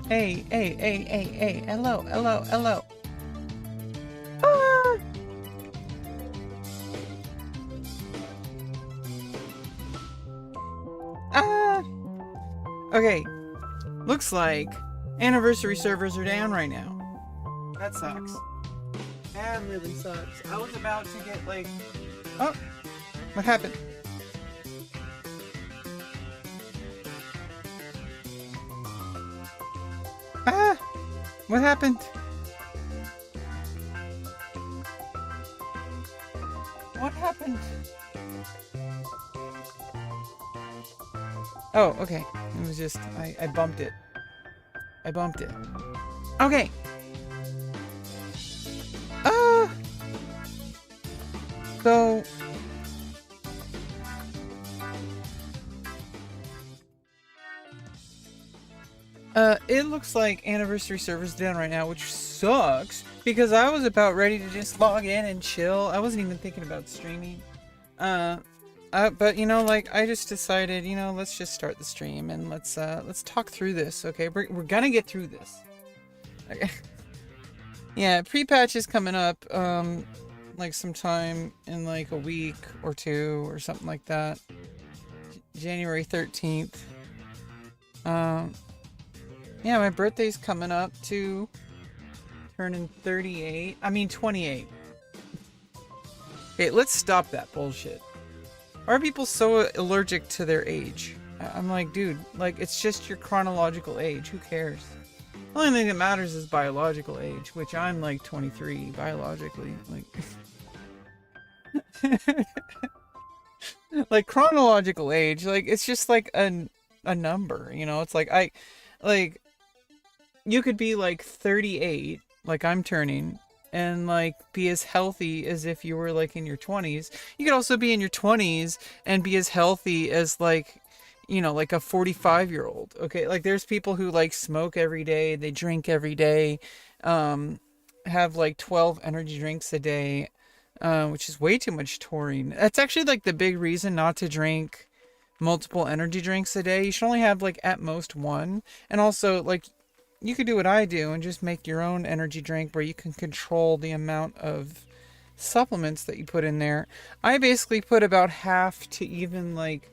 Hey, hello. Ah! Okay, looks like anniversary servers are down right now. That sucks. That really sucks. I was about to get like... Oh! What happened? Ah! What happened? What happened? Oh, okay. It was just... I bumped it. I bumped it. Okay! So... it looks like anniversary server's down right now, which sucks, because I was about ready to just log in and chill. I wasn't even thinking about streaming. But you know, like, I just decided, you know, let's just start the stream and let's talk through this, okay? We're gonna get through this. Okay. Yeah, pre-patch is coming up, like sometime in like a week or two or something like that. January 13th. Yeah, my birthday's coming up too. Turning 38. I mean 28. Okay, let's stop that bullshit. Why are people so allergic to their age? I'm like, dude, like, it's just your chronological age. Who cares? The only thing that matters is biological age, which I'm like 23 biologically. Like, like chronological age, like, it's just like a number, you know? It's like you could be like 38, like I'm turning, and like be as healthy as if you were like in your 20s. You could also be in your 20s and be as healthy as like, you know, like a 45-year-old. Okay, like there's people who like smoke every day, they drink every day, have like 12 energy drinks a day, which is way too much taurine. That's actually like the big reason not to drink multiple energy drinks a day. You should only have like at most one. And also, like, you could do what I do and just make your own energy drink where you can control the amount of supplements that you put in there. I basically put about half to even like,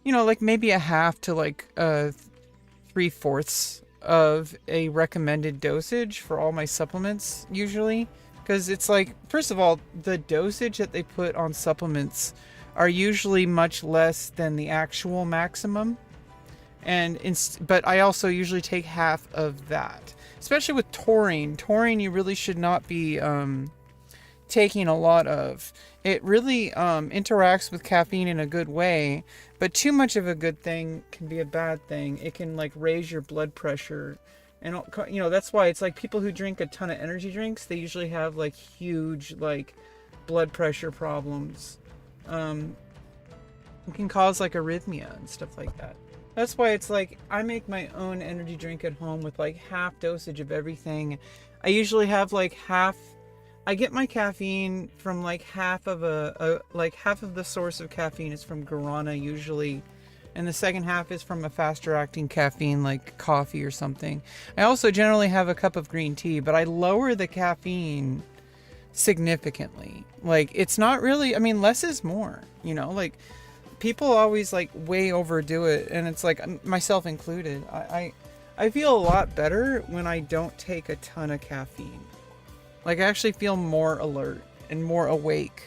you know, like maybe a half to like 3/4 of a recommended dosage for all my supplements usually. Because it's like, first of all, the dosage that they put on supplements are usually much less than the actual maximum. But I also usually take half of that. Especially with taurine. Taurine you really should not be taking a lot of. It really interacts with caffeine in a good way, but too much of a good thing can be a bad thing. It can like raise your blood pressure. And, you know, that's why it's like people who drink a ton of energy drinks, they usually have like huge like blood pressure problems. It can cause like arrhythmia and stuff like that. That's why it's like I make my own energy drink at home with like half dosage of everything. I usually have like half. I get my caffeine from like half of half of the source of caffeine is from guarana usually, and the second half is from a faster acting caffeine like coffee or something. I also generally have a cup of green tea, but I lower the caffeine significantly. Like, it's not really, I mean, less is more, you know, like people always like way overdo it, and it's like myself included. I feel a lot better when I don't take a ton of caffeine. Like, I actually feel more alert and more awake.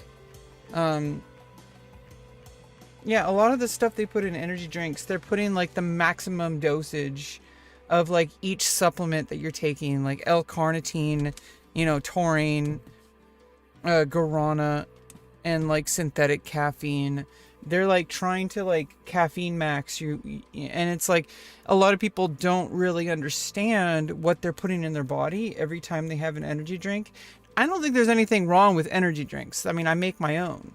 Yeah, a lot of the stuff they put in energy drinks, they're putting like the maximum dosage of like each supplement that you're taking, like L-carnitine, you know, taurine, guarana, and like synthetic caffeine. They're like trying to like caffeine max you, and it's like a lot of people don't really understand what they're putting in their body every time they have an energy drink. I don't think there's anything wrong with energy drinks. I mean, I make my own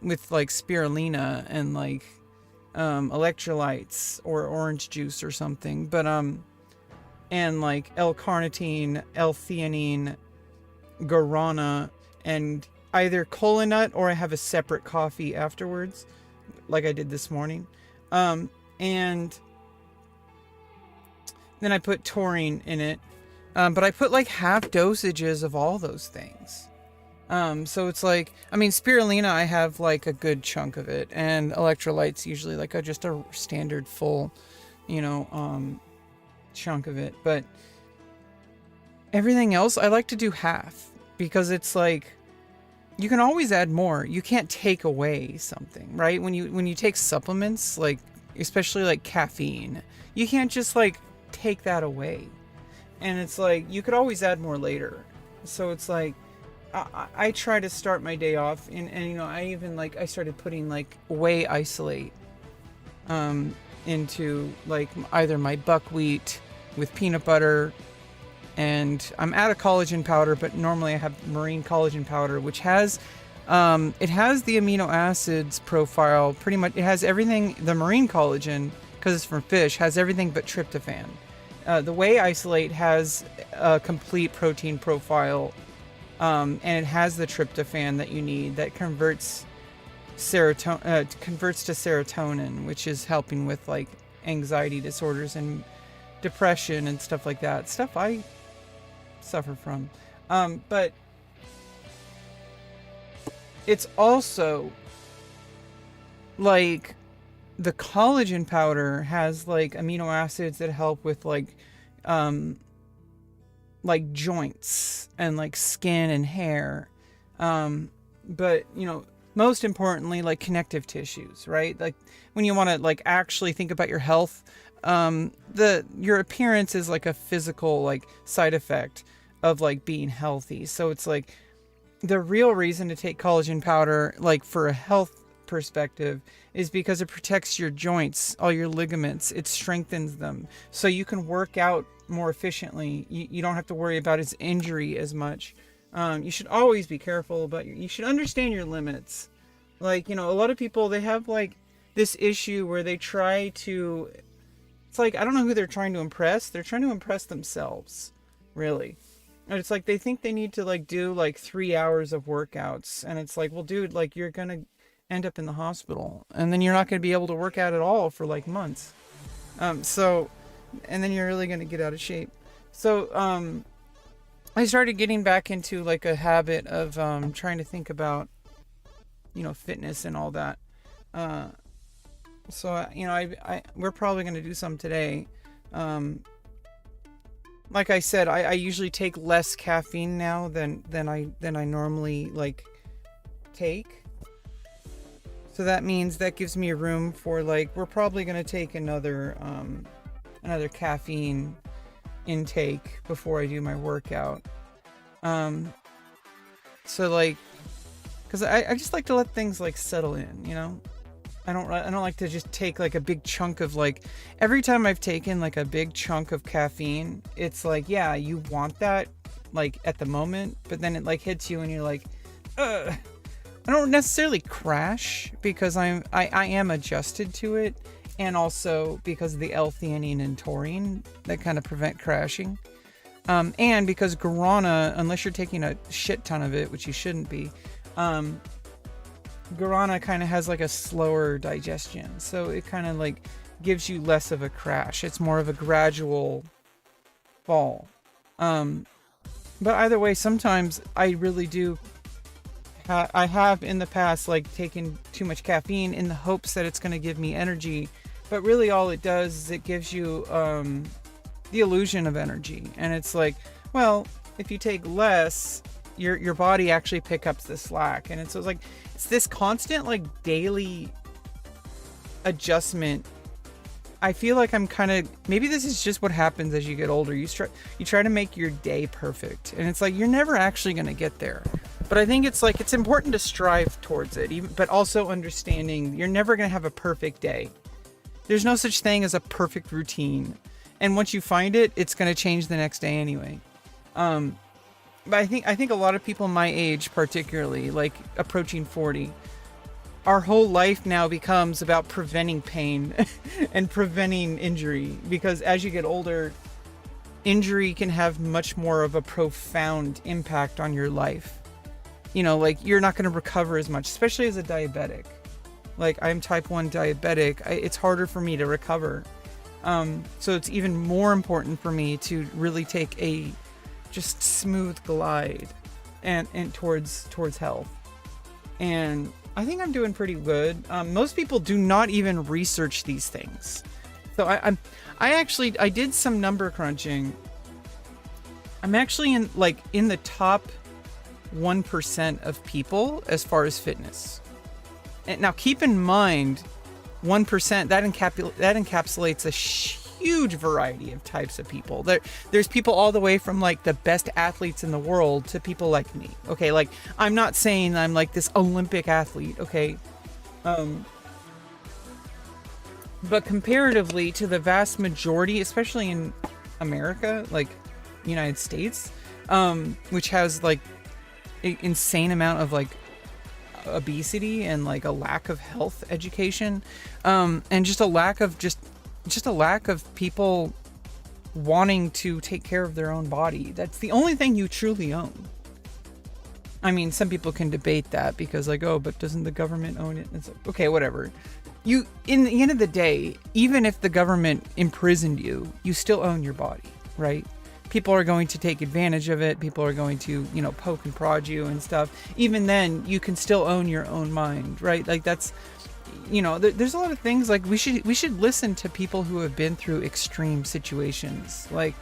with like spirulina and like electrolytes or orange juice or something, but and like L-carnitine, L-theanine, guarana, and either kola nut, or I have a separate coffee afterwards, like I did this morning. And then I put taurine in it. But I put like half dosages of all those things. So it's like, I mean, spirulina, I have like a good chunk of it, and electrolytes usually like just a standard full, chunk of it. But everything else, I like to do half, because it's like, you can always add more. You can't take away something, right? When you take supplements, like especially like caffeine, you can't just like take that away. And it's like, you could always add more later. So it's like, I try to start my day off, and I even like, I started putting like whey isolate into like either my buckwheat with peanut butter, and I'm out of collagen powder, but normally I have marine collagen powder, which has it has the amino acids profile pretty much. It has everything. The marine collagen, because it's from fish, has everything but tryptophan. The whey isolate has a complete protein profile, and it has the tryptophan that you need that converts to serotonin, which is helping with like anxiety disorders and depression and stuff like that. Stuff I suffer from. But it's also like, the collagen powder has like amino acids that help with like joints and like skin and hair. But most importantly, like connective tissues, right? Like when you want to like actually think about your health, your appearance is like a physical like side effect of like being healthy. So it's like, the real reason to take collagen powder, like for a health perspective, is because it protects your joints, all your ligaments. It strengthens them so you can work out more efficiently. You don't have to worry about its injury as much. You should always be careful about you should understand your limits. Like, a lot of people, they have like this issue where they try to, it's like, I don't know who they're trying to impress. They're trying to impress themselves, really. And it's like, they think they need to like do like 3 hours of workouts, and it's like, well, dude, like, you're gonna end up in the hospital, and then you're not going to be able to work out at all for like months. And then you're really going to get out of shape. So I started getting back into like a habit of trying to think about fitness and all that. So we're probably going to do some today. Like I said, I usually take less caffeine now than I normally like take. So that means that gives me room for like, we're probably going to take another caffeine intake before I do my workout. So like, cause I just like to let things like settle in, I don't like to just take like a big chunk of like, every time I've taken like a big chunk of caffeine, it's like, yeah, you want that like at the moment, but then it like hits you and you're like, ugh. I don't necessarily crash, because I am adjusted to it, and also because of the L-theanine and taurine that kind of prevent crashing, and because guarana, unless you're taking a shit ton of it, which you shouldn't be, guarana kind of has like a slower digestion, so it kind of like gives you less of a crash. It's more of a gradual fall. But either way, sometimes I really do. I have in the past like taken too much caffeine in the hopes that it's going to give me energy, but really all it does is it gives you the illusion of energy. And it's like, well, if you take less, your body actually picks up the slack. And it's like, it's this constant like daily adjustment. I feel like I'm kind of, maybe this is just what happens as you get older. You try to make your day perfect, and it's like, you're never actually going to get there. But I think it's like, it's important to strive towards it, but also understanding you're never going to have a perfect day. There's no such thing as a perfect routine. And once you find it, it's going to change the next day anyway. But I think a lot of people my age, particularly like approaching 40, our whole life now becomes about preventing pain and preventing injury, because as you get older, injury can have much more of a profound impact on your life. Like, you're not going to recover as much, especially as a diabetic. Like, I'm type 1 diabetic. It's harder for me to recover. So it's even more important for me to really take a just smooth glide and towards health. And I think I'm doing pretty good. Most people do not even research these things. So I did some number crunching. I'm actually in the top 1% of people as far as fitness. And now keep in mind, 1%, that encapsulates a huge variety of types of people. There's people all the way from like the best athletes in the world to people like me. Okay, like I'm not saying I'm like this Olympic athlete, okay? But comparatively to the vast majority, especially in America, like United States, which has like an insane amount of like obesity and like a lack of health education, and just a lack of people wanting to take care of their own body. That's the only thing you truly own. I mean, some people can debate that because like, oh, but doesn't the government own it? It's like, okay, whatever. You, in the end of the day, even if the government imprisoned you, you still own your body, right? People are going to take advantage of it. People are going to, poke and prod you and stuff. Even then, you can still own your own mind, right? Like that's, there's a lot of things like we should listen to people who have been through extreme situations, like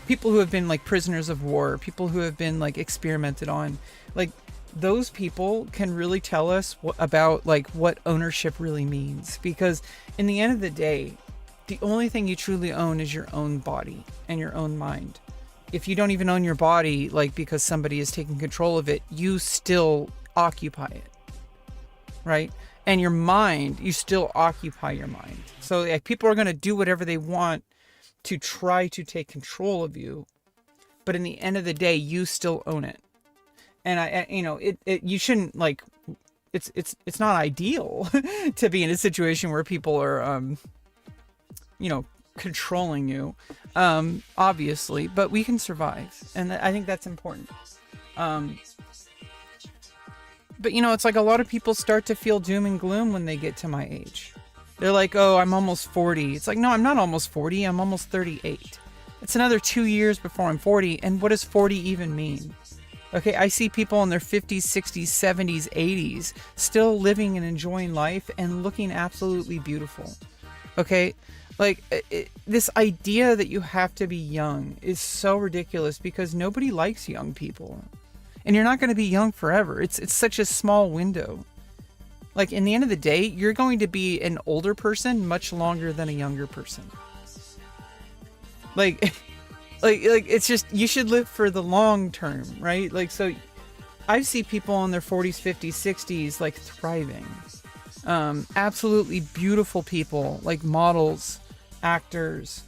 people who have been like prisoners of war, people who have been like experimented on. Like those people can really tell us about like what ownership really means, because in the end of the day, the only thing you truly own is your own body and your own mind. If you don't even own your body, like because somebody is taking control of it, you still occupy it, right? And your mind, you still occupy your mind. So like people are going to do whatever they want to try to take control of you, but in the end of the day, you still own it. And you shouldn't like, it's not ideal to be in a situation where people are, controlling you, obviously, but we can survive. And I think that's important. But it's like a lot of people start to feel doom and gloom when they get to my age. They're like, oh, I'm almost 40. It's like, no, I'm not almost 40. I'm almost 38. It's another 2 years before I'm 40. And what does 40 even mean? Okay, I see people in their 50s, 60s, 70s, 80s still living and enjoying life and looking absolutely beautiful. Okay, like this idea that you have to be young is so ridiculous because nobody likes young people. And you're not going to be young forever. It's such a small window. Like in the end of the day, you're going to be an older person much longer than a younger person. Like it's just, you should live for the long term, right? Like, so I see people in their 40s, 50s, 60s, like thriving. Absolutely beautiful people, like models, actors,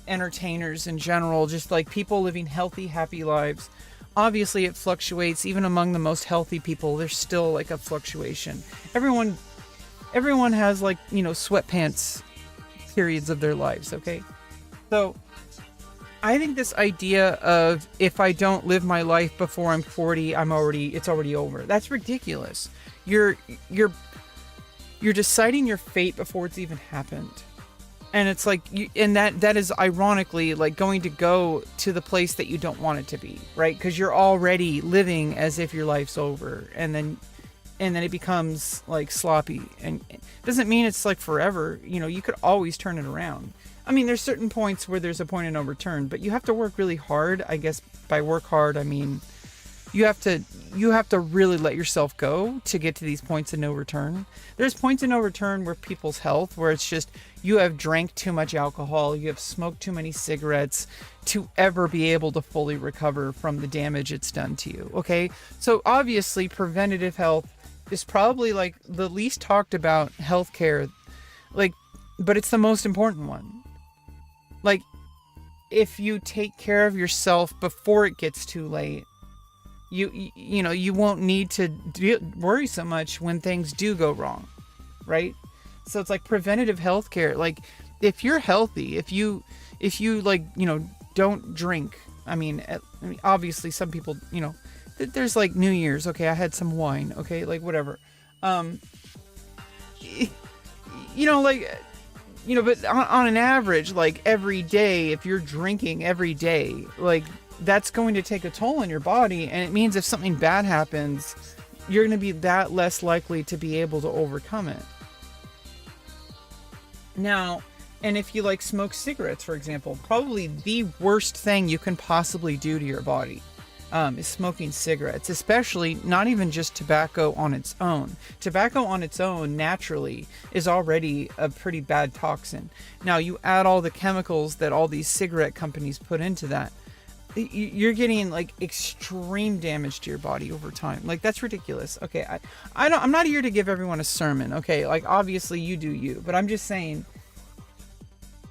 entertainers in general, just like people living healthy, happy lives. Obviously it fluctuates. Even among the most healthy people, there's still like a fluctuation. Everyone has like, sweatpants periods of their lives. Okay. So I think this idea of if I don't live my life before I'm 40, it's already over. That's ridiculous. You're deciding your fate before it's even happened. And it's like, that is ironically like going to go to the place that you don't want it to be, right? Because you're already living as if your life's over, and then it becomes like sloppy. And it doesn't mean it's like forever. You could always turn it around. I mean, there's certain points where there's a point of no return, but you have to work really hard. I guess by work hard, I mean you have to really let yourself go to get to these points of no return. There's points of no return where people's health, where it's just you have drank too much alcohol, you have smoked too many cigarettes to ever be able to fully recover from the damage it's done to you. Okay, so obviously preventative health is probably like the least talked about healthcare, like, but it's the most important one. Like, if you take care of yourself before it gets too late, you won't need to worry so much when things do go wrong, right? So it's like preventative healthcare. Like, if you're healthy, if you like, don't drink. I mean, obviously some people, there's like New Year's. Okay, I had some wine. Okay, like whatever. Um, you know, like, you know, but on an average, like every day, if you're drinking every day, like that's going to take a toll on your body. And it means if something bad happens, you're going to be that less likely to be able to overcome it. Now, and if you like smoke cigarettes, for example, probably the worst thing you can possibly do to your body is smoking cigarettes, especially not even just tobacco on its own. Tobacco on its own naturally is already a pretty bad toxin. Now you add all the chemicals that all these cigarette companies put into that, you're getting like extreme damage to your body over time. Like that's ridiculous. Okay, I'm not here to give everyone a sermon. Okay, like obviously you do you, but I'm just saying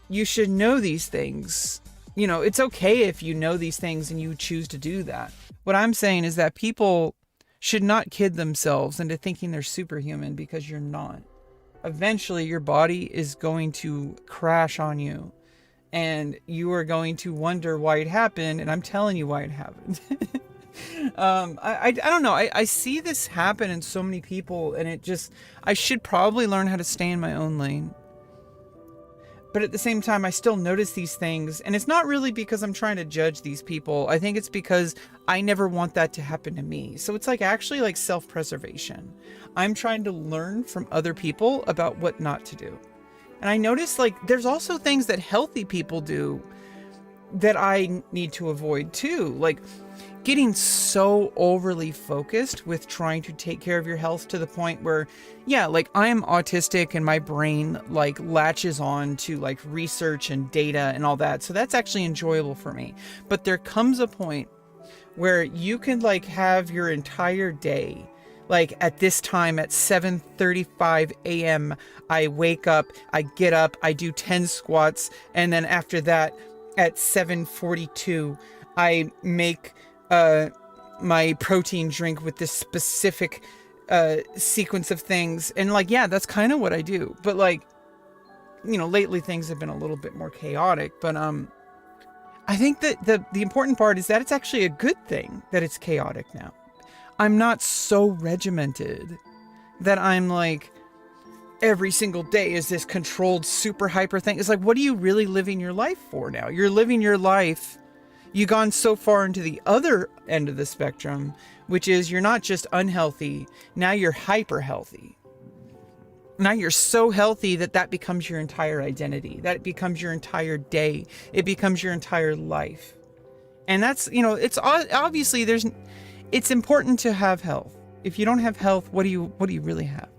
you should know these things. You know, it's okay if you know these things and you choose to do that. What I'm saying is that people should not kid themselves into thinking they're superhuman, because you're not. Eventually, your body is going to crash on you, and you are going to wonder why it happened, and I'm telling you why it happened. I don't know. I see this happen in so many people, and I should probably learn how to stay in my own lane. But at the same time, I still notice these things, and it's not really because I'm trying to judge these people. I think it's because I never want that to happen to me. So it's like actually like self-preservation. I'm trying to learn from other people about what not to do. And I notice like there's also things that healthy people do that I need to avoid too. Like getting so overly focused with trying to take care of your health to the point where, yeah, like I am autistic and my brain like latches on to like research and data and all that. So that's actually enjoyable for me. But there comes a point where you can like have your entire day, like at this time at 7:35 a.m. I wake up, I get up, I do 10 squats. And then after that at 7:42, I make my protein drink with this specific sequence of things. And like, yeah, that's kind of what I do. But like, you know, lately things have been a little bit more chaotic. But I think that the important part is that it's actually a good thing that it's chaotic now. I'm not so regimented that I'm like, every single day is this controlled super hyper thing. It's like, what are you really living your life for now? You're living your life. You've gone so far into the other end of the spectrum, which is you're not just unhealthy. Now you're hyper healthy. Now you're so healthy that becomes your entire identity. That becomes your entire day. It becomes your entire life. And that's, you know, it's obviously it's important to have health. If you don't have health, what do you really have?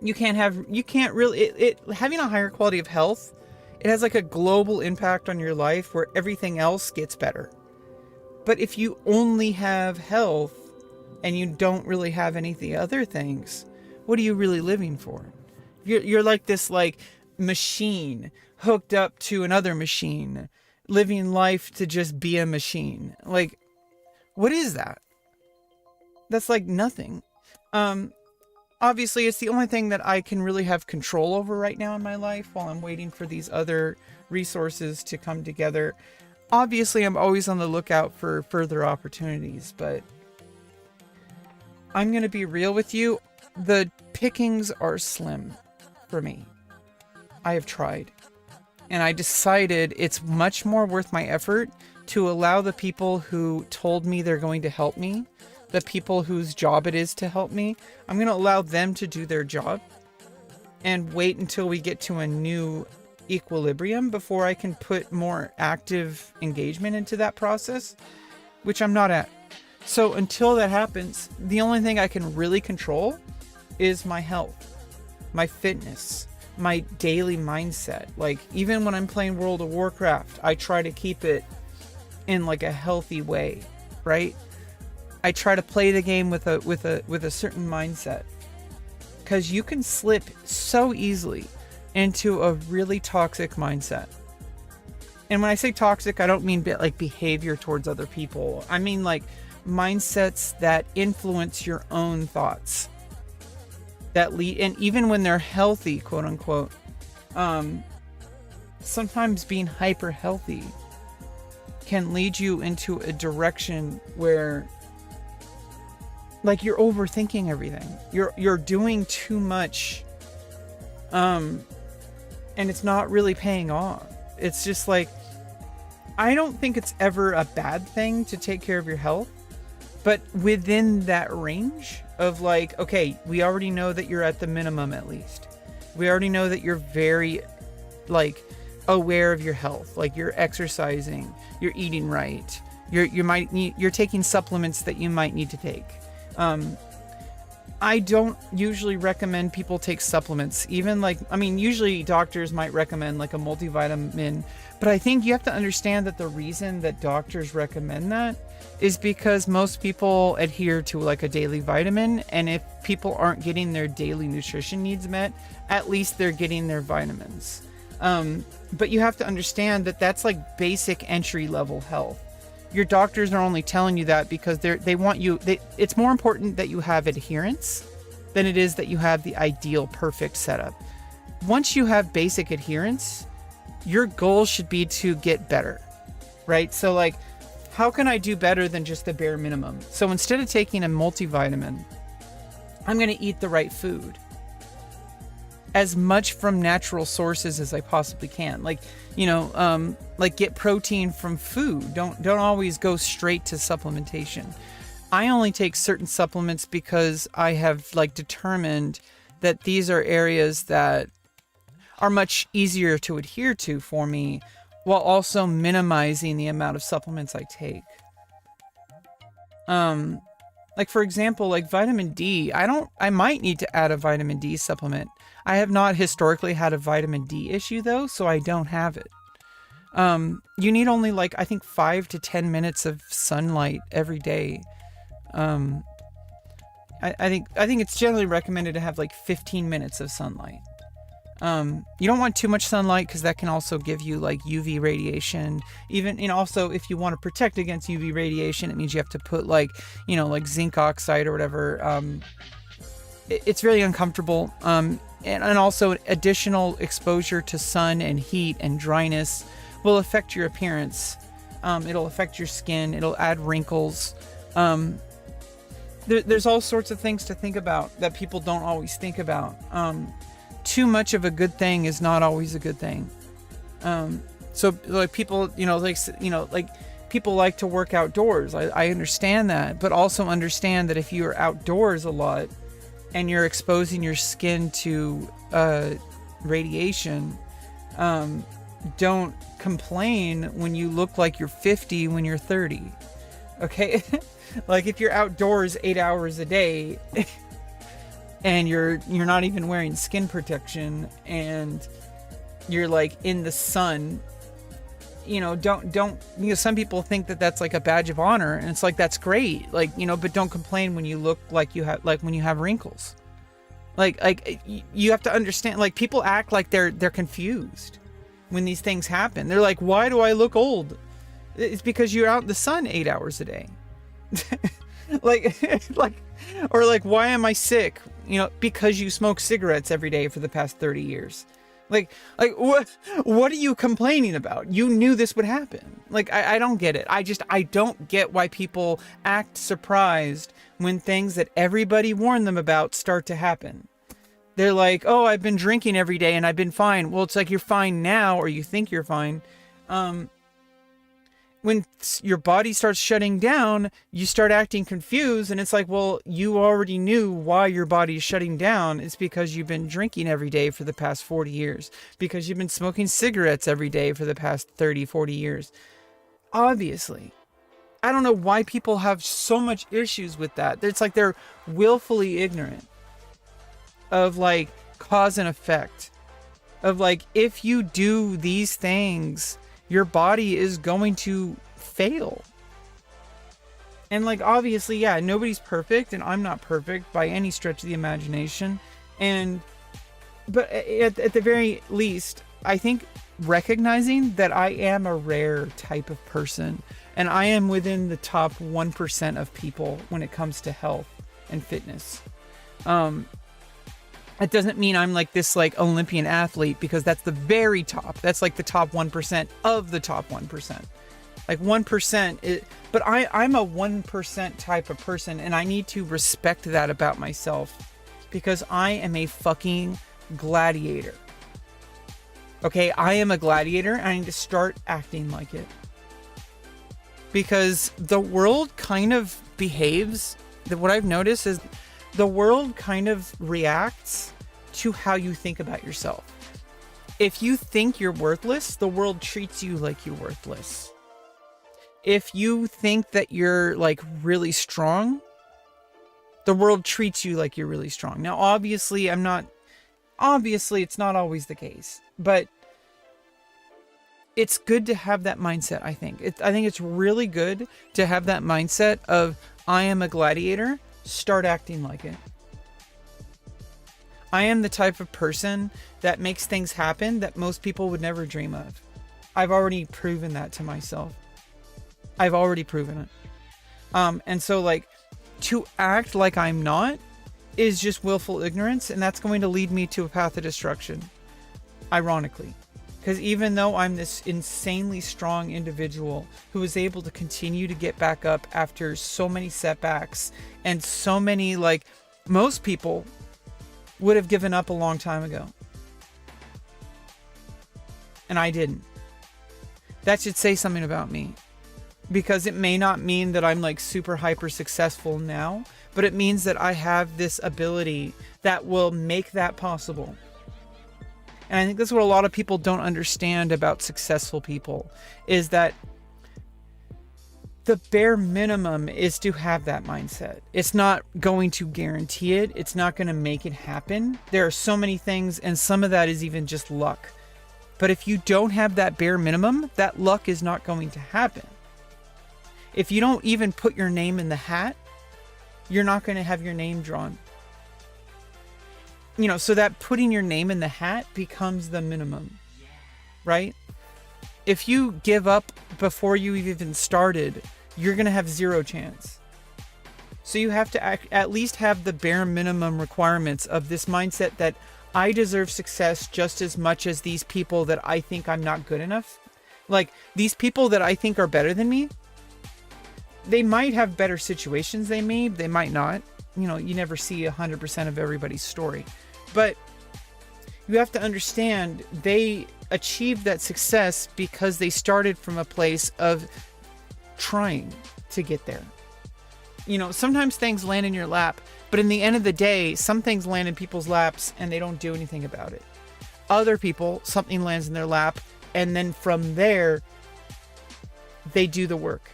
You can't really, having a higher quality of health, it has like a global impact on your life where everything else gets better. But if you only have health and you don't really have any of the other things, what are you really living for? You're like this like machine hooked up to another machine, living life to just be a machine. Like, what is that? That's like nothing. Obviously, it's the only thing that I can really have control over right now in my life while I'm waiting for these other resources to come together. Obviously, I'm always on the lookout for further opportunities, but I'm going to be real with you. The pickings are slim for me. I have tried, and I decided it's much more worth my effort to allow the people who told me they're going to help me, the people whose job it is to help me, I'm going to allow them to do their job and wait until we get to a new equilibrium before I can put more active engagement into that process, which I'm not at. So until that happens, the only thing I can really control is my health, my fitness, my daily mindset. Like even when I'm playing World of Warcraft, I try to keep it in like a healthy way, right? I try to play the game with a certain mindset, because you can slip so easily into a really toxic mindset. And when I say toxic, I don't mean like behavior towards other people. I mean like mindsets that influence your own thoughts, that lead, and even when they're healthy, quote unquote, sometimes being hyper healthy can lead you into a direction where like you're overthinking everything. You're doing too much, and it's not really paying off. It's just like, I don't think it's ever a bad thing to take care of your health, but within that range of like, okay, we already know that you're at the minimum at least. We already know that you're very like aware of your health, like you're exercising, you're eating right, you're taking supplements that you might need to take. I don't usually recommend people take supplements, even like, I mean, usually doctors might recommend like a multivitamin, but I think you have to understand that the reason that doctors recommend that is because most people adhere to like a daily vitamin, and if people aren't getting their daily nutrition needs met, at least they're getting their vitamins. But you have to understand that that's like basic entry level health. Your doctors are only telling you that because they want you, it's more important that you have adherence than it is that you have the ideal perfect setup. Once you have basic adherence, your goal should be to get better, right? So like, how can I do better than just the bare minimum? So instead of taking a multivitamin, I'm going to eat the right food, as much from natural sources as I possibly can. Like, you know, like get protein from food. Don't always go straight to supplementation. I only take certain supplements because I have like determined that these are areas that are much easier to adhere to for me, while also minimizing the amount of supplements I take. Like for example, like vitamin D, I might need to add a vitamin D supplement. I have not historically had a vitamin D issue though, so I don't have it. You need only like, I think 5 to 10 minutes of sunlight every day. I think it's generally recommended to have like 15 minutes of sunlight. You don't want too much sunlight because that can also give you like UV radiation. Even, and also if you want to protect against UV radiation, it means you have to put like, you know, like zinc oxide or whatever. It's really uncomfortable. And also additional exposure to sun and heat and dryness will affect your appearance. It'll affect your skin. It'll add wrinkles. There's all sorts of things to think about that people don't always think about. Too much of a good thing is not always a good thing. So like people, like people like to work outdoors. I understand that, but also understand that if you are outdoors a lot and you're exposing your skin to radiation, don't complain when you look like you're 50 when you're 30. Okay? Like if you're outdoors 8 hours a day and you're not even wearing skin protection and you're like in the sun, don't some people think that that's like a badge of honor, and it's like, that's great, like, but don't complain when you look like you have, like when you have wrinkles. Like you have to understand, like people act like they're confused when these things happen. They're like, why do I look old? It's because you're out in the sun 8 hours a day. Or why am I sick? Because you smoke cigarettes every day for the past 30 years. Like what are you complaining about? You knew this would happen. Like, I don't get it. I don't get why people act surprised when things that everybody warned them about start to happen. They're like, oh, I've been drinking every day and I've been fine. Well, it's like, you're fine now, or you think you're fine. When your body starts shutting down, you start acting confused, and it's like, well, you already knew why your body is shutting down. It's because you've been drinking every day for the past 40 years, because you've been smoking cigarettes every day for the past 30, 40 years. Obviously. I don't know why people have so much issues with that. It's like they're willfully ignorant of like cause and effect. Of like, if you do these things, your body is going to fail. And like, obviously, yeah, nobody's perfect, and I'm not perfect by any stretch of the imagination. But at the very least, I think recognizing that I am a rare type of person, and I am within the top 1% of people when it comes to health and fitness. It doesn't mean I'm like this like Olympian athlete, because that's the very top. That's like the top 1% of the top 1%. Like 1%, but I'm a 1% type of person, and I need to respect that about myself because I am a fucking gladiator. Okay, I am a gladiator, and I need to start acting like it. Because the world kind of behaves, what I've noticed is the world kind of reacts to how you think about yourself. If you think you're worthless, the world treats you like you're worthless. If you think that you're like really strong, the world treats you like you're really strong. Now, obviously, it's not always the case, but it's good to have that mindset, I think. I think it's really good to have that mindset of, I am a gladiator, start acting like it. I am the type of person that makes things happen that most people would never dream of. I've already proven that to myself. I've already proven it. And so, like, to act like I'm not is just willful ignorance, and that's going to lead me to a path of destruction, ironically. Because even though I'm this insanely strong individual who is able to continue to get back up after so many setbacks and so many, like, most people would have given up a long time ago. And I didn't. That should say something about me. Because it may not mean that I'm like super hyper successful now, but it means that I have this ability that will make that possible. And I think that's what a lot of people don't understand about successful people, is that the bare minimum is to have that mindset. It's not going to guarantee it. It's not going to make it happen. There are so many things, and some of that is even just luck. But if you don't have that bare minimum, that luck is not going to happen. If you don't even put your name in the hat, you're not going to have your name drawn. You know, so that putting your name in the hat becomes the minimum, right? If you give up before you even started, you're going to have zero chance. So you have to at least have the bare minimum requirements of this mindset that I deserve success just as much as these people that I think I'm not good enough. Like, these people that I think are better than me, they might have better situations, they might not. You know, you never see 100% of everybody's story. But you have to understand, they achieved that success because they started from a place of trying to get there. You know, sometimes things land in your lap, but in the end of the day, some things land in people's laps and they don't do anything about it. Other people, something lands in their lap, and then from there, they do the work.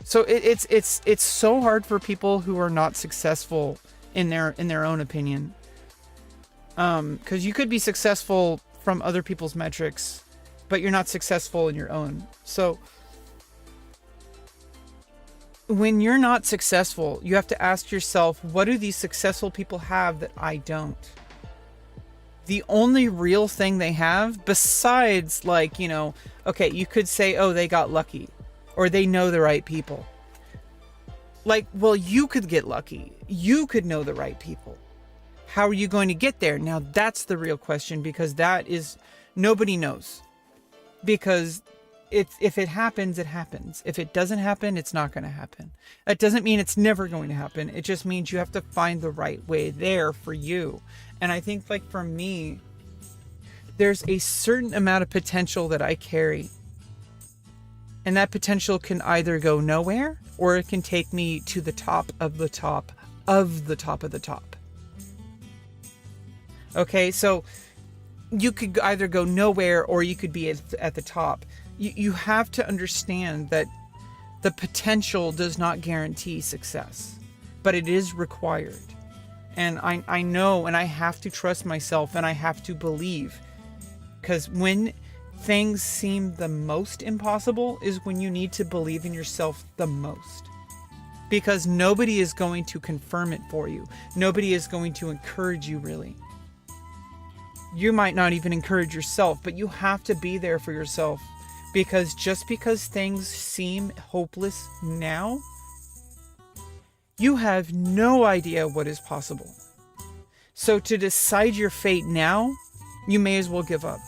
So it's so hard for people who are not successful in their own opinion. Because you could be successful from other people's metrics, but you're not successful in your own. So when you're not successful, you have to ask yourself, what do these successful people have that I don't? The only real thing they have, besides, like, you know, okay, you could say, oh, they got lucky, or they know the right people. Like, well, you could get lucky. You could know the right people. How are you going to get there? Now, that's the real question, because that is, nobody knows. Because if it happens, it happens. If it doesn't happen, it's not going to happen. That doesn't mean it's never going to happen. It just means you have to find the right way there for you. And I think, like, for me, there's a certain amount of potential that I carry. And that potential can either go nowhere, or it can take me to the top of the top of the top of the top. Okay, so you could either go nowhere, or you could be at the top. You have to understand that the potential does not guarantee success, but it is required. And I know, and I have to trust myself, and I have to believe. Because when things seem the most impossible is when you need to believe in yourself the most. Because nobody is going to confirm it for you. Nobody is going to encourage you, really. You might not even encourage yourself, but you have to be there for yourself. Because just because things seem hopeless now, you have no idea what is possible. So to decide your fate now, you may as well give up.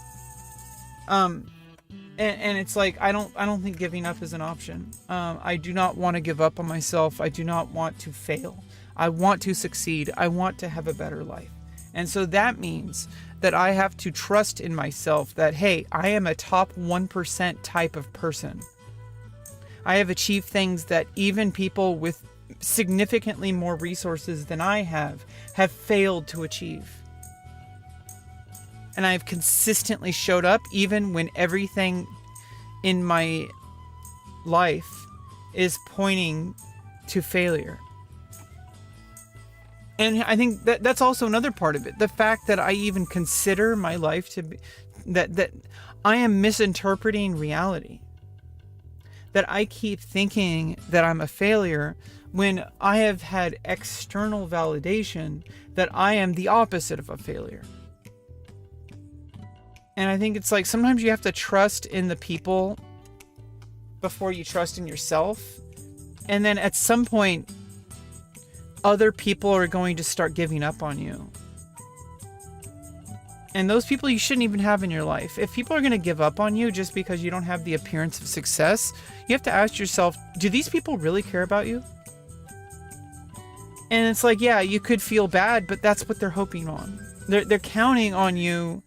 And it's like, I don't think giving up is an option. I do not want to give up on myself. I do not want to fail. I want to succeed. I want to have a better life. And so that means that I have to trust in myself that, hey, I am a top 1% type of person. I have achieved things that even people with significantly more resources than I have failed to achieve. And I've consistently showed up even when everything in my life is pointing to failure. And I think that's also another part of it. The fact that I even consider my life to be that I am misinterpreting reality. That I keep thinking that I'm a failure when I have had external validation that I am the opposite of a failure. And I think it's like sometimes you have to trust in the people before you trust in yourself. And then at some point, other people are going to start giving up on you. And those people you shouldn't even have in your life. If people are going to give up on you just because you don't have the appearance of success, you have to ask yourself, do these people really care about you? And it's like, yeah, you could feel bad, but that's what they're hoping on. They're counting on you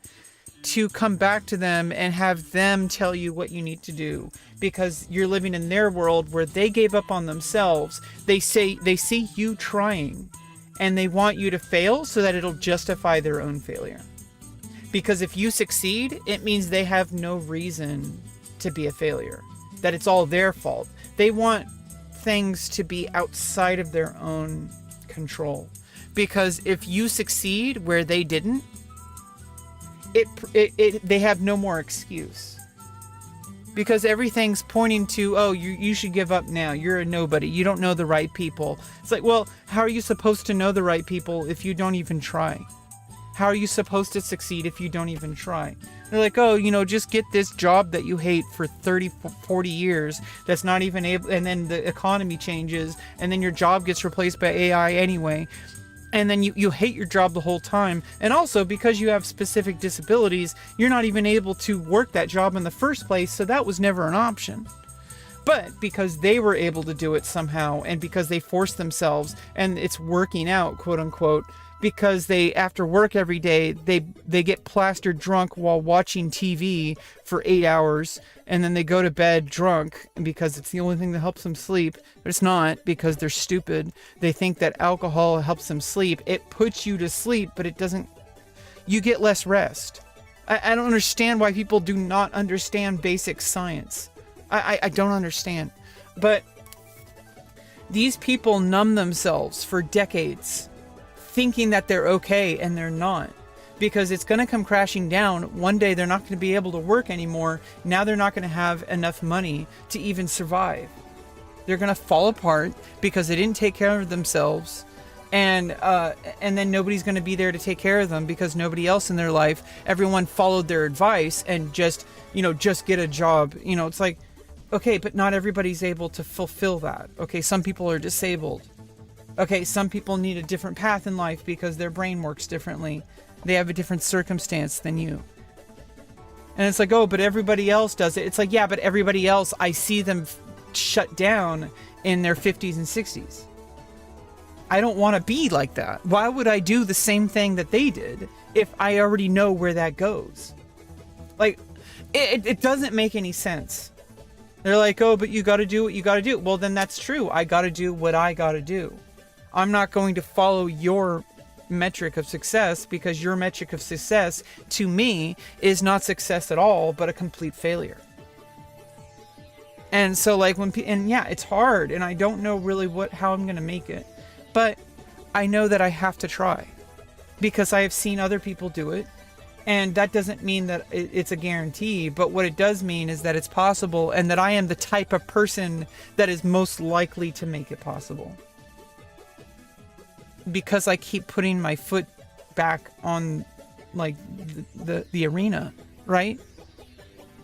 to come back to them and have them tell you what you need to do, because you're living in their world where they gave up on themselves. They see you trying and they want you to fail so that it'll justify their own failure. Because if you succeed, it means they have no reason to be a failure, that it's all their fault. They want things to be outside of their own control. Because if you succeed where they didn't, they have no more excuse, because everything's pointing to, oh, you should give up now. You're a nobody. You don't know the right people. It's like, well, how are you supposed to know the right people if you don't even try? How are you supposed to succeed if you don't even try? They're like, oh, just get this job that you hate for 30, 40 years that's not even able, and then the economy changes, and then your job gets replaced by AI anyway. And then you hate your job the whole time. And also, because you have specific disabilities, you're not even able to work that job in the first place, so that was never an option. But because they were able to do it somehow, and because they forced themselves, and it's working out, quote unquote, because they, after work every day, they get plastered drunk while watching TV for 8 hours, and then they go to bed drunk because it's the only thing that helps them sleep. But it's not, because they're stupid. They think that alcohol helps them sleep. It puts you to sleep, but it doesn't. You get less rest. I don't understand why people do not understand basic science. I don't understand. But these people numb themselves for decades, thinking that they're okay, and they're not, because it's going to come crashing down. One day they're not going to be able to work anymore. Now they're not going to have enough money to even survive. They're going to fall apart because they didn't take care of themselves, and then nobody's going to be there to take care of them, because nobody else in their life, everyone followed their advice and just get a job. It's like, okay, but not everybody's able to fulfill that. Okay, some people are disabled. Okay, some people need a different path in life because their brain works differently. They have a different circumstance than you. And it's like, oh, but everybody else does it. It's like, yeah, but everybody else, I see them shut down in their 50s and 60s. I don't want to be like that. Why would I do the same thing that they did if I already know where that goes? Like, it doesn't make any sense. They're like, oh, but you got to do what you got to do. Well, then that's true. I got to do what I got to do. I'm not going to follow your metric of success, because your metric of success to me is not success at all, but a complete failure. And so like it's hard, and I don't know really how I'm going to make it, but I know that I have to try, because I have seen other people do it. And that doesn't mean that it's a guarantee, but what it does mean is that it's possible, and that I am the type of person that is most likely to make it possible. Because I keep putting my foot back on like the arena, right?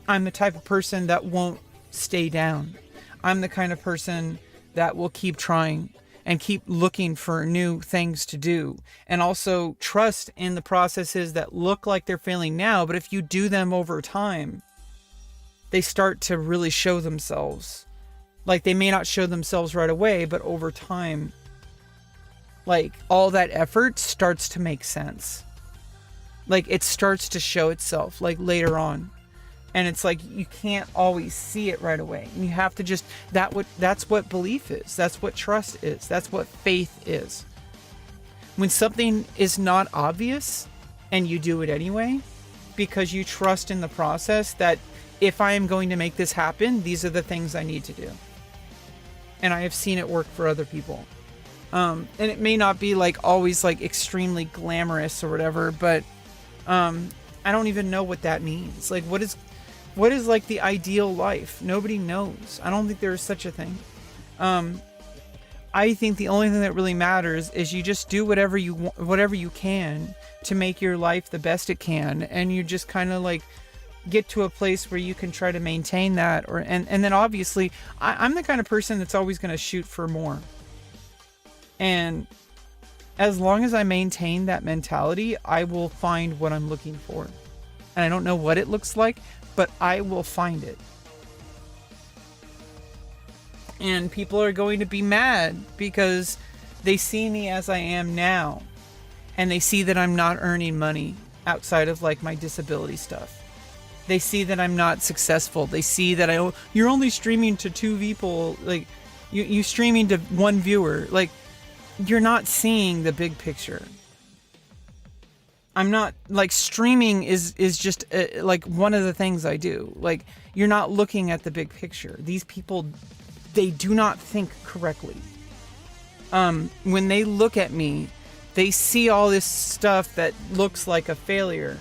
I'm the type of person that won't stay down. I'm the kind of person that will keep trying and keep looking for new things to do, and also trust in the processes that look like they're failing now, but if you do them over time, they start to really show themselves. Like, they may not show themselves right away, but over time, like, all that effort starts to make sense. Like, it starts to show itself, like, later on. And it's like, you can't always see it right away. And you have to just, that's what belief is. That's what trust is. That's what faith is. When something is not obvious and you do it anyway, because you trust in the process that if I am going to make this happen, these are the things I need to do. And I have seen it work for other people. And it may not be like always like extremely glamorous or whatever, but I don't even know what that means. Like, what is like the ideal life? Nobody knows. I don't think there is such a thing. I think the only thing that really matters is you just do whatever you can to make your life the best it can, and you just kind of like get to a place where you can try to maintain that, and then obviously I'm the kind of person that's always going to shoot for more. And as long as I maintain that mentality, I will find what I'm looking for. And I don't know what it looks like, but I will find it. And people are going to be mad because they see me as I am now. And they see that I'm not earning money outside of like my disability stuff. They see that I'm not successful. They see that you're only streaming to 2 people. Like, you streaming to 1 viewer. Like, you're not seeing the big picture. I'm not, like, streaming is just like one of the things I do. Like, you're not looking at the big picture. These people, they do not think correctly. When they look at me, they see all this stuff that looks like a failure.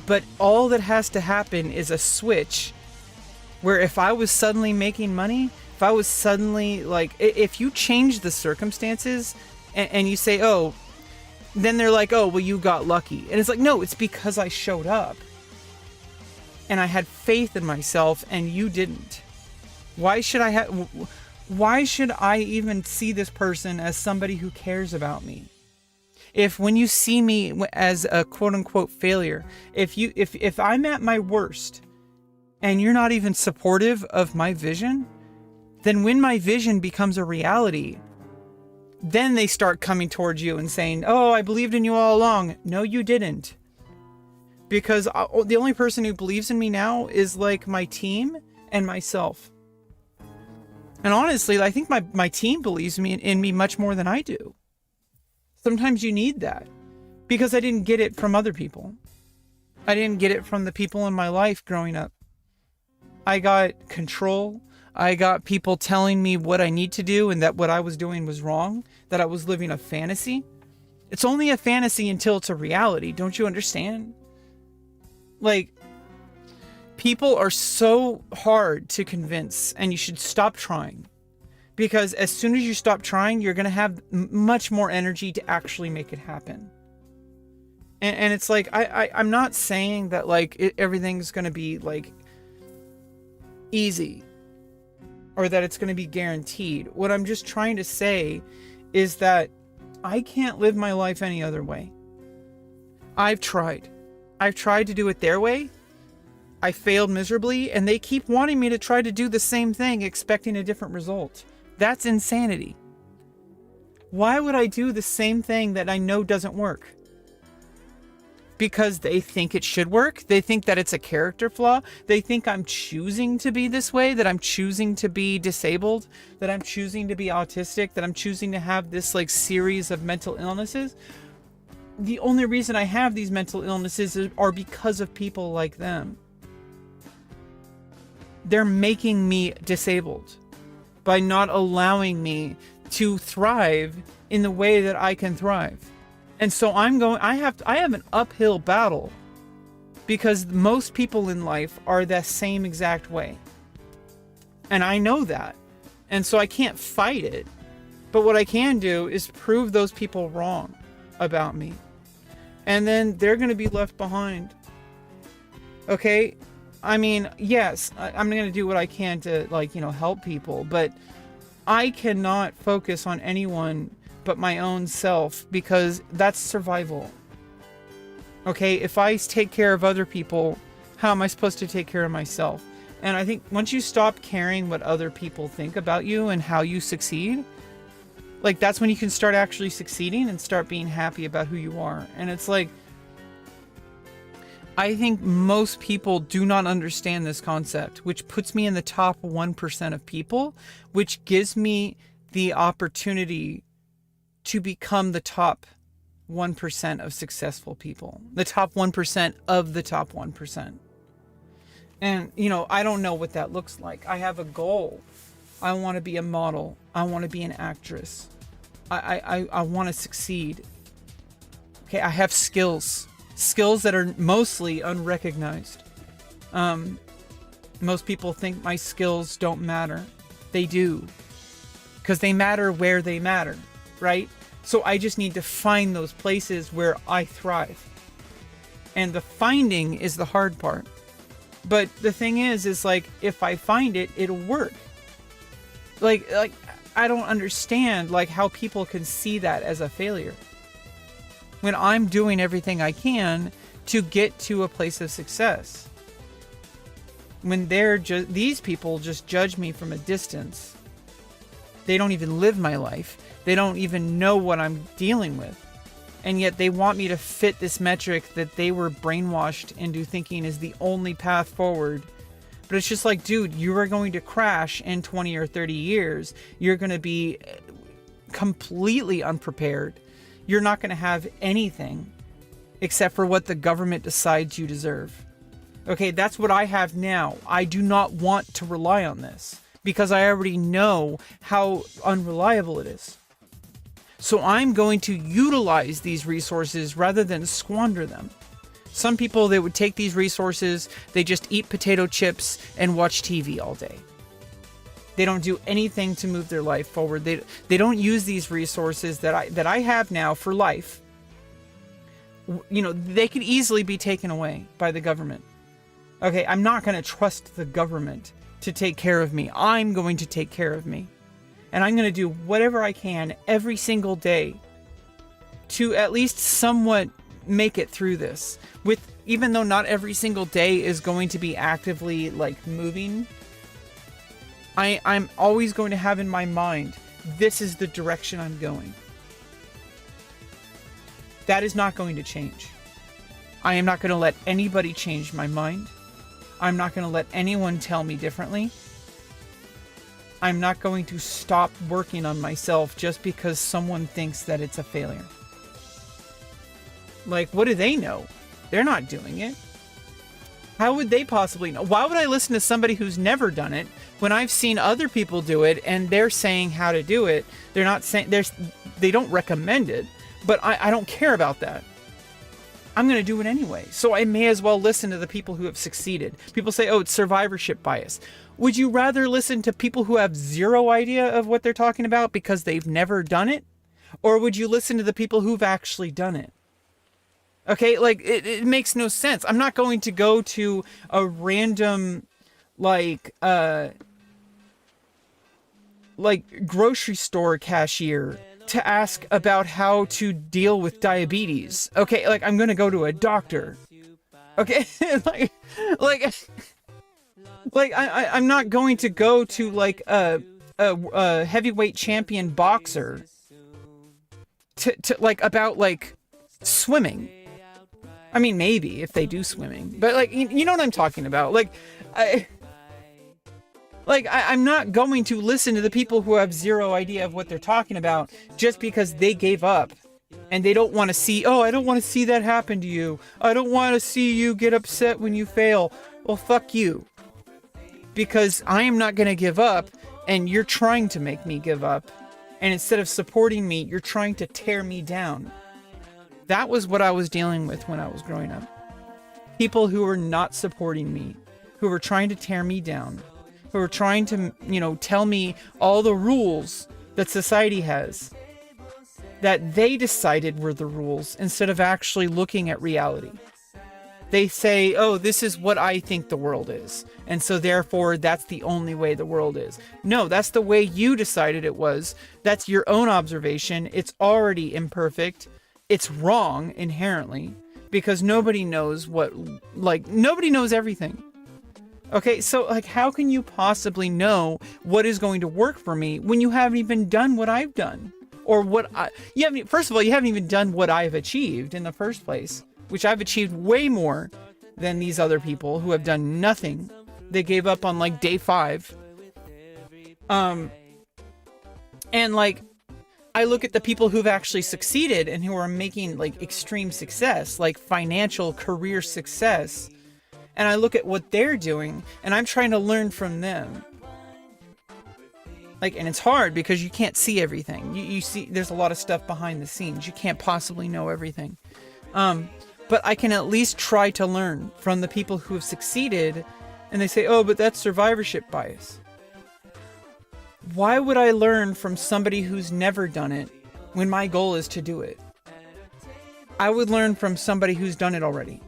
But all that has to happen is a switch where if I was suddenly making money, if I was suddenly like, if you change the circumstances and you say, oh, then they're like, oh, well, you got lucky. And it's like, no, it's because I showed up and I had faith in myself and you didn't. Why should I even see this person as somebody who cares about me? If when you see me as a quote unquote failure, if I'm at my worst and you're not even supportive of my vision, then when my vision becomes a reality, then they start coming towards you and saying, oh, I believed in you all along. No, you didn't. Because the only person who believes in me now is like my team and myself. And honestly, I think my team believes in me much more than I do. Sometimes you need that because I didn't get it from other people. I didn't get it from the people in my life growing up. I got control. I got people telling me what I need to do and that what I was doing was wrong, that I was living a fantasy. It's only a fantasy until it's a reality. Don't you understand? Like, people are so hard to convince and you should stop trying. Because as soon as you stop trying, you're going to have much more energy to actually make it happen. And it's like, I'm not saying that like everything's going to be like easy or that it's going to be guaranteed. What I'm just trying to say is that I can't live my life any other way. I've tried to do it their way. I failed miserably, and they keep wanting me to try to do the same thing, expecting a different result. That's insanity. Why would I do the same thing that I know doesn't work? Because they think it should work. They think that it's a character flaw. They think I'm choosing to be this way, that I'm choosing to be disabled, that I'm choosing to be autistic, that I'm choosing to have this like series of mental illnesses. The only reason I have these mental illnesses are because of people like them. They're making me disabled by not allowing me to thrive in the way that I can thrive. And so I have an uphill battle because most people in life are the same exact way. And I know that. And so I can't fight it. But what I can do is prove those people wrong about me. And then they're going to be left behind. Okay? I mean, yes, I'm going to do what I can to, like, help people, but I cannot focus on anyone but my own self because that's survival. Okay? If I take care of other people, how am I supposed to take care of myself? And I think once you stop caring what other people think about you and how you succeed, like that's when you can start actually succeeding and start being happy about who you are. And it's like, I think most people do not understand this concept, which puts me in the top 1% of people, which gives me the opportunity to become the top 1% of successful people, the top 1% of the top 1%. And, you know, I don't know what that looks like. I have a goal. I want to be a model. I want to be an actress. I want to succeed. Okay, I have skills that are mostly unrecognized. Most people think my skills don't matter. They do, because they matter where they matter, right? So I just need to find those places where I thrive. And the finding is the hard part. But the thing is like, if I find it, it'll work. Like I don't understand like how people can see that as a failure, when I'm doing everything I can to get to a place of success. When these people just judge me from a distance. They don't even live my life. They don't even know what I'm dealing with. And yet they want me to fit this metric that they were brainwashed into thinking is the only path forward. But it's just like, dude, you are going to crash in 20 or 30 years. You're going to be completely unprepared. You're not going to have anything except for what the government decides you deserve. Okay, that's what I have now. I do not want to rely on this because I already know how unreliable it is. So I'm going to utilize these resources rather than squander them. Some people, they would take these resources, they just eat potato chips and watch TV all day. They don't do anything to move their life forward. They don't use these resources that I have now for life. You know, they could easily be taken away by the government. Okay, I'm not going to trust the government to take care of me. I'm going to take care of me. And I'm going to do whatever I can every single day to at least somewhat make it through this. Even though not every single day is going to be actively like moving, I'm always going to have in my mind, this is the direction I'm going. That is not going to change. I am not going to let anybody change my mind. I'm not going to let anyone tell me differently. I'm not going to stop working on myself just because someone thinks that it's a failure. Like, what do they know? They're not doing it. How would they possibly know? Why would I listen to somebody who's never done it when I've seen other people do it and they're saying how to do it? They're not saying, they don't recommend it, but I don't care about that. I'm going to do it anyway. So I may as well listen to the people who have succeeded. People say, oh, it's survivorship bias. Would you rather listen to people who have zero idea of what they're talking about because they've never done it? Or would you listen to the people who've actually done it? Okay, like, it makes no sense. I'm not going to go to a random, like grocery store cashier to ask about how to deal with diabetes. Okay, like, I'm going to go to a doctor. Okay, I'm not going to go to, like, a heavyweight champion boxer to like, about, like, swimming. I mean, maybe if they do swimming, but like, you know what I'm talking about? I'm not going to listen to the people who have zero idea of what they're talking about just because they gave up and they don't want to see, oh, I don't want to see that happen to you. I don't want to see you get upset when you fail. Well, fuck you. Because I am not going to give up and you're trying to make me give up. And instead of supporting me, you're trying to tear me down. That was what I was dealing with when I was growing up. People who were not supporting me, who were trying to tear me down, who were trying to, tell me all the rules that society has, that they decided were the rules instead of actually looking at reality. They say, oh, this is what I think the world is. And so therefore, that's the only way the world is. No, that's the way you decided it was. That's your own observation. It's already imperfect. It's wrong inherently because nobody knows nobody knows everything. Okay, so like, how can you possibly know what is going to work for me when you haven't even done what I've done? Or you haven't, first of all, you haven't even done what I've achieved in the first place, which I've achieved way more than these other people who have done nothing. They gave up on like day 5. And like, I look at the people who've actually succeeded and who are making like extreme success, like financial career success. And I look at what they're doing and I'm trying to learn from them. Like, and it's hard because you can't see everything. You see, there's a lot of stuff behind the scenes. You can't possibly know everything. But I can at least try to learn from the people who have succeeded. And they say, oh, but that's survivorship bias. Why would I learn from somebody who's never done it when my goal is to do it? I would learn from somebody who's done it already.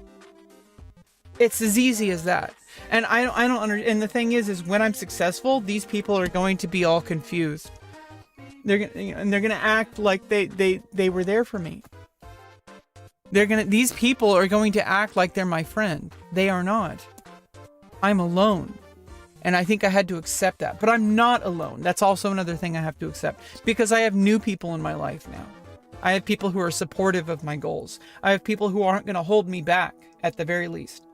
It's as easy as that. And I don't understand. And the thing is when I'm successful, these people are going to be all confused. They're gonna act like they were there for me. These people are going to act like they're my friend. They are not. I'm alone. And I think I had to accept that. But I'm not alone. That's also another thing I have to accept. Because I have new people in my life now. I have people who are supportive of my goals. I have people who aren't going to hold me back, at the very least.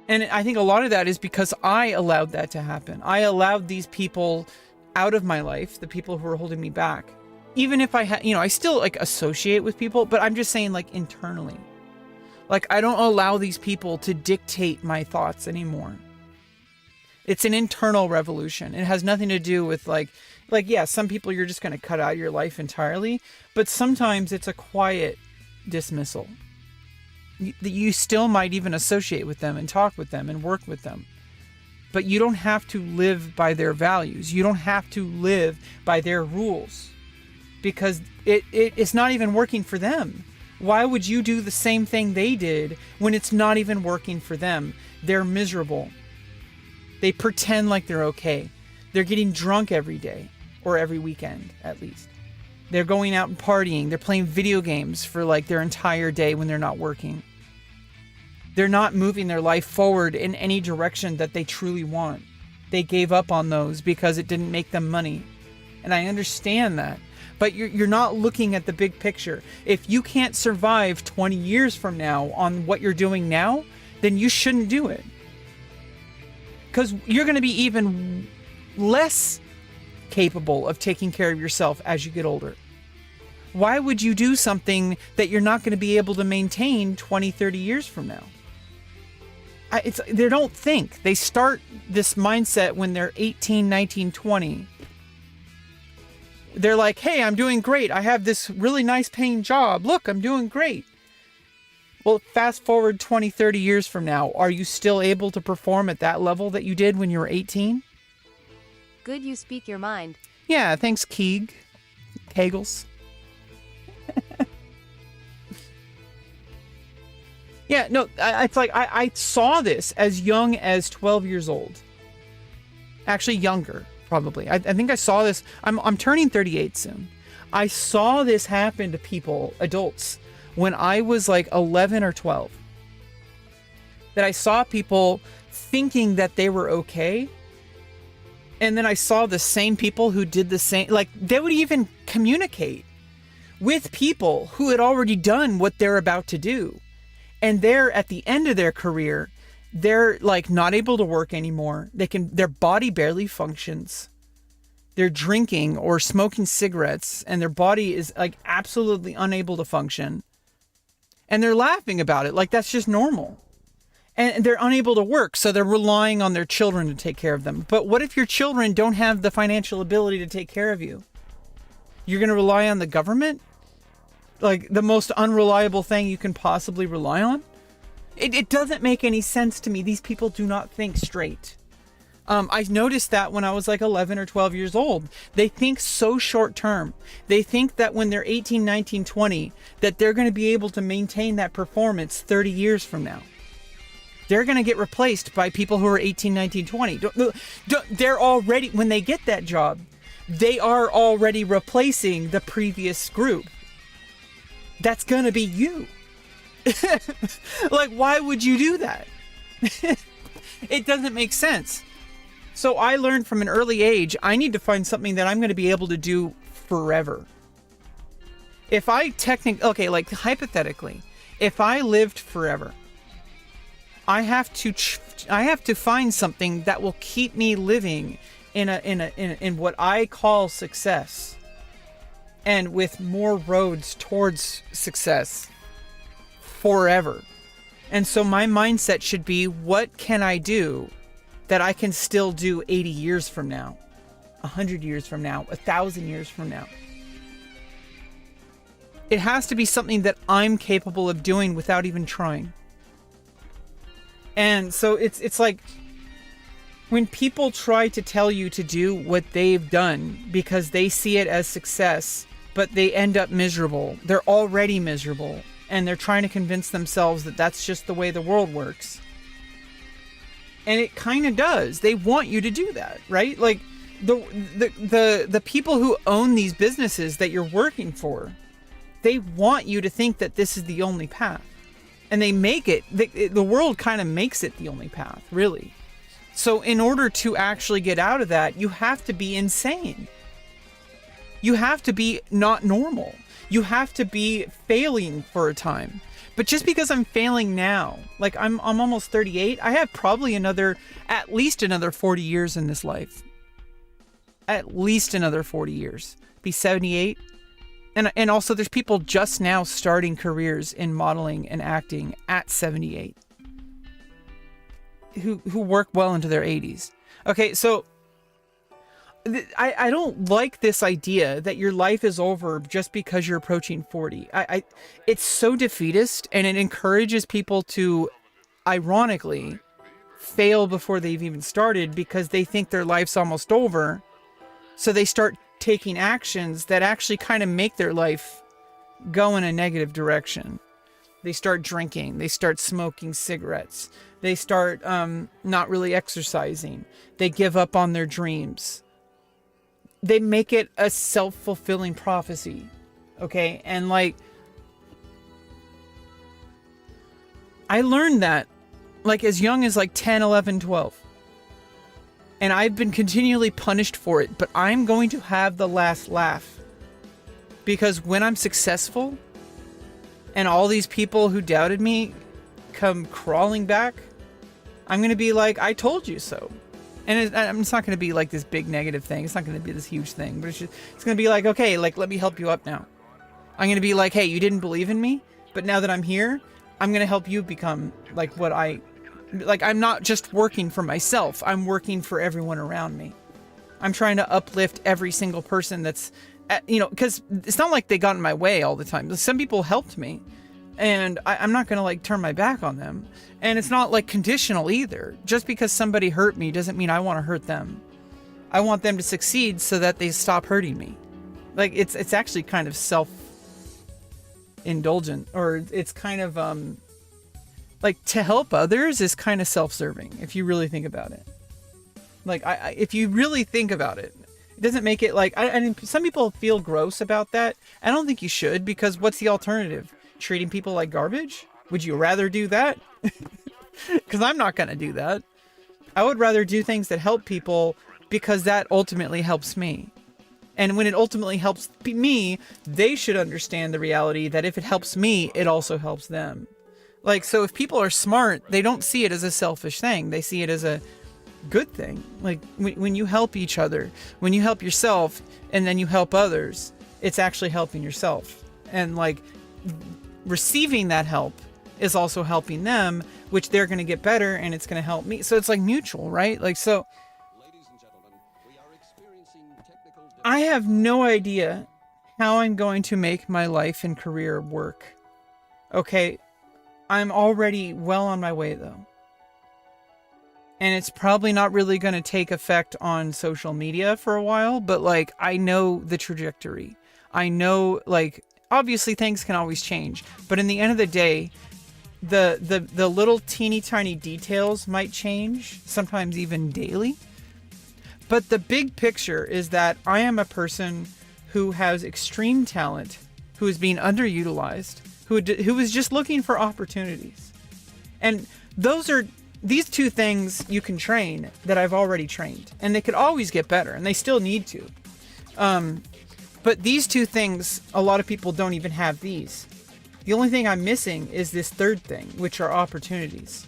And I think a lot of that is because I allowed that to happen. I allowed these people out of my life, the people who were holding me back. Even if I still like associate with people, but I'm just saying like internally. Like, I don't allow these people to dictate my thoughts anymore. It's an internal revolution. It has nothing to do with yeah, some people you're just going to cut out of your life entirely, but sometimes it's a quiet dismissal. You still might even associate with them and talk with them and work with them. But you don't have to live by their values. You don't have to live by their rules. Because it's not even working for them. Why would you do the same thing they did when it's not even working for them? They're miserable. They pretend like they're okay. They're getting drunk every day, or every weekend at least. They're going out and partying. They're playing video games for like their entire day when they're not working. They're not moving their life forward in any direction that they truly want. They gave up on those because it didn't make them money. And I understand that. But you're not looking at the big picture. If you can't survive 20 years from now on what you're doing now, then you shouldn't do it. Because you're going to be even less capable of taking care of yourself as you get older. Why would you do something that you're not going to be able to maintain 20, 30 years from now? They don't think. They start this mindset when they're 18, 19, 20. They're like, hey, I'm doing great. I have this really nice paying job. Look, I'm doing great. Well, fast forward 20, 30 years from now. Are you still able to perform at that level that you did when you were 18? Good, you speak your mind. Yeah, thanks, Kegels. Yeah, no, it's like I saw this as young as 12 years old. Actually, younger. Probably. I think I saw this. I'm turning 38 soon. I saw this happen to people, adults, when I was like 11 or 12. That I saw people thinking that they were okay. And then I saw the same people who did the same. Like, they would even communicate with people who had already done what they're about to do. And they're at the end of their career. They're like not able to work anymore. Their body barely functions. They're drinking or smoking cigarettes and their body is like absolutely unable to function. And they're laughing about it like that's just normal. And they're unable to work, so they're relying on their children to take care of them. But what if your children don't have the financial ability to take care of you? You're going to rely on the government? Like the most unreliable thing you can possibly rely on? It doesn't make any sense to me. These people do not think straight. I noticed that when I was like 11 or 12 years old. They think so short term. They think that when they're 18, 19, 20, that they're going to be able to maintain that performance 30 years from now. They're going to get replaced by people who are 18, 19, 20. They're already, when they get that job, they are already replacing the previous group. That's going to be you. Like, why would you do that? It doesn't make sense. So I learned from an early age, I need to find something that I'm going to be able to do forever. If I like hypothetically, if I lived forever, I have to find something that will keep me living in what I call success, and with more roads towards success forever. And so my mindset should be, what can I do that I can still do 80 years from now, 100 years from now, 1,000 years from now? It has to be something that I'm capable of doing without even trying. And so it's like when people try to tell you to do what they've done because they see it as success, but they end up miserable. They're already miserable, and they're trying to convince themselves that that's just the way the world works. And it kind of does. They want you to do that, right? Like the people who own these businesses that you're working for, they want you to think that this is the only path. And they make it, the world kind of makes it the only path, really. So in order to actually get out of that, you have to be insane. You have to be not normal. You have to be failing for a time. But just because I'm failing now, like I'm almost 38, I have probably at least another 40 years in this life. At least another 40 years. Be 78. And also there's people just now starting careers in modeling and acting at 78 who work well into their 80s. Okay, so I don't like this idea that your life is over just because you're approaching 40. It's so defeatist, and it encourages people to, ironically, fail before they've even started because they think their life's almost over. So they start taking actions that actually kind of make their life go in a negative direction. They start drinking. They start smoking cigarettes. They start not really exercising. They give up on their dreams. They make it a self-fulfilling prophecy. Okay? And like, I learned that like as young as like 10, 11, 12. And I've been continually punished for it, but I'm going to have the last laugh. Because when I'm successful, and all these people who doubted me come crawling back, I'm going to be like, I told you so. And it's not going to be like this big negative thing. It's not going to be this huge thing. But it's going to be like, okay, like, let me help you up now. I'm going to be like, hey, you didn't believe in me, but now that I'm here, I'm going to help you become like what I'm not just working for myself. I'm working for everyone around me. I'm trying to uplift every single person that's, because it's not like they got in my way all the time. Some people helped me, and I'm not going to like turn my back on them. And it's not like conditional either. Just because somebody hurt me doesn't mean I want to hurt them. I want them to succeed so that they stop hurting me. Like it's actually kind of self-indulgent, or it's kind of, like, to help others is kind of self-serving, if you really think about it. Like, if you really think about it, it doesn't make it like... I mean, some people feel gross about that. I don't think you should, because what's the alternative? Treating people like garbage? Would you rather do that? Because I'm not going to do that. I would rather do things that help people, because that ultimately helps me. And when it ultimately helps me, they should understand the reality that if it helps me, it also helps them. Like, so if people are smart, they don't see it as a selfish thing. They see it as a good thing. Like, when you help each other, when you help yourself, and then you help others, it's actually helping yourself. And, like, receiving that help is also helping them, which they're going to get better, and it's going to help me. So it's, like, mutual, right? Like, so... I have no idea how I'm going to make my life and career work. Okay? I'm already well on my way, though. And it's probably not really going to take effect on social media for a while, but, like, I know the trajectory. I know, like, obviously things can always change, but in the end of the day, the little teeny tiny details might change, sometimes even daily. But the big picture is that I am a person who has extreme talent, who is being underutilized, who is just looking for opportunities. And those are these two things you can train that I've already trained, and they could always get better, and they still need to. But these two things, a lot of people don't even have these. The only thing I'm missing is this third thing, which are opportunities.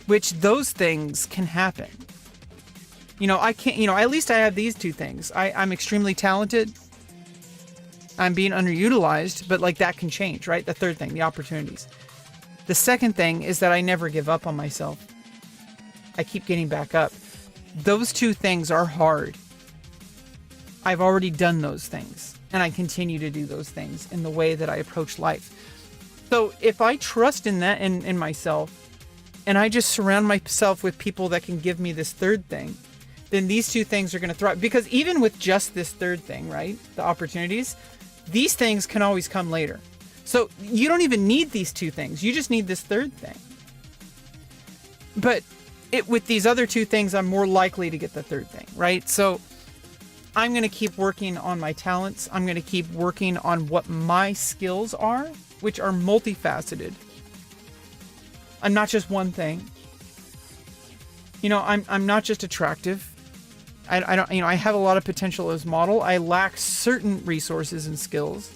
Which those things can happen. I can't, at least I have these two things. I'm extremely talented. I'm being underutilized, but like that can change, right? The third thing, the opportunities. The second thing is that I never give up on myself. I keep getting back up. Those two things are hard. I've already done those things, and I continue to do those things in the way that I approach life. So if I trust in that, in myself, and I just surround myself with people that can give me this third thing, then these two things are going to thrive. Because even with just this third thing, right, the opportunities, these things can always come later. So you don't even need these two things. You just need this third thing. But with these other two things, I'm more likely to get the third thing, right? So I'm going to keep working on my talents. I'm going to keep working on what my skills are, which are multifaceted. I'm not just one thing. I'm not just attractive. I don't, I have a lot of potential as model. I lack certain resources and skills.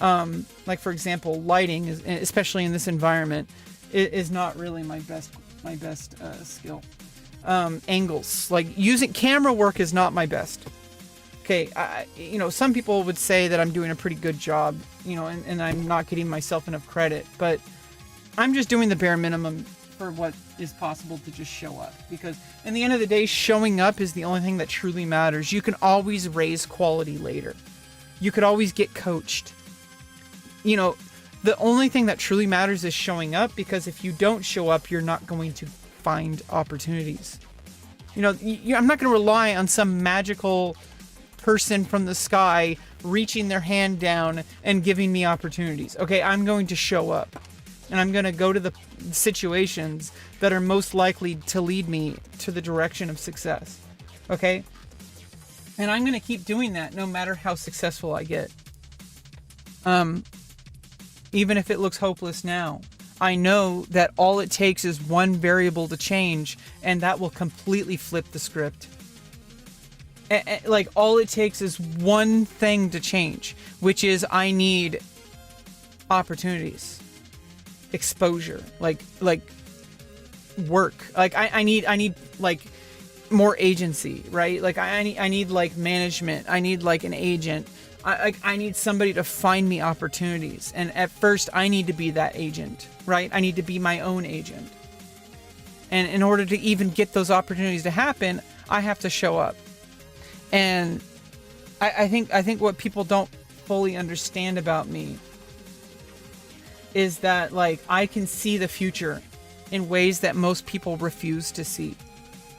Like for example, lighting is, especially in this environment, is not really my best skill. Angles, like using camera work is not my best. Okay. Some people would say that I'm doing a pretty good job, and I'm not getting myself enough credit, but I'm just doing the bare minimum for what is possible to just show up, because in the end of the day, showing up is the only thing that truly matters. You can always raise quality later. You could always get coached. The only thing that truly matters is showing up, because if you don't show up, you're not going to find opportunities. I'm not going to rely on some magical person from the sky reaching their hand down and giving me opportunities. Okay, I'm going to show up. And I'm going to go to the situations that are most likely to lead me to the direction of success. Okay? And I'm going to keep doing that no matter how successful I get. Even if it looks hopeless now, I know that all it takes is one variable to change, and that will completely flip the script. Like, all it takes is one thing to change, which is I need opportunities. Exposure, like work, like I need like more agency, right? Like I need like management. I need like an agent. I need somebody to find me opportunities. And at first I need to be that agent, right? I need to be my own agent. And in order to even get those opportunities to happen, I have to show up. And I think what people don't fully understand about me is that, like, I can see the future in ways that most people refuse to see,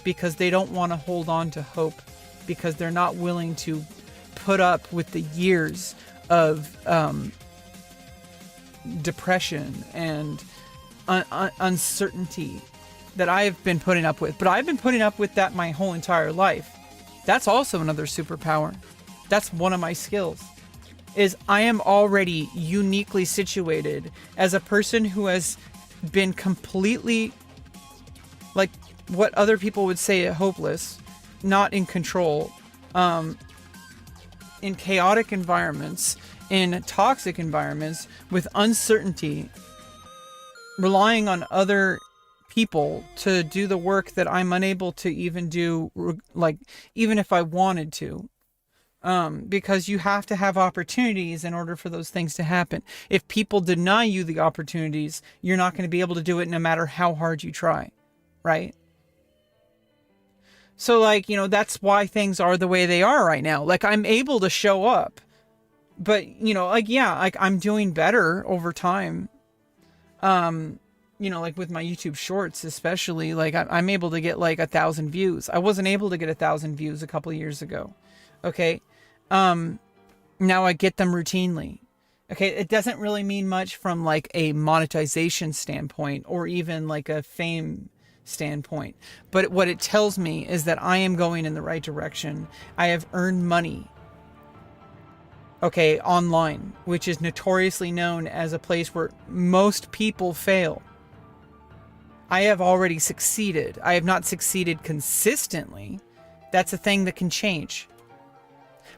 because they don't want to hold on to hope, because they're not willing to put up with the years of depression and uncertainty that I've been putting up with. But I've been putting up with that my whole entire life. That's also another superpower. That's one of my skills. Is I am already uniquely situated as a person who has been completely, like what other people would say, hopeless, not in control, in chaotic environments, in toxic environments, with uncertainty, relying on other people to do the work that I'm unable to even do, like even if I wanted to. Because you have to have opportunities in order for those things to happen. If people deny you the opportunities, you're not going to be able to do it no matter how hard you try, right? So, like, that's why things are the way they are right now. Like, I'm able to show up, but, like, I'm doing better over time. Like with my YouTube shorts, especially, like, I'm able to get like 1,000 views. I wasn't able to get 1,000 views a couple of years ago. Okay. Now I get them routinely. Okay. It doesn't really mean much from like a monetization standpoint or even like a fame standpoint. But what it tells me is that I am going in the right direction. I have earned money. Okay. Online, which is notoriously known as a place where most people fail. I have already succeeded. I have not succeeded consistently. That's a thing that can change.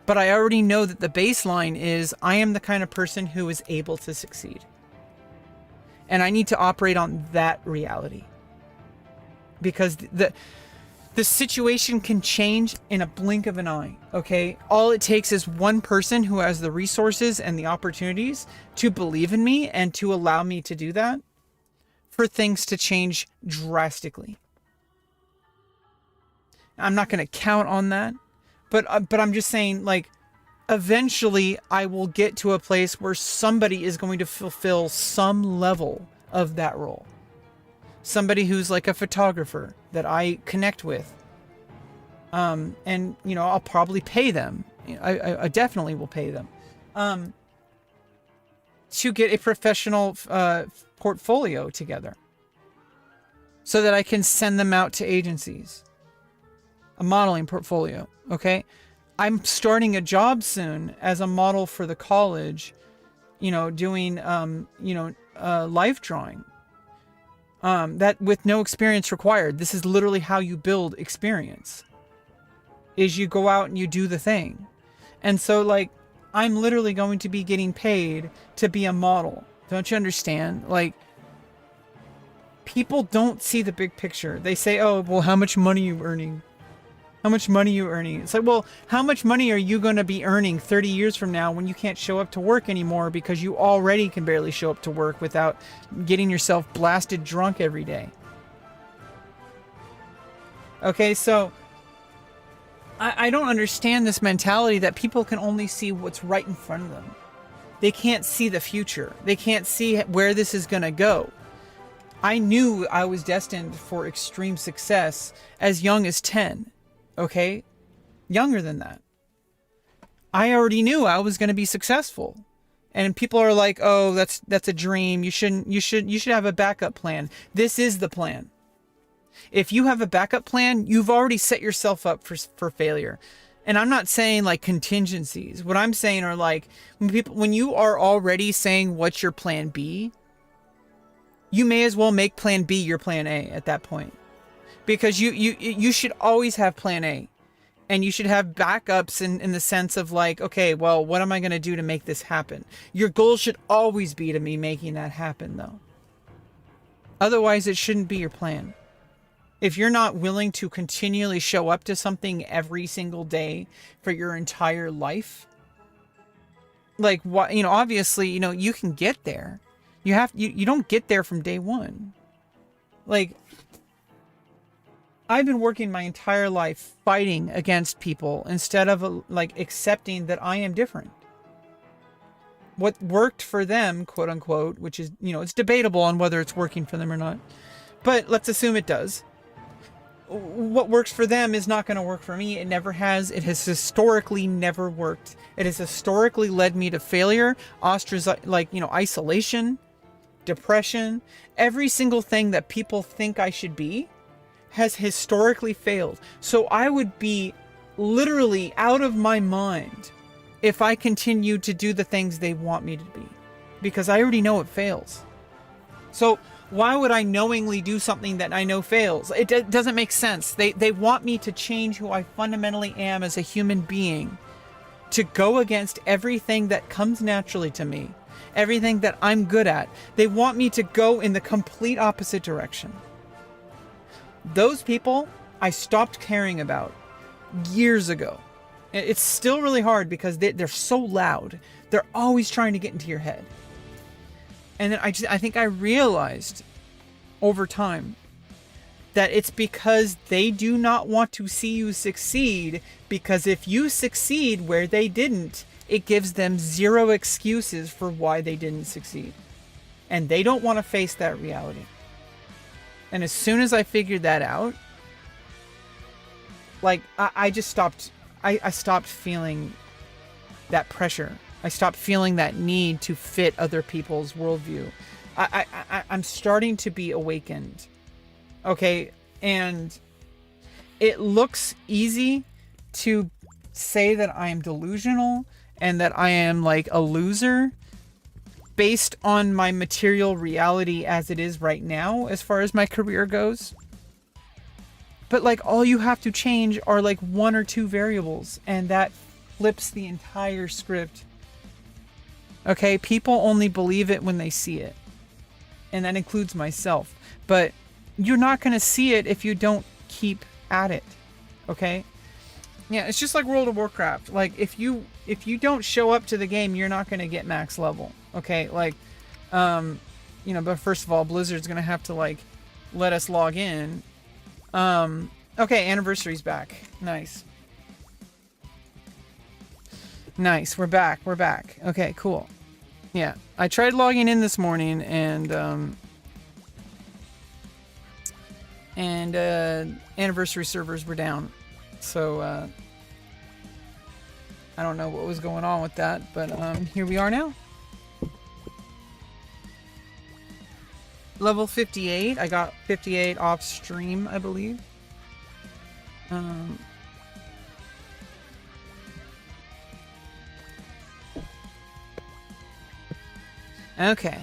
But I already know that the baseline is I am the kind of person who is able to succeed. And I need to operate on that reality. Because the situation can change in a blink of an eye, okay? All it takes is one person who has the resources and the opportunities to believe in me and to allow me to do that for things to change drastically. I'm not going to count on that, but I'm just saying, like, eventually I will get to a place where somebody is going to fulfill some level of that role. Somebody who's like a photographer that I connect with. And, you know, I'll probably pay them. I definitely will pay them. To get a professional portfolio together. So that I can send them out to agencies. A modeling portfolio, okay? I'm starting a job soon as a model for the college, you know, doing, life drawing. That with no experience required. This is literally how you build experience. Is you go out and you do the thing. And so, like, I'm literally going to be getting paid to be a model. Don't you understand? Like, people don't see the big picture. They say, oh, well, how much money are you earning? How much money are you earning? It's like, well, how much money are you going to be earning 30 years from now when you can't show up to work anymore because you already can barely show up to work without getting yourself blasted drunk every day? Okay, so I don't understand this mentality that people can only see what's right in front of them. They can't see the future. They can't see where this is going to go. I knew I was destined for extreme success as young as 10. Okay? Younger than that. I already knew I was going to be successful. And people are like, "Oh, that's a dream. You should have a backup plan." This is the plan. If you have a backup plan, you've already set yourself up for failure. And I'm not saying like contingencies. What I'm saying are like when you are already saying what's your plan B, you may as well make plan B your plan A at that point. Because you should always have plan A. And you should have backups in the sense of like, okay, well, what am I going to do to make this happen? Your goal should always be to me making that happen, though. Otherwise, it shouldn't be your plan. If you're not willing to continually show up to something every single day for your entire life, like, what, you know, obviously, you know, you can get there. You don't get there from day one. Like, I've been working my entire life fighting against people instead of like accepting that I am different. What worked for them, quote unquote, which is, you know, it's debatable on whether it's working for them or not, but let's assume it does. What works for them is not going to work for me. It never has. It has historically never worked. It has historically led me to failure, isolation, depression. Every single thing that people think I should be has historically failed. So I would be literally out of my mind if I continued to do the things they want me to be, because I already know it fails. So why would I knowingly do something that I know fails? It doesn't make sense. They want me to change who I fundamentally am as a human being, to go against everything that comes naturally to me, everything that I'm good at. They want me to go in the complete opposite direction. Those people I stopped caring about years ago. It's still really hard because they're so loud. They're always trying to get into your head. And then I think I realized over time that it's because they do not want to see you succeed, because if you succeed where they didn't, it gives them zero excuses for why they didn't succeed. And they don't want to face that reality. And as soon as I figured that out, like, I just stopped, I stopped feeling that pressure. I stopped feeling that need to fit other people's worldview. I'm starting to be awakened. Okay? And it looks easy to say that I am delusional and that I am like a loser. based on my material reality as it is right now, as far as my career goes. But like all you have to change are like 1 or 2 variables, and that flips the entire script. Okay, people only believe it when they see it. And that includes myself. But you're not going to see it if you don't keep at it. Okay? Yeah, it's just like World of Warcraft. Like if you don't show up to the game, you're not going to get max level. Okay? Like you know, but first of all, Blizzard's going to have to like let us log in. Okay, anniversary's back. Nice. Nice, we're back. Okay, cool. Yeah, I tried logging in this morning and anniversary servers were down. So I don't know what was going on with that, but here we are now. Level 58. I got 58 off stream, I believe. Okay.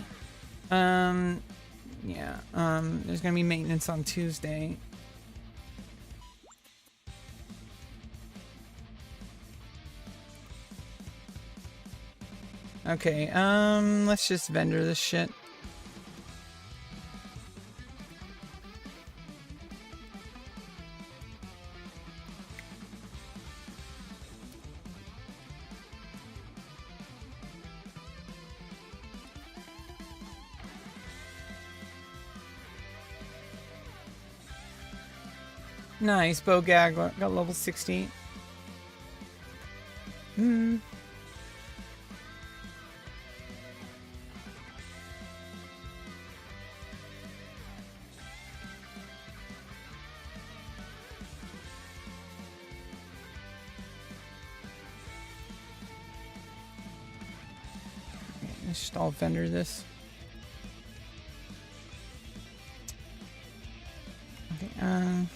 Yeah. There's gonna be maintenance on Tuesday. Okay, let's just vendor this shit. Nice, Bogag got level 60. Let's just all vendor this. Okay,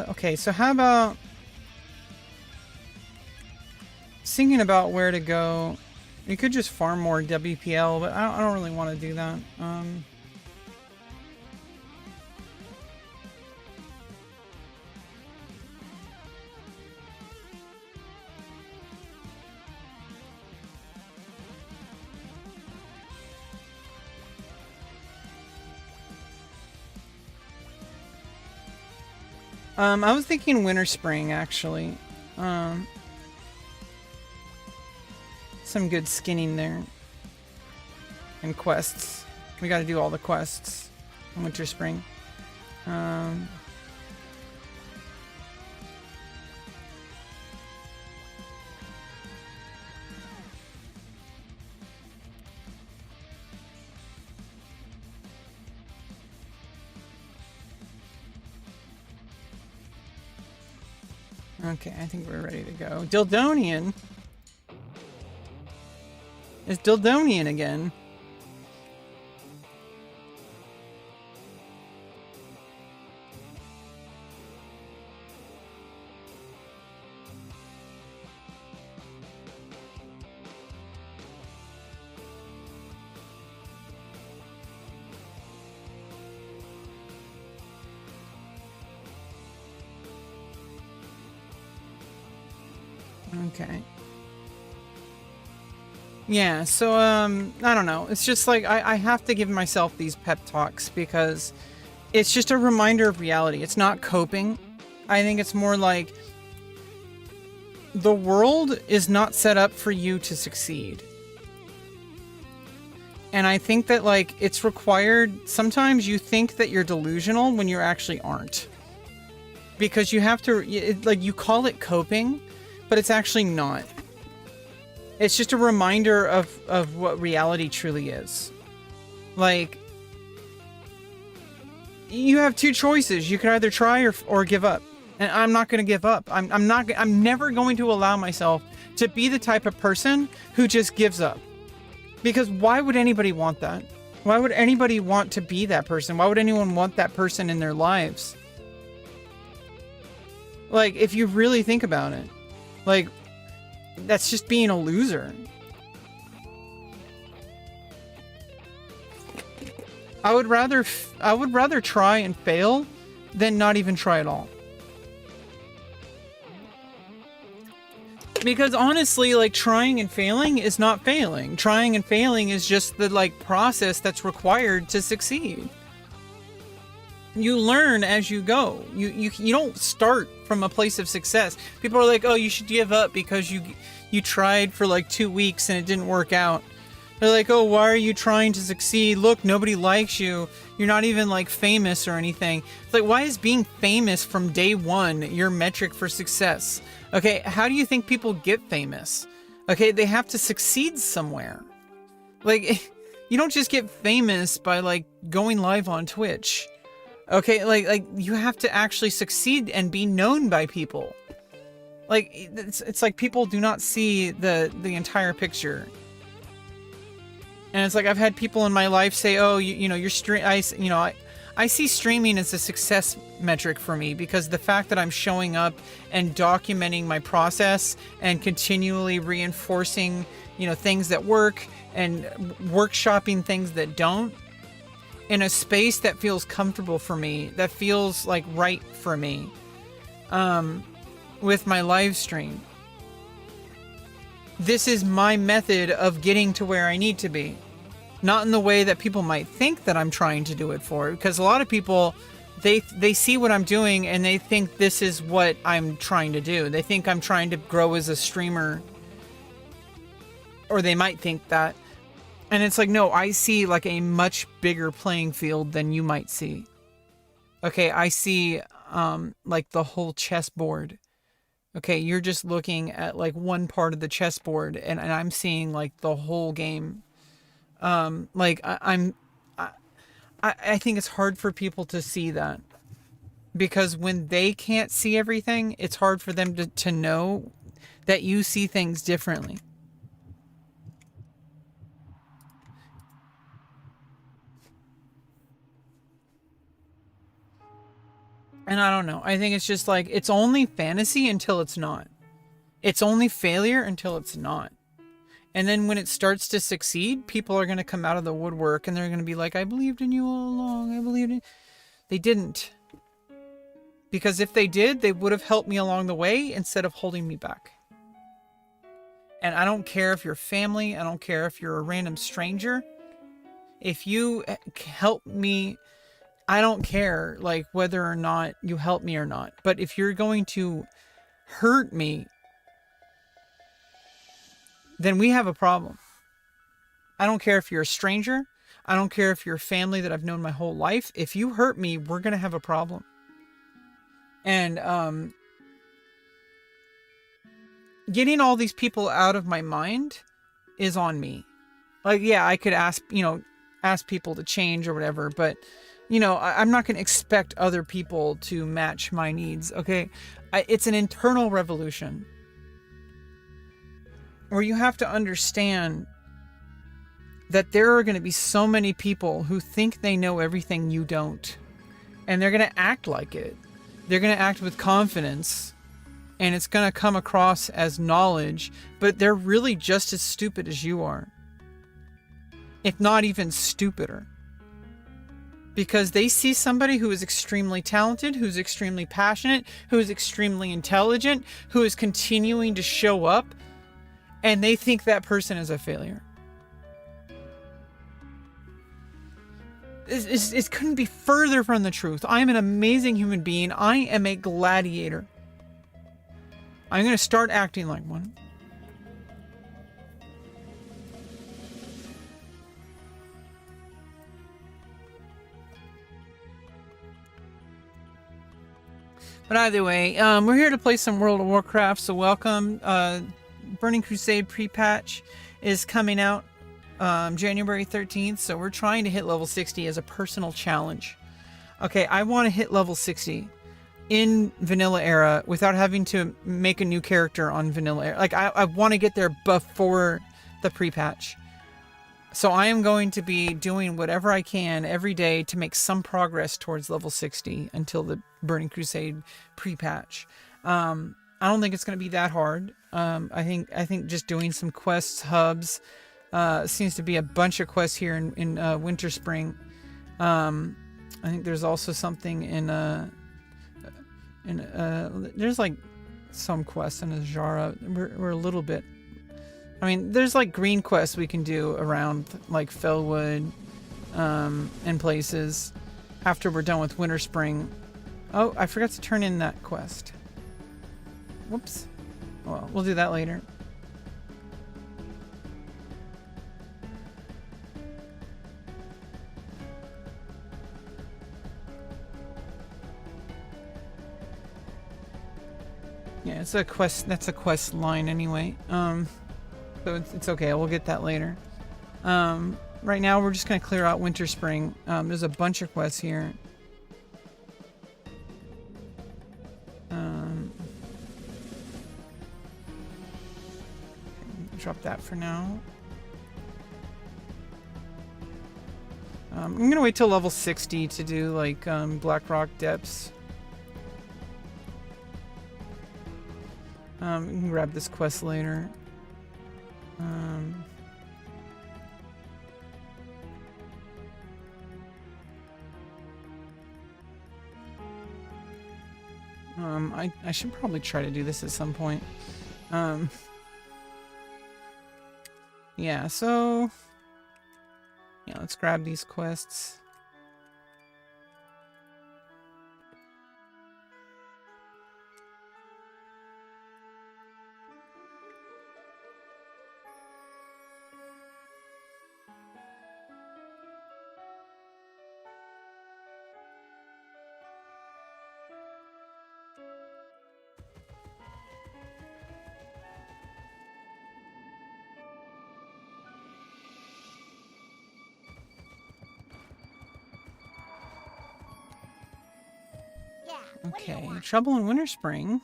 okay, so how about thinking about where to go? You could just farm more WPL, but I don't really want to do that. I was thinking winter spring actually. Some good skinning there. And quests. We gotta do all the quests in winter spring. Okay, I think we're ready to go. Dildonian? It's Dildonian again. Okay. Yeah, so, I don't know. It's just like, I have to give myself these pep talks because it's just a reminder of reality. It's not coping. I think it's more like the world is not set up for you to succeed. And I think that, like, it's required. Sometimes you think that you're delusional when you actually aren't. Because you have to, like, you call it coping, but it's actually not. It's just a reminder of what reality truly is. Like, you have two choices. You can either try or give up. And I'm not going to give up. I'm never going to allow myself to be the type of person who just gives up. Because why would anybody want that? Why would anybody want to be that person? Why would anyone want that person in their lives? Like, if you really think about it, like, that's just being a loser. I would rather try and fail than not even try at all. Because honestly, like, trying and failing is not failing. Trying and failing is just the, like, process that's required to succeed. You learn as you go. You don't start from a place of success. People are like, oh, you should give up because you tried for like 2 weeks and it didn't work out. They're like, oh, why are you trying to succeed? Look, nobody likes you. You're not even like famous or anything. It's like, why is being famous from day one your metric for success? Okay, how do you think people get famous? Okay, they have to succeed somewhere. Like, you don't just get famous by like going live on Twitch. Okay, like you have to actually succeed and be known by people. Like, it's like people do not see the entire picture. And it's like, I've had people in my life say, oh, I see streaming as a success metric for me because the fact that I'm showing up and documenting my process and continually reinforcing, things that work and workshopping things that don't in a space that feels comfortable for me, that feels like right for me, with my live stream. This is my method of getting to where I need to be. Not in the way that people might think that I'm trying to do it for. Because a lot of people, they see what I'm doing and they think this is what I'm trying to do. They think I'm trying to grow as a streamer. Or they might think that. And it's like, no, I see like a much bigger playing field than you might see. Okay, I see like the whole chessboard. Okay, you're just looking at like one part of the chessboard and I'm seeing like the whole game. Like I think it's hard for people to see that because when they can't see everything, it's hard for them to know that you see things differently. And I don't know. I think it's just like, it's only fantasy until it's not. It's only failure until it's not. And then when it starts to succeed, people are going to come out of the woodwork and they're going to be like, I believed in you all along. I believed in... They didn't. Because if they did, they would have helped me along the way instead of holding me back. And I don't care if you're family. I don't care if you're a random stranger. If you help me... I don't care, like, whether or not you help me or not. But if you're going to hurt me, then we have a problem. I don't care if you're a stranger. I don't care if you're family that I've known my whole life. If you hurt me, we're going to have a problem. And getting all these people out of my mind is on me. Like, yeah, I could ask people to change or whatever, but... I'm not going to expect other people to match my needs, okay? It's an internal revolution. Where you have to understand that there are going to be so many people who think they know everything you don't. And they're going to act like it. They're going to act with confidence. And it's going to come across as knowledge. But they're really just as stupid as you are. If not even stupider. Because they see somebody who is extremely talented, who's extremely passionate, who is extremely intelligent, who is continuing to show up, and they think that person is a failure. It couldn't be further from the truth. I am an amazing human being. I am a gladiator. I'm going to start acting like one. But either way, we're here to play some World of Warcraft, so welcome. Burning Crusade pre-patch is coming out January 13th, so we're trying to hit level 60 as a personal challenge. Okay, I want to hit level 60 in Vanilla Era without having to make a new character on Vanilla Era. Like, I want to get there before the pre-patch. So I am going to be doing whatever I can every day to make some progress towards level 60 until the Burning Crusade pre-patch. I don't think it's going to be that hard. I think just doing some quests, hubs, seems to be a bunch of quests here in Winter Spring. I think there's also something there's like some quests in Azara. We're a little bit. I mean, there's like green quests we can do around like Fellwood, and places after we're done with Winter Spring. Oh, I forgot to turn in that quest. Whoops. Well, we'll do that later. Yeah, it's a quest. That's a quest line anyway. So it's okay. We'll get that later. Right now we're just gonna clear out Winter Spring. There's a bunch of quests here. Drop that for now. I'm gonna wait till level 60 to do like Blackrock Depths. We can grab this quest later. I should probably try to do this at some point. Yeah, so yeah, let's grab these quests. Okay, trouble in Winter Spring.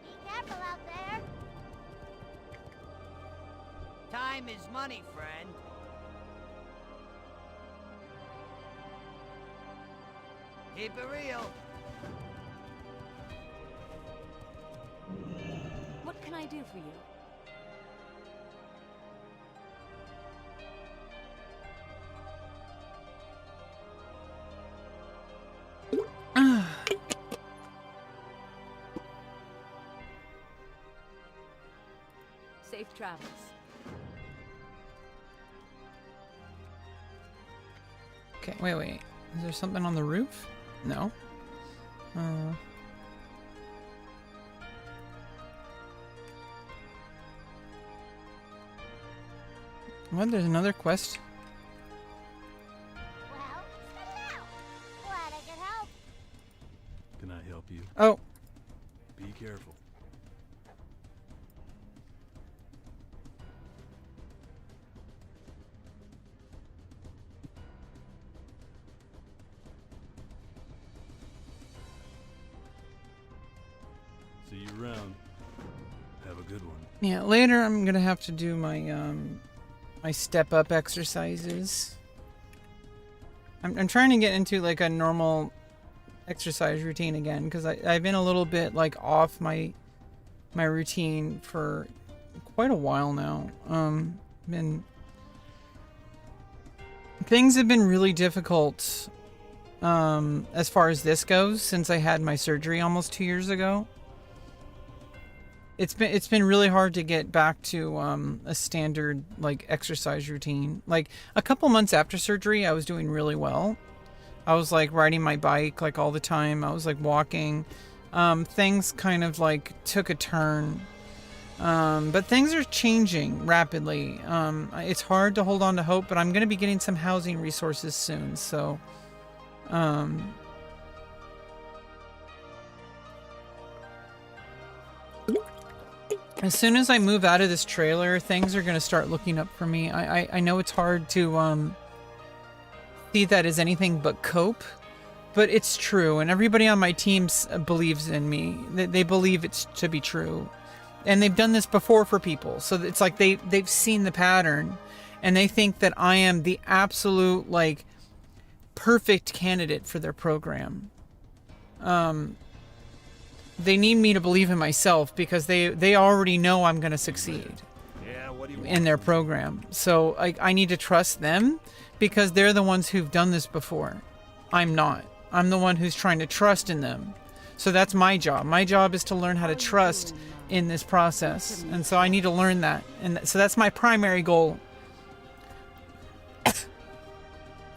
Be careful out there. Time is money, friend. Keep it real. What can I do for you? Safe travels. Okay, wait. Is there something on the roof? No. What? There's another quest? Well, spit it out. Glad I could help. Can I help you? Oh. Be careful. See you around. Have a good one. Yeah, later I'm gonna have to do my my step up exercises. I'm trying to get into like a normal exercise routine again because I've been a little bit like off my routine for quite a while now. Things have been really difficult as far as this goes since I had my surgery almost 2 years ago. It's been really hard to get back to a standard like exercise routine. Like a couple months after surgery, I was doing really well. I was like riding my bike like all the time. I was like walking. Things kind of like took a turn. But things are changing rapidly. It's hard to hold on to hope, but I'm going to be getting some housing resources soon. So, As soon as I move out of this trailer, things are going to start looking up for me. I know it's hard to see that as anything but cope, but it's true. And everybody on my team believes in me. They believe it's to be true. And they've done this before for people. So it's like they've seen the pattern and they think that I am the absolute, like, perfect candidate for their program. They need me to believe in myself because they already know I'm going to succeed in their program. So I need to trust them because they're the ones who've done this before. I'm not. I'm the one who's trying to trust in them. So that's my job. My job is to learn how to trust in this process. And so I need to learn that. And so that's my primary goal.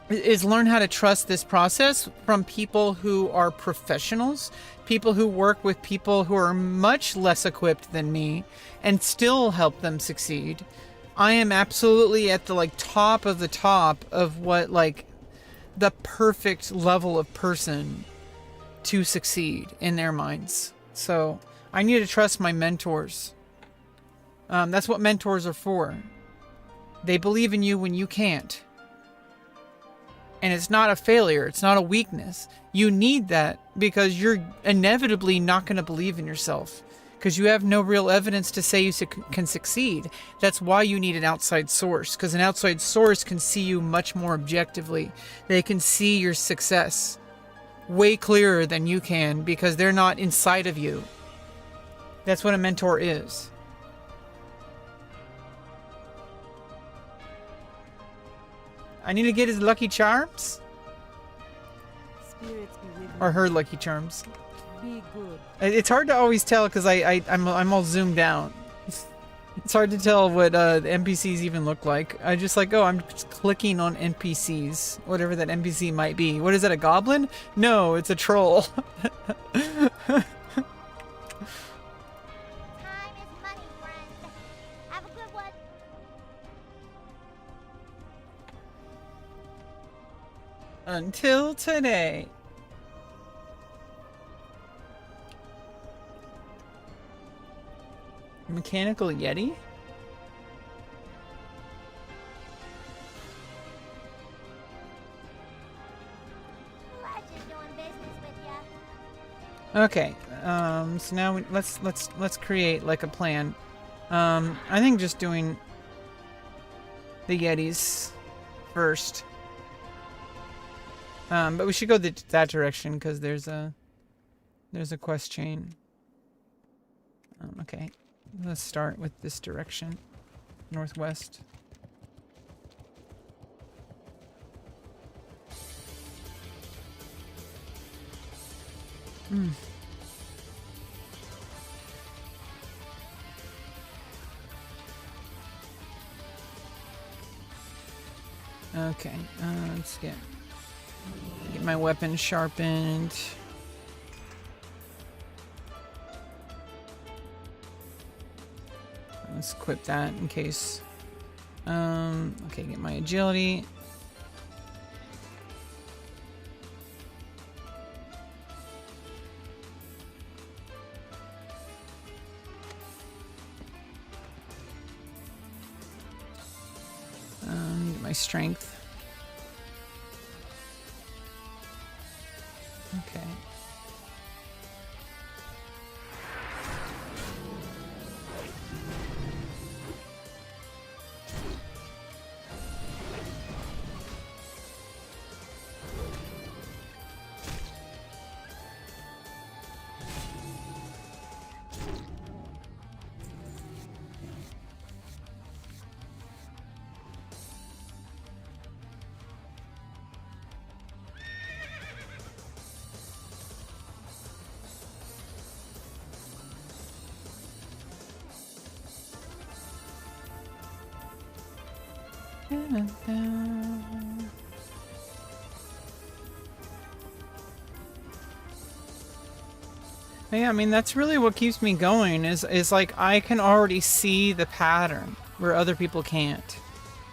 Is learn how to trust this process from people who are professionals, people who work with people who are much less equipped than me and still help them succeed. I am absolutely at the top of what the perfect level of person to succeed in their minds. So I need to trust my mentors. That's what mentors are for. They believe in you when you can't. And it's not a failure. It's not a weakness. You need that because you're inevitably not going to believe in yourself because you have no real evidence to say you can succeed. That's why you need an outside source, because an outside source can see you much more objectively. They can see your success way clearer than you can because they're not inside of you. That's what a mentor is. I need to get his Lucky Charms. Spirits be with you. Or her Lucky Charms. Be good. It's hard to always tell because I'm all zoomed out. It's hard to tell what the NPCs even look like. I just I'm just clicking on NPCs, whatever that NPC might be. What is that, a goblin? No, it's a troll. Time is money, friend. Have a good one. Until today. Mechanical Yeti? Pleasure doing business with ya. Okay. So now let's create a plan. I think just doing the Yetis first. But we should go that direction because there's a quest chain. Okay, let's start with this direction, northwest. Okay, let's get my weapon sharpened. Let's equip that in case. Okay, get my agility. Get my strength. Okay. Yeah, I mean, that's really what keeps me going is I can already see the pattern where other people can't.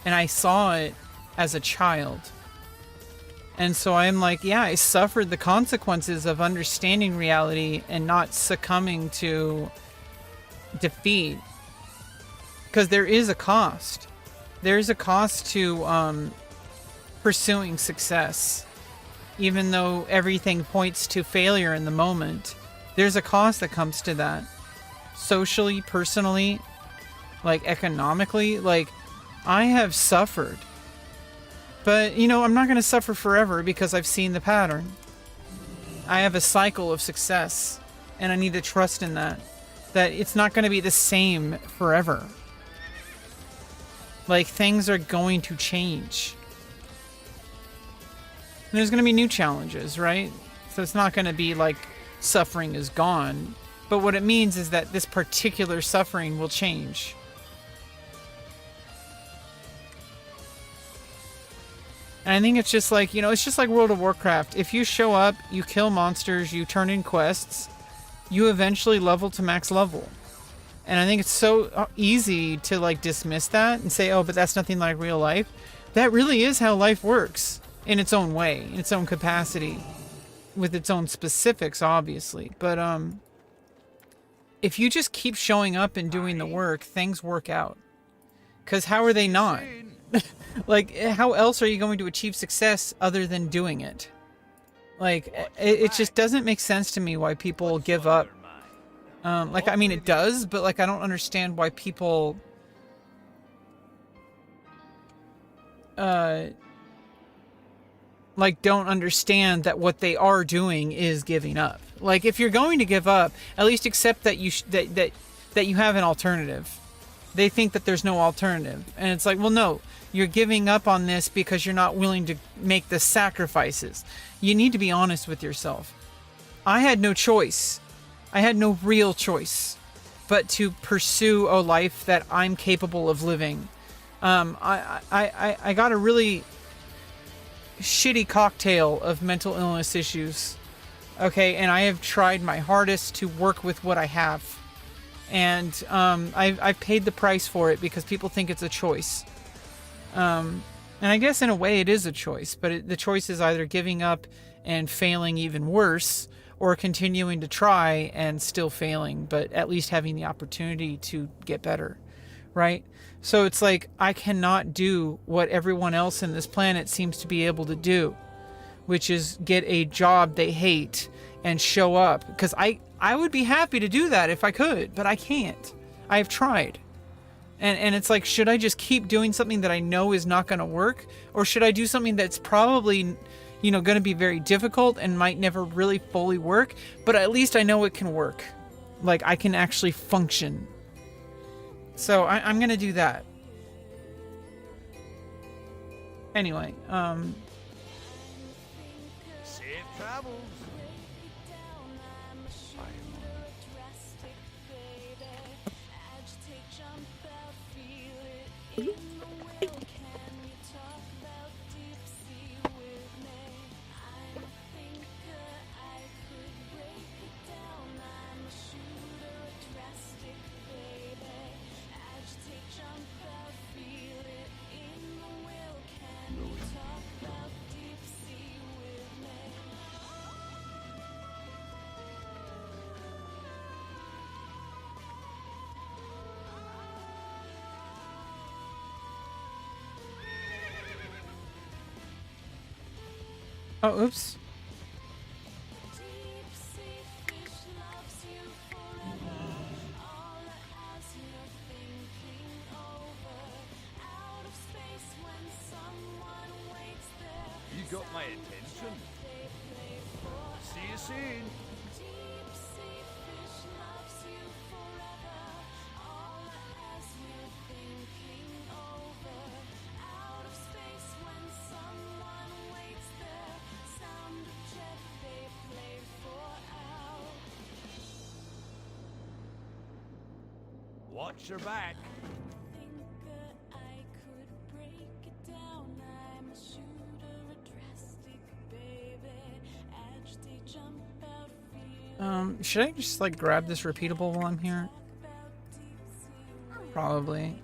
And I saw it as a child. And so I'm yeah, I suffered the consequences of understanding reality and not succumbing to defeat, because there is a cost. There's a cost to pursuing success. Even though everything points to failure in the moment, there's a cost that comes to that. Socially, personally, like economically, like I have suffered. But, you know, I'm not going to suffer forever because I've seen the pattern. I have a cycle of success, and I need to trust in that. That it's not going to be the same forever. Like, things are going to change. And there's going to be new challenges, right? So it's not going to be like suffering is gone. But what it means is that this particular suffering will change. And I think it's just like, you know, it's just like World of Warcraft. If you show up, you kill monsters, you turn in quests, you eventually level to max level. And I think it's so easy to like dismiss that and say, oh, but that's nothing like real life. That really is how life works in its own way, in its own capacity, with its own specifics, obviously. But if you just keep showing up and doing the work, things work out. Because how are they not? Like, how else are you going to achieve success other than doing it? Like, it just doesn't make sense to me why people give up. Like, I mean, it does, but, like, I don't understand why people... like, don't understand that what they are doing is giving up. Like, if you're going to give up, at least accept that you that you have an alternative. They think that there's no alternative. And it's like, well, no. You're giving up on this because you're not willing to make the sacrifices. You need to be honest with yourself. I had no choice. I had no real choice but to pursue a life that I'm capable of living. I got a really shitty cocktail of mental illness issues. Okay, and I have tried my hardest to work with what I have. And I've paid the price for it because people think it's a choice. And I guess in a way it is a choice, but the choice is either giving up and failing even worse, or continuing to try and still failing, but at least having the opportunity to get better, right? So it's like, I cannot do what everyone else in this planet seems to be able to do, which is get a job they hate and show up. Because I would be happy to do that if I could, but I can't. I have tried. And it's like, should I just keep doing something that I know is not going to work? Or should I do something that's probably, you know, going to be very difficult and might never really fully work, but at least I know it can work. Like, I can actually function. So I'm going to do that. Anyway, Safe travels. oh, oops. You got my attention. See you soon. Watch your back. Should I just like grab this repeatable while I'm here? Probably.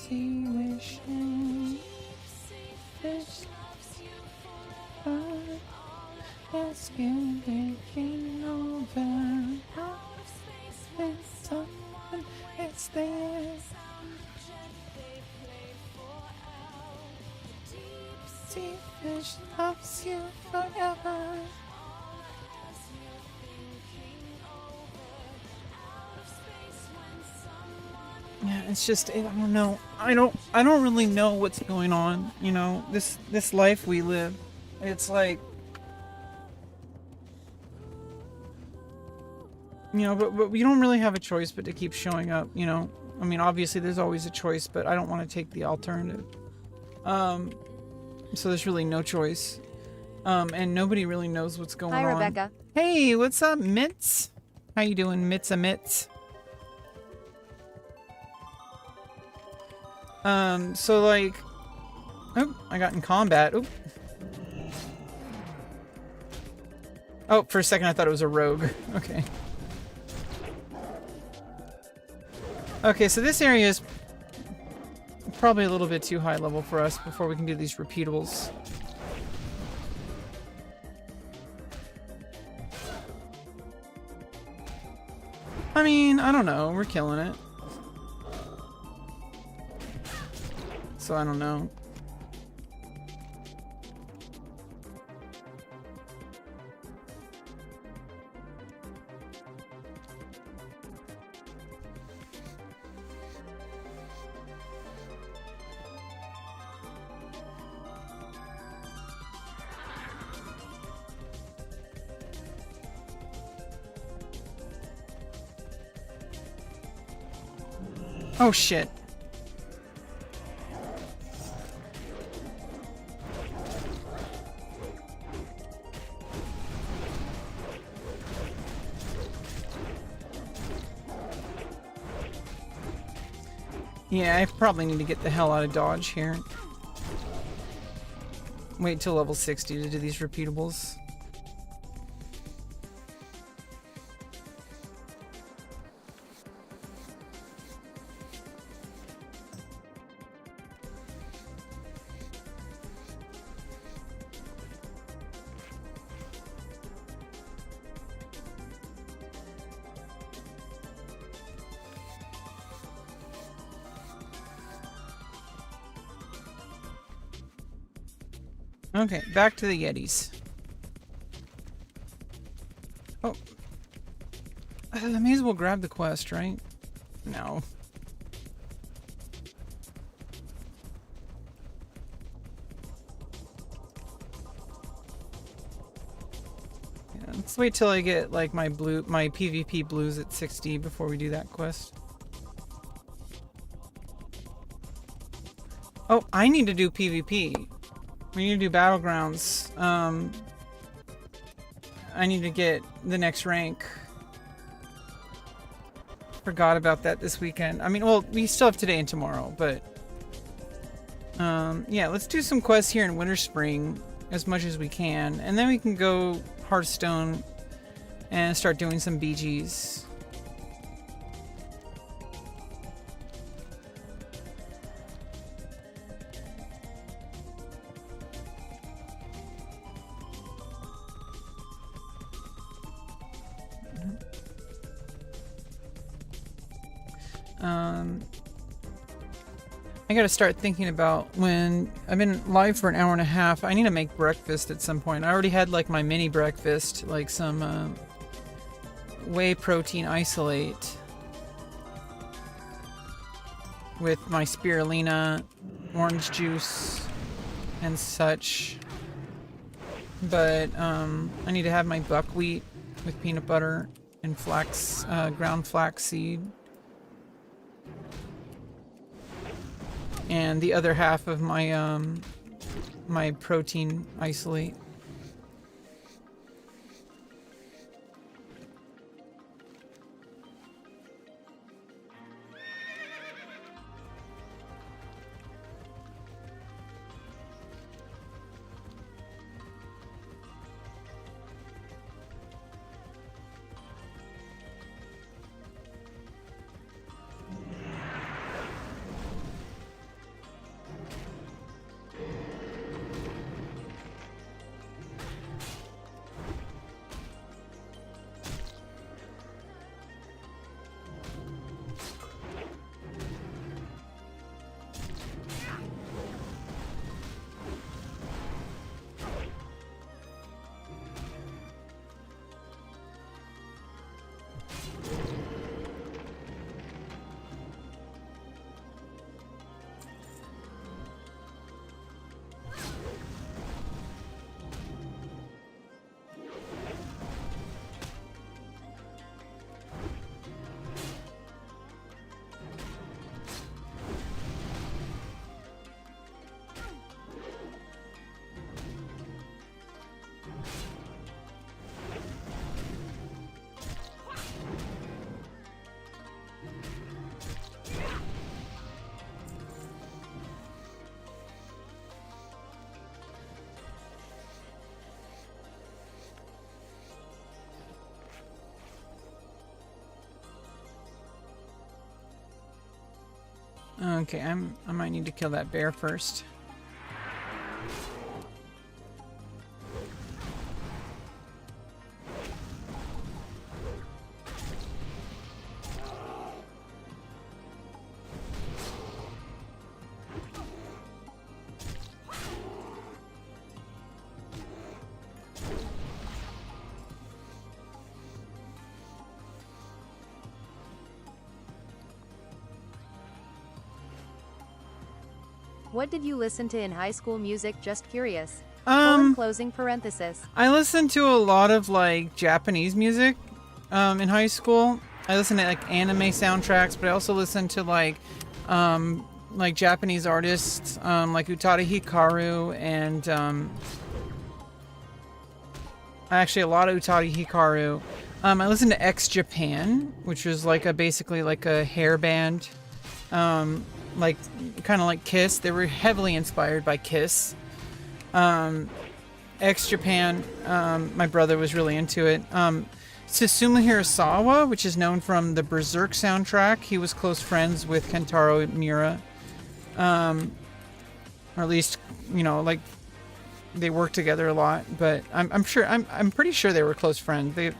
sea wishing. Fish it's been taking over. It's something, it's there. Sea fish loves you forever. Yeah, it's just I don't know. I don't really know what's going on, you know. This life we live. It's like, you know, but we don't really have a choice but to keep showing up, you know. I mean, obviously there's always a choice, but I don't want to take the alternative. So there's really no choice. And nobody really knows what's going on. Hi, Rebecca. Hey, what's up, Mitz? How you doing, Mitz? So like, oh, I got in combat. Oop. Oh, for a second I thought it was a rogue. Okay. Okay, so this area is probably a little bit too high level for us before we can do these repeatables. I mean, I don't know. We're killing it. So I don't know. Oh shit. Yeah, I probably need to get the hell out of Dodge here. Wait till level 60 to do these repeatables. Okay, back to the Yetis. Oh. I may as well grab the quest, right? No. Yeah, let's wait till I get like my PvP blues at 60 before we do that quest. Oh, I need to do PvP. We need to do battlegrounds. I need to get the next rank. Forgot about that this weekend. I mean, well, we still have today and tomorrow, but yeah, let's do some quests here in Winter Spring as much as we can, and then we can go Hearthstone and start doing some BGs. I gotta start thinking about when I've been live for an hour and a half. I need to make breakfast at some point. I already had like my mini breakfast, like some whey protein isolate with my spirulina, orange juice, and such. But I need to have my buckwheat with peanut butter and flax, ground flax seed. And the other half of my my protein isolate. Okay, I might need to kill that bear first. What did you listen to in high school music? Just curious. Closing parenthesis. I listened to a lot of like Japanese music in high school. I listened to like anime soundtracks, but I also listened to like Japanese artists like Utada Hikaru and actually a lot of Utada Hikaru. I listened to X Japan, which was like basically like a hair band. Like kind of like Kiss. They were heavily inspired by Kiss. X Japan, my brother was really into it. Susumu Hirasawa, which is known from the Berserk soundtrack. He was close friends with Kentaro Miura. Or at least, you know, like they worked together a lot, but I'm pretty sure they were close friends. I'm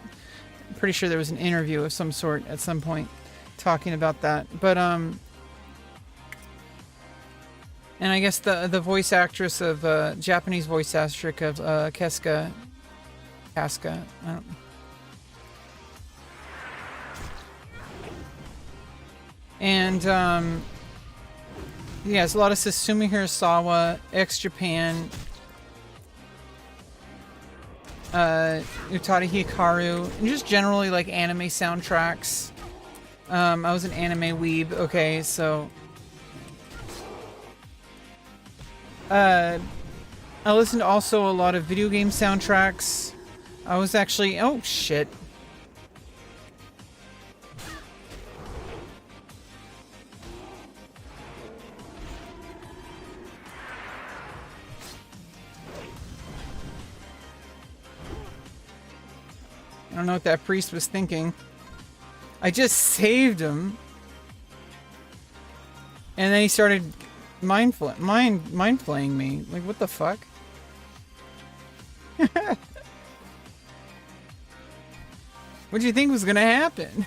pretty sure there was an interview of some sort at some point talking about that. But and I guess the voice actress of Japanese voice actress of Casca. I don't. And yeah, it's a lot of Susumu Hirasawa, X Japan, Utada Hikaru, and just generally like anime soundtracks. I was an anime weeb, okay, so I listened to also a lot of video game soundtracks. I was actually, oh shit. I don't know what that priest was thinking. I just saved him. And then he started mind playing me. Like, what the fuck? What do you think was gonna happen?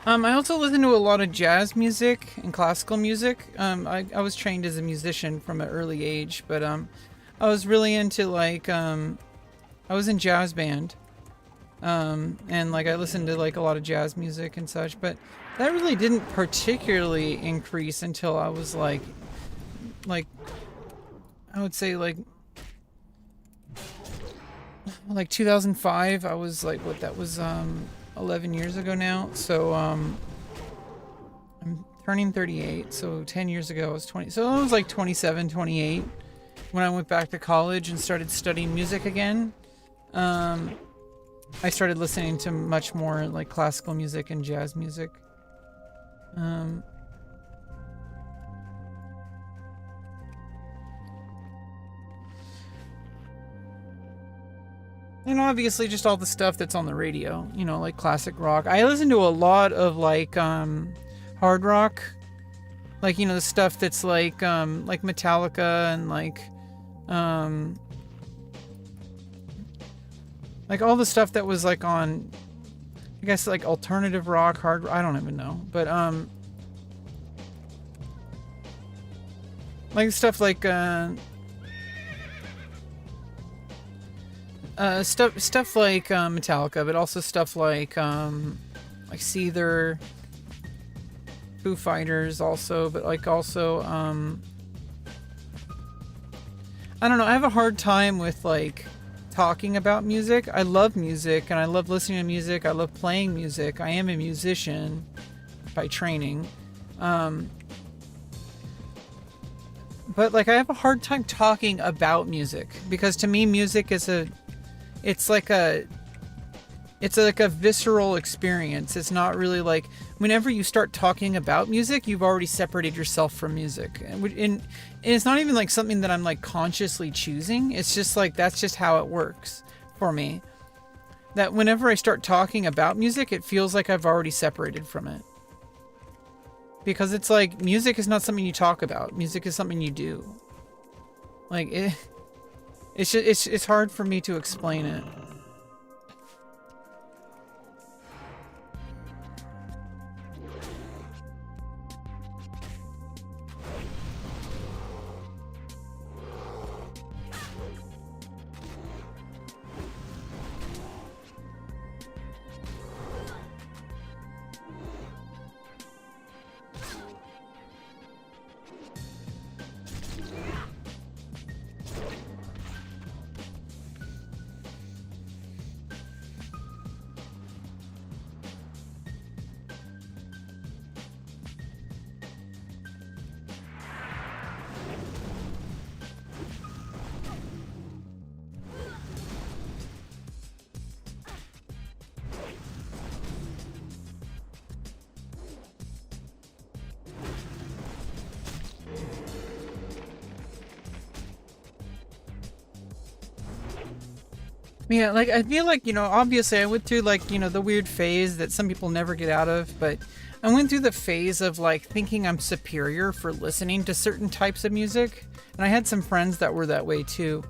I also listen to a lot of jazz music and classical music. I was trained as a musician from an early age, but I was really into like I was in jazz band, and like I listened to like a lot of jazz music and such. But that really didn't particularly increase until I was like I would say like 2005. I was like, what, that was 11 years ago now, so I'm turning 38, so 10 years ago I was 20, so I was like 27, 28 when I went back to college and started studying music again. I started listening to much more like classical music and jazz music. And obviously just all the stuff that's on the radio, you know, like classic rock. I listen to a lot of like hard rock, like, you know, the stuff that's like Metallica and like all the stuff that was like on, I guess, like alternative rock, hard, I don't even know, but like stuff like stuff like Metallica, but also stuff like Seether, Foo Fighters also, but like also I don't know, I have a hard time with like talking about music. I love music and I love listening to music. I love playing music. I am a musician by training. But like I have a hard time talking about music because to me music is it's like It's like a visceral experience. It's not really like whenever you start talking about music, you've already separated yourself from music. And it's not even like something that I'm like consciously choosing. It's just like that's just how it works for me. That whenever I start talking about music, it feels like I've already separated from it. Because it's like music is not something you talk about. Music is something you do. Like it's hard for me to explain it. Yeah, like, I feel like, you know, obviously I went through, like, you know, the weird phase that some people never get out of, but I went through the phase of, like, thinking I'm superior for listening to certain types of music, and I had some friends that were that way, too,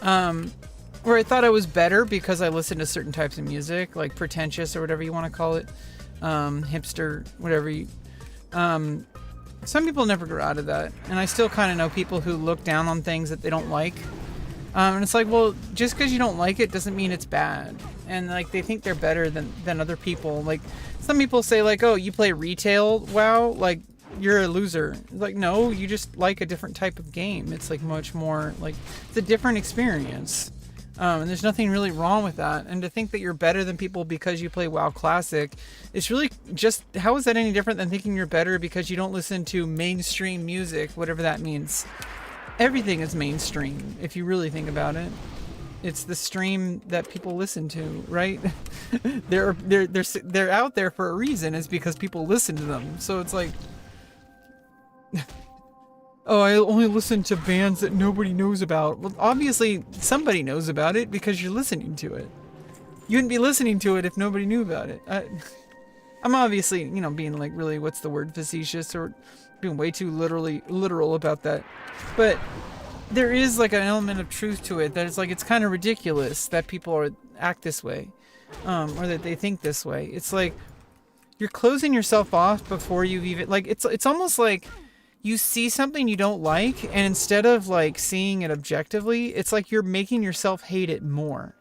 where I thought I was better because I listened to certain types of music, like pretentious or whatever you want to call it, hipster, whatever you, some people never grow out of that, and I still kind of know people who look down on things that they don't like. And it's like, well, just because you don't like it doesn't mean it's bad. And like they think they're better than other people. Like some people say like, oh, you play retail WoW, like you're a loser. Like, no, you just like a different type of game. It's like much more like it's a different experience. And there's nothing really wrong with that. And to think that you're better than people because you play WoW Classic, it's really just, how is that any different than thinking you're better because you don't listen to mainstream music, whatever that means? Everything is mainstream, if you really think about it. It's the stream that people listen to, right? they're out there for a reason. It's because people listen to them. So it's like, oh, I only listen to bands that nobody knows about. Well, obviously somebody knows about it because you're listening to it. You wouldn't be listening to it if nobody knew about it. I'm obviously, you know, being like really, what's the word, facetious, or being way too literal about that. But there is like an element of truth to it that it's like, it's kind of ridiculous that people act this way, or that they think this way. It's like you're closing yourself off before you've even, like, it's almost like you see something you don't like, and instead of like seeing it objectively, it's like you're making yourself hate it more.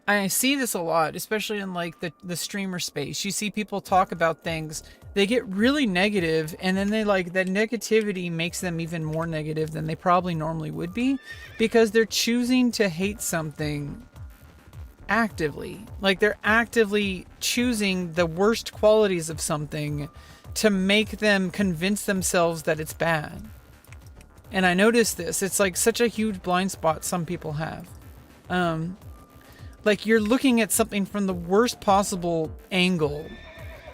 I see this a lot, especially in like the streamer space. You see people talk about things, they get really negative, and then they like, that negativity makes them even more negative than they probably normally would be, because they're choosing to hate something actively. Like they're actively choosing the worst qualities of something to make them convince themselves that it's bad. And I noticed this. It's like such a huge blind spot some people have. Like you're looking at something from the worst possible angle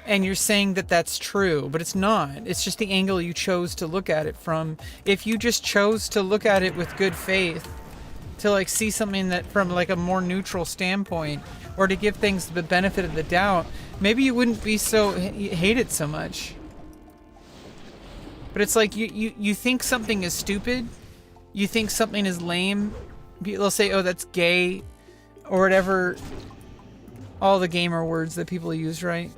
and you're saying that that's true, but it's not. It's just the angle you chose to look at it from. If you just chose to look at it with good faith, to like see something that from like a more neutral standpoint, or to give things the benefit of the doubt, maybe you wouldn't be so hate it so much. But it's like you think something is stupid, you think something is lame, they'll say, oh, that's gay, or whatever, all the gamer words that people use, right?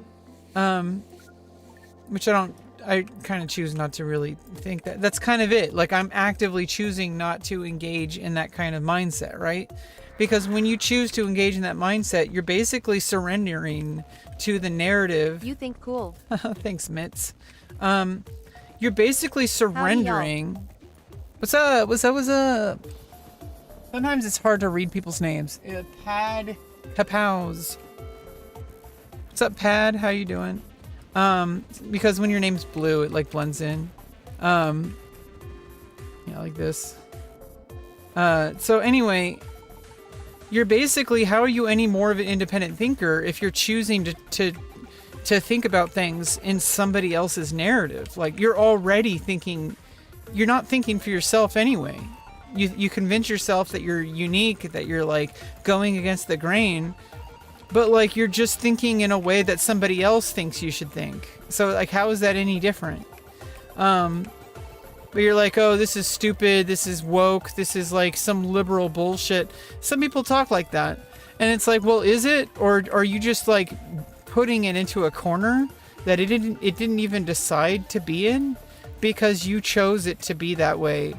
Which I kind of choose not to really think that. That's kind of it. Like I'm actively choosing not to engage in that kind of mindset, right? Because when you choose to engage in that mindset, you're basically surrendering to the narrative. You think cool. Thanks, Mitz. You're basically surrendering. What's up? What's up? What's up? Sometimes it's hard to read people's names. Pad Kapows. What's up, Pad? How you doing? Because when your name's blue, it like blends in. Yeah, like this. So anyway, you're basically, how are you any more of an independent thinker if you're choosing to think about things in somebody else's narrative? Like, you're already thinking, you're not thinking for yourself anyway. You convince yourself that you're unique, that you're like going against the grain, but like you're just thinking in a way that somebody else thinks you should think. So like, how is that any different? But you're like, oh, this is stupid, this is woke, this is like some liberal bullshit. Some people talk like that. And it's like, well, is it? Or are you just like putting it into a corner that it didn't even decide to be in because you chose it to be that way?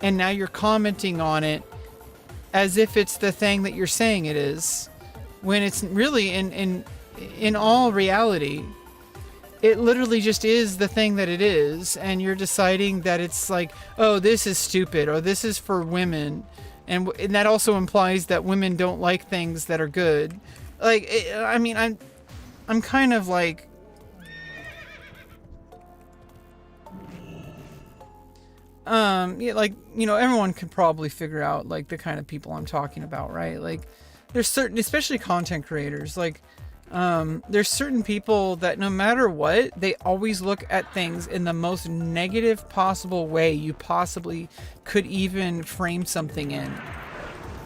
And now you're commenting on it as if it's the thing that you're saying it is, when it's really in all reality, it literally just is the thing that it is, and you're deciding that it's like, oh, this is stupid, or this is for women, and that also implies that women don't like things that are good. Like, I mean, I'm kind of like, yeah, like, you know, everyone could probably figure out like the kind of people I'm talking about, right? Like, there's certain, especially content creators, like, there's certain people that no matter what, they always look at things in the most negative possible way you possibly could even frame something in.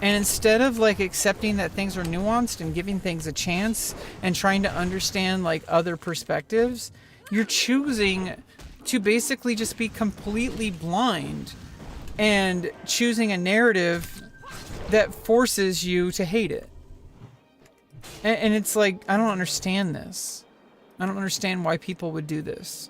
And instead of like accepting that things are nuanced and giving things a chance and trying to understand like other perspectives, you're choosing to basically just be completely blind and choosing a narrative that forces you to hate it. And it's like, I don't understand this. I don't understand why people would do this.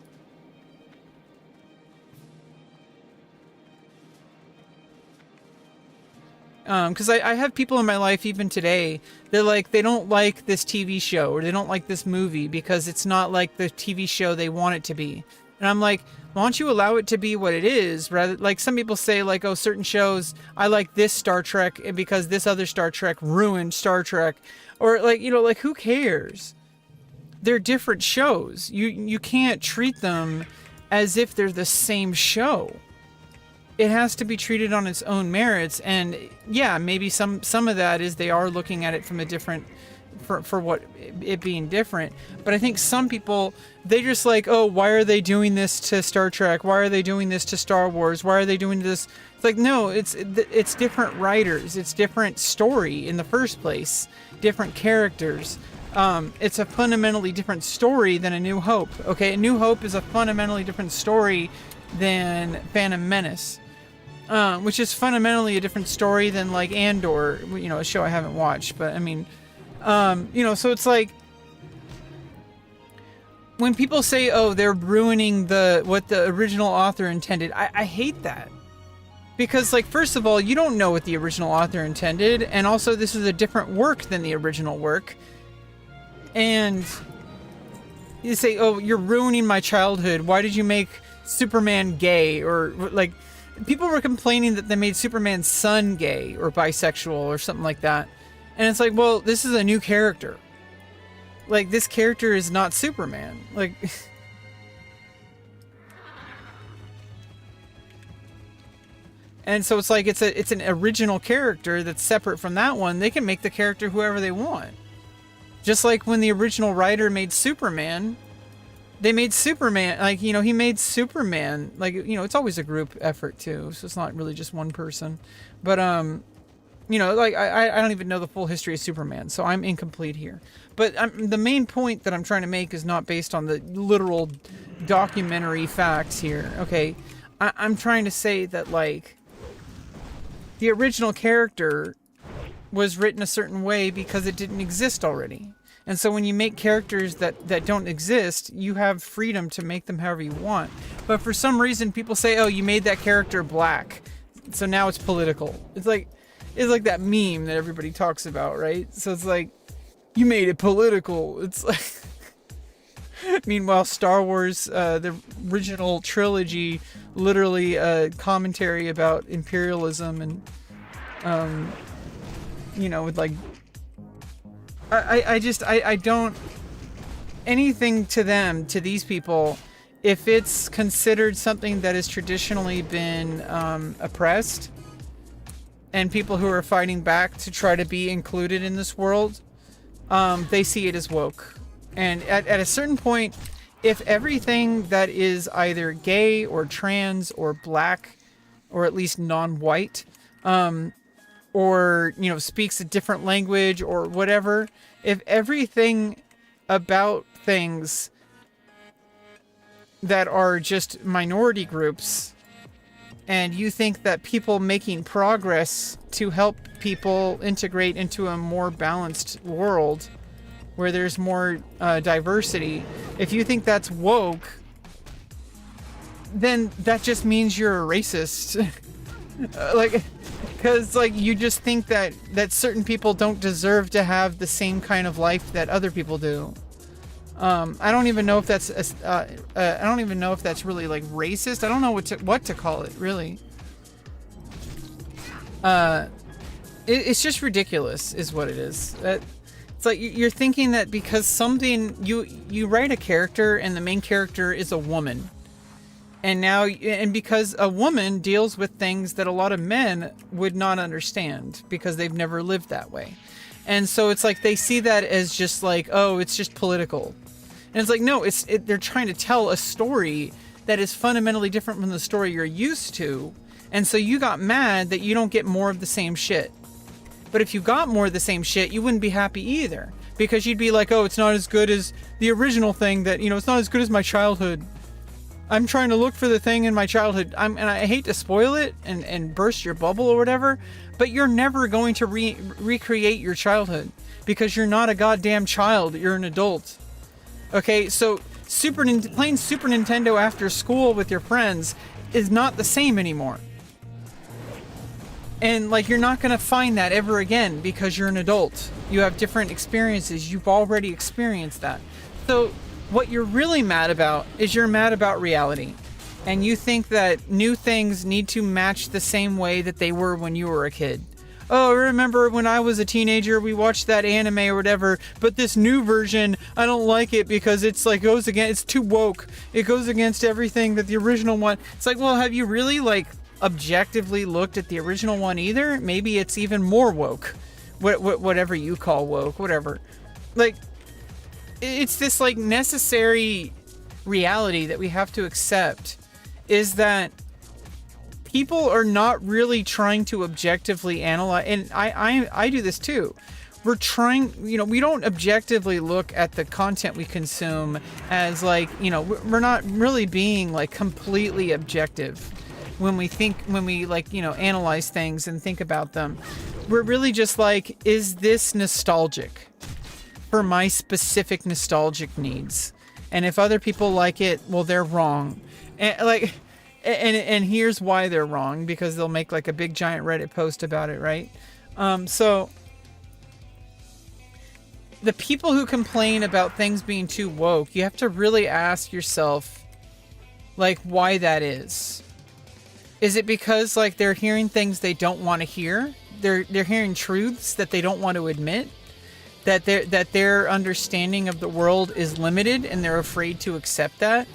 Because I have people in my life even today, they're like, they don't like this TV show or they don't like this movie because it's not like the TV show they want it to be. And I'm like, why don't you allow it to be what it is? Rather, like some people say like, oh, certain shows, I like this Star Trek because this other Star Trek ruined Star Trek. Or like, you know, like who cares? They're different shows. You can't treat them as if they're the same show. It has to be treated on its own merits. And yeah, maybe some of that is they are looking at it from a different, for what it being different. But I think some people, they just like, oh, why are they doing this to Star Trek? Why are they doing this to Star Wars? Why are they doing this? It's like, no, it's different writers. It's different story in the first place. Different characters. It's a fundamentally different story than A New Hope. Okay, A New Hope is a fundamentally different story than Phantom Menace, which is fundamentally a different story than like Andor, you know, a show I haven't watched. But I mean, you know, so it's like when people say, oh, they're ruining what the original author intended, I hate that. Because, like, first of all, you don't know what the original author intended, and also this is a different work than the original work. And you say, oh, you're ruining my childhood. Why did you make Superman gay? Or, like, people were complaining that they made Superman's son gay or bisexual or something like that. And it's like, well, this is a new character. Like, this character is not Superman. Like... And so it's like, it's an original character that's separate from that one. They can make the character whoever they want. Just like when the original writer made Superman, they made Superman, like, you know, he made Superman, like, you know, it's always a group effort too. So it's not really just one person. But, you know, like, I don't even know the full history of Superman, so I'm incomplete here. But the main point that I'm trying to make is not based on the literal documentary facts here, okay? I'm trying to say that, like, the original character was written a certain way because it didn't exist already. And so when you make characters that don't exist, you have freedom to make them however you want. But for some reason, people say, oh, you made that character black, so now it's political. It's like that meme that everybody talks about, right? So it's like, you made it political. It's like... Meanwhile, Star Wars, the original trilogy, literally a commentary about imperialism and, you know, with like, I don't, anything to them, to these people, if it's considered something that has traditionally been oppressed, and people who are fighting back to try to be included in this world, they see it as woke. And at a certain point, if everything that is either gay or trans or black, or at least non-white, or, you know, speaks a different language or whatever, if everything about things that are just minority groups, and you think that people making progress to help people integrate into a more balanced world where there's more diversity, if you think that's woke, then that just means you're a racist. Like, because like you just think that certain people don't deserve to have the same kind of life that other people do. I don't even know if that's I don't even know if that's really like racist. I don't know what to call it, really. It's just ridiculous, is what it is. It's like you're thinking that because something you write a character and the main character is a woman, and because a woman deals with things that a lot of men would not understand because they've never lived that way, and so it's like they see that as just like, oh, it's just political, and it's like, no, they're trying to tell a story that is fundamentally different from the story you're used to, and so you got mad that you don't get more of the same shit. But if you got more of the same shit, you wouldn't be happy either. Because you'd be like, oh, it's not as good as the original thing that, you know, it's not as good as my childhood. I'm trying to look for the thing in my childhood. And I hate to spoil it and burst your bubble or whatever, but you're never going to recreate your childhood. Because you're not a goddamn child, you're an adult. Okay, so playing Super Nintendo after school with your friends is not the same anymore. And like, you're not going to find that ever again because you're an adult. You have different experiences. You've already experienced that. So what you're really mad about is you're mad about reality. And you think that new things need to match the same way that they were when you were a kid. Oh, remember when I was a teenager, we watched that anime or whatever, but this new version, I don't like it because it's like it's too woke. It goes against everything that the original one. It's like, well, have you really like objectively looked at the original one either? Maybe it's even more woke. Whatever you call woke, whatever. Like, it's this like necessary reality that we have to accept, is that people are not really trying to objectively analyze, and I do this too. We're trying, you know, we don't objectively look at the content we consume as like, you know, we're not really being like completely objective when we like, you know, analyze things and think about them. We're really just like, is this nostalgic for my specific nostalgic needs? And if other people like it, well, they're wrong. And here's why they're wrong, because they'll make like a big giant Reddit post about it, right? So the people who complain about things being too woke, you have to really ask yourself like why that is. Is it because like they're hearing things they don't want to hear? They're hearing truths that they don't want to admit? That their understanding of the world is limited and they're afraid to accept that?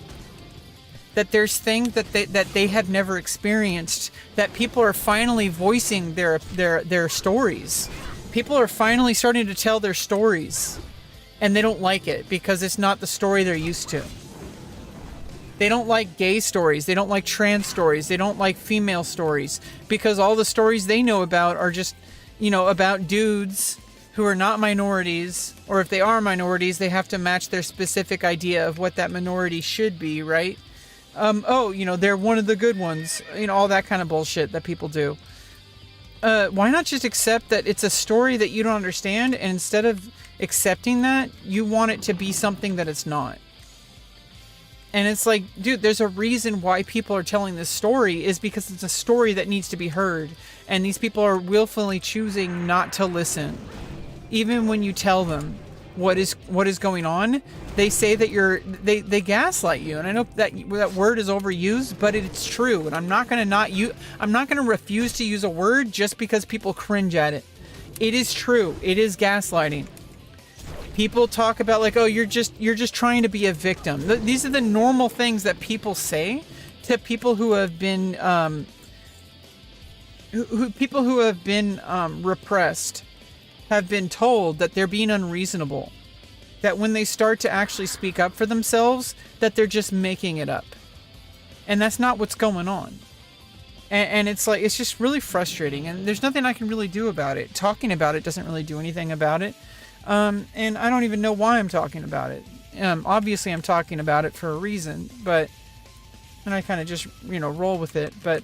That there's things that they have never experienced, that people are finally voicing their stories. People are finally starting to tell their stories, and they don't like it because it's not the story they're used to. They don't like gay stories. They don't like trans stories. They don't like female stories because all the stories they know about are just, you know, about dudes who are not minorities, or if they are minorities, they have to match their specific idea of what that minority should be, right? Oh, you know, they're one of the good ones, you know, all that kind of bullshit that people do. Why not just accept that it's a story that you don't understand, and instead of accepting that, you want it to be something that it's not? And it's like, dude, there's a reason why people are telling this story, is because it's a story that needs to be heard. And these people are willfully choosing not to listen. Even when you tell them what is going on, they say that they gaslight you. And I know that word is overused, but it's true. And I'm not going to refuse to use a word just because people cringe at it. It is true. It is gaslighting. People talk about like, oh, you're just trying to be a victim. These are the normal things that people say to people who have been people who have been repressed have been told that they're being unreasonable, that when they start to actually speak up for themselves, that they're just making it up, and that's not what's going on. And it's like, it's just really frustrating, and there's nothing I can really do about it. Talking about it doesn't really do anything about it, and I don't even know why I'm talking about it. Obviously I'm talking about it for a reason, and I kind of just, roll with it, but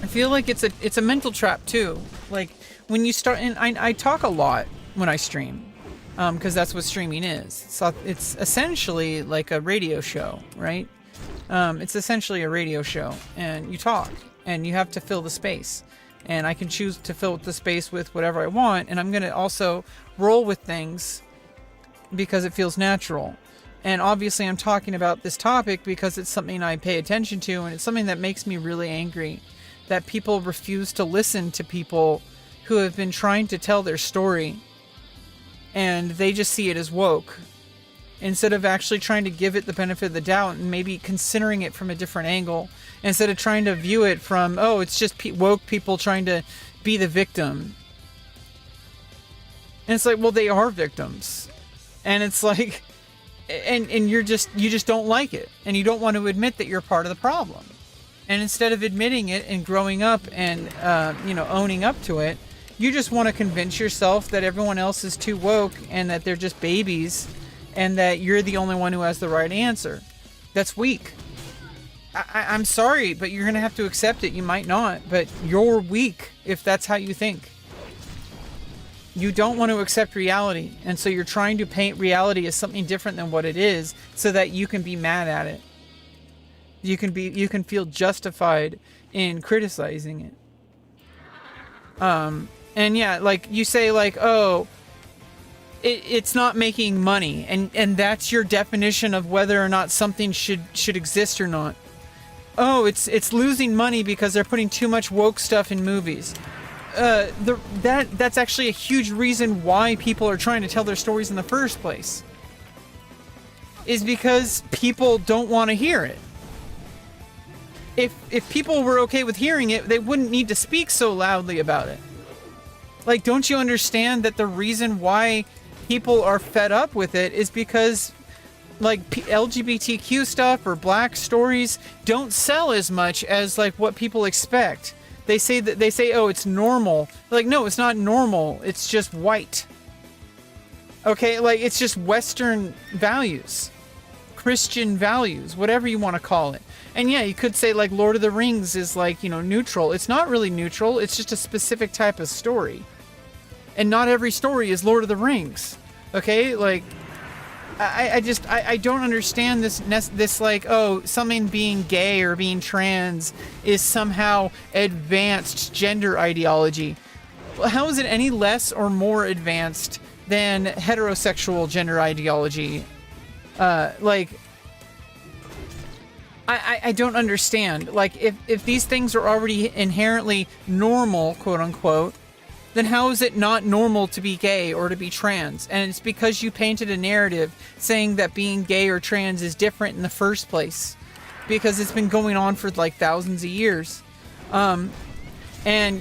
I feel like it's a mental trap too. Like, when you start, and I talk a lot when I stream, because that's what streaming is. So it's essentially like a radio show, right? It's essentially a radio show, and you talk, and you have to fill the space. And I can choose to fill the space with whatever I want, and I'm going to also roll with things because it feels natural. And obviously I'm talking about this topic because it's something I pay attention to, and it's something that makes me really angry, that people refuse to listen to people who have been trying to tell their story, and they just see it as woke, instead of actually trying to give it the benefit of the doubt and maybe considering it from a different angle, instead of trying to view it from, oh, it's just woke people trying to be the victim. And it's like, well, they are victims. And it's like, and you just don't like it, and you don't want to admit that you're part of the problem. And instead of admitting it and growing up and owning up to it, you just want to convince yourself that everyone else is too woke and that they're just babies and that you're the only one who has the right answer. That's weak. I'm sorry, but you're going to have to accept it. You might not, but you're weak if that's how you think. You don't want to accept reality, and so you're trying to paint reality as something different than what it is so that you can be mad at it. You can feel justified in criticizing it. And yeah, like you say, like, oh, it's not making money, and that's your definition of whether or not something should exist or not. Oh, it's losing money because they're putting too much woke stuff in movies. That's actually a huge reason why people are trying to tell their stories in the first place. Is because people don't want to hear it. If people were okay with hearing it, they wouldn't need to speak so loudly about it. Like, don't you understand that the reason why people are fed up with it is because, like, LGBTQ stuff or black stories don't sell as much as, like, what people expect. They say, oh, it's normal. Like, no, it's not normal. It's just white. Okay, like, it's just Western values. Christian values, whatever you want to call it. And yeah, you could say, like, Lord of the Rings is, like, neutral. It's not really neutral. It's just a specific type of story. And not every story is Lord of the Rings. Okay? Like, I don't understand this, like, oh, something being gay or being trans is somehow advanced gender ideology. Well, how is it any less or more advanced than heterosexual gender ideology? Like, I don't understand. Like, if these things are already inherently normal, quote unquote, then how is it not normal to be gay or to be trans? And it's because you painted a narrative saying that being gay or trans is different in the first place, because it's been going on for like thousands of years. And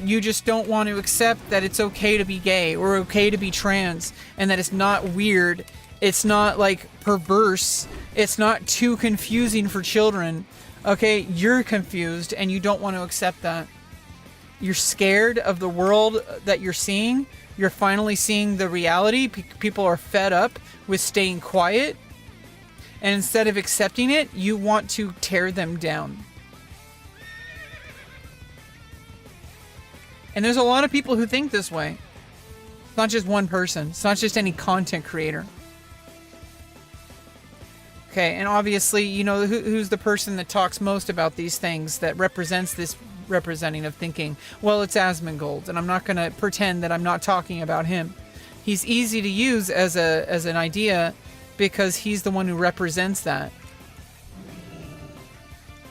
you just don't want to accept that it's okay to be gay or okay to be trans, and that it's not weird. It's not, like, perverse. It's not too confusing for children. Okay, you're confused and you don't want to accept that. You're scared of the world that you're seeing. You're finally seeing the reality. People are fed up with staying quiet. And instead of accepting it, you want to tear them down. And there's a lot of people who think this way. It's not just one person. It's not just any content creator. Okay, and obviously, who's the person that talks most about these things, that represents this representing of thinking? Well, it's Asmongold, and I'm not going to pretend that I'm not talking about him. He's easy to use as an idea because he's the one who represents that.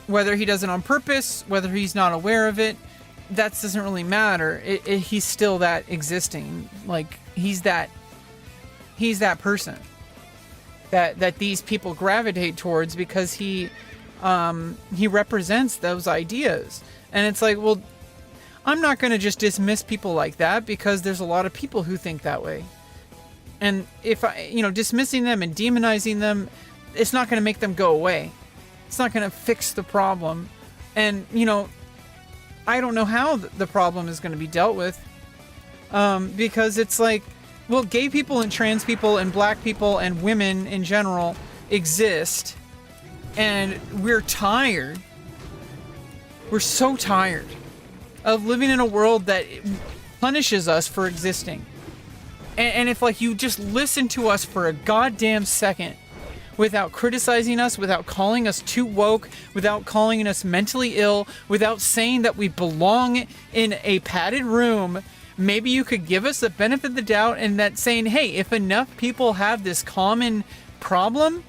Whether he does it on purpose, whether he's not aware of it, that doesn't really matter. He's still that existing. Like, he's that person that these people gravitate towards because he represents those ideas. And it's like, well, I'm not going to just dismiss people like that, because there's a lot of people who think that way. And if I, dismissing them and demonizing them, it's not going to make them go away. It's not going to fix the problem. And, I don't know how the problem is going to be dealt with. Because it's like, well, gay people and trans people and black people and women in general exist. And we're tired. We're so tired of living in a world that punishes us for existing. And if, like, you just listen to us for a goddamn second without criticizing us, without calling us too woke, without calling us mentally ill, without saying that we belong in a padded room, maybe you could give us the benefit of the doubt, and that saying, hey, if enough people have this common problem,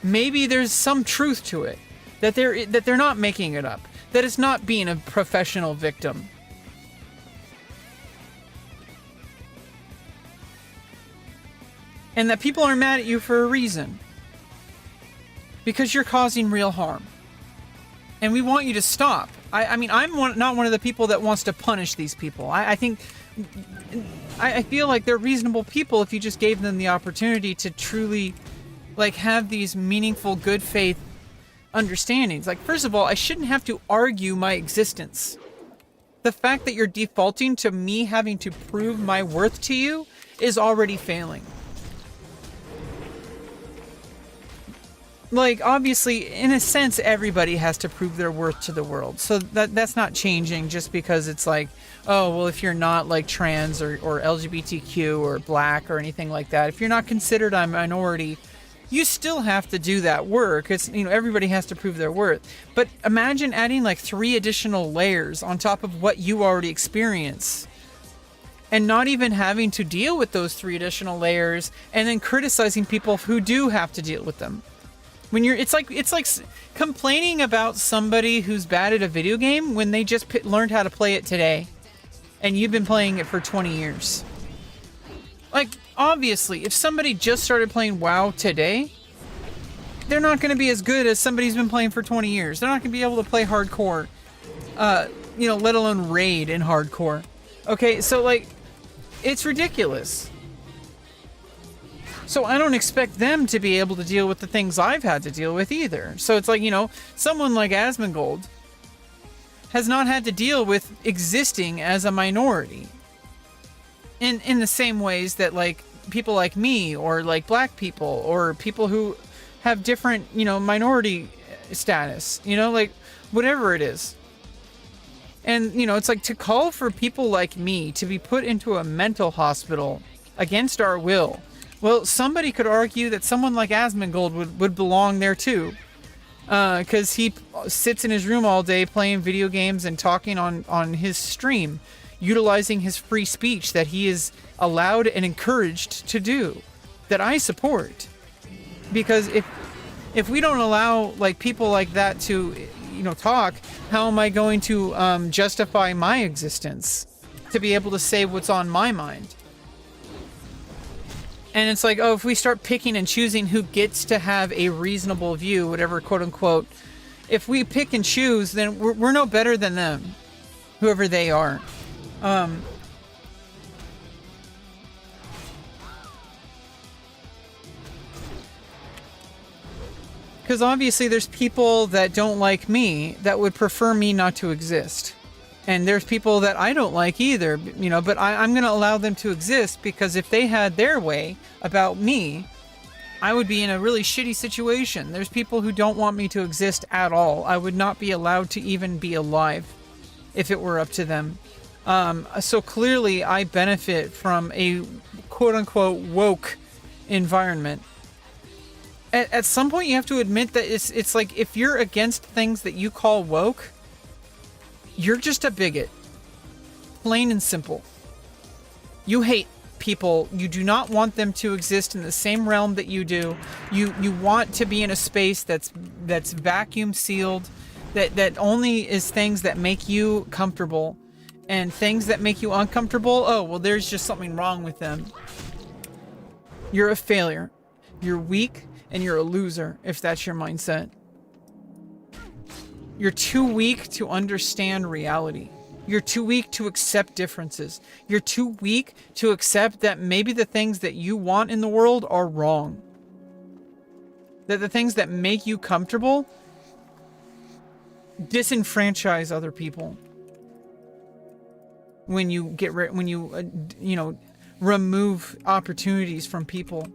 maybe there's some truth to it. That they're not making it up. That it's not being a professional victim. And that people are mad at you for a reason. Because you're causing real harm. And we want you to stop. I mean, I'm not one of the people that wants to punish these people. I feel like they're reasonable people if you just gave them the opportunity to truly, like, have these meaningful, good faith understandings. Like, first of all, I shouldn't have to argue my existence. The fact that you're defaulting to me having to prove my worth to you is already failing. Like, obviously, in a sense, everybody has to prove their worth to the world. So that's not changing just because it's like, oh, well, if you're not, like, trans or LGBTQ or black or anything like that, if you're not considered a minority, you still have to do that work. It's, everybody has to prove their worth. But imagine adding, like, 3 additional layers on top of what you already experience. And not even having to deal with those 3 additional layers, and then criticizing people who do have to deal with them. When it's like complaining about somebody who's bad at a video game when they just learned how to play it today, and you've been playing it for 20 years. Like, obviously, if somebody just started playing WoW today, they're not going to be as good as somebody who's been playing for 20 years. They're not going to be able to play hardcore, let alone raid in hardcore. Okay, so, like, it's ridiculous. So I don't expect them to be able to deal with the things I've had to deal with either. So it's like, someone like Asmongold has not had to deal with existing as a minority. In the same ways that, like, people like me, or like black people, or people who have different, minority status, like, whatever it is. And, it's like, to call for people like me to be put into a mental hospital against our will. Well, somebody could argue that someone like Asmongold would belong there too. Because he sits in his room all day playing video games and talking on his stream, utilizing his free speech that he is allowed and encouraged to do, that I support. Because if we don't allow, like, people like that to, talk, how am I going to justify my existence? To be able to say what's on my mind? And it's like, oh, if we start picking and choosing who gets to have a reasonable view, whatever, quote unquote, if we pick and choose, then we're no better than them, whoever they are. Because obviously there's people that don't like me that would prefer me not to exist. And there's people that I don't like either, but I'm going to allow them to exist, because if they had their way about me, I would be in a really shitty situation. There's people who don't want me to exist at all. I would not be allowed to even be alive if it were up to them. So clearly I benefit from a quote-unquote woke environment. At some point you have to admit that it's like, if you're against things that you call woke, you're just a bigot. Plain and simple. You hate people. You do not want them to exist in the same realm that you do. You want to be in a space that's vacuum sealed, that only is things that make you comfortable, and things that make you uncomfortable, oh, well, there's just something wrong with them. You're a failure. You're weak, and you're a loser if that's your mindset. You're too weak to understand reality. You're too weak to accept differences. You're too weak to accept that maybe the things that you want in the world are wrong. That the things that make you comfortable disenfranchise other people. When you remove opportunities from people,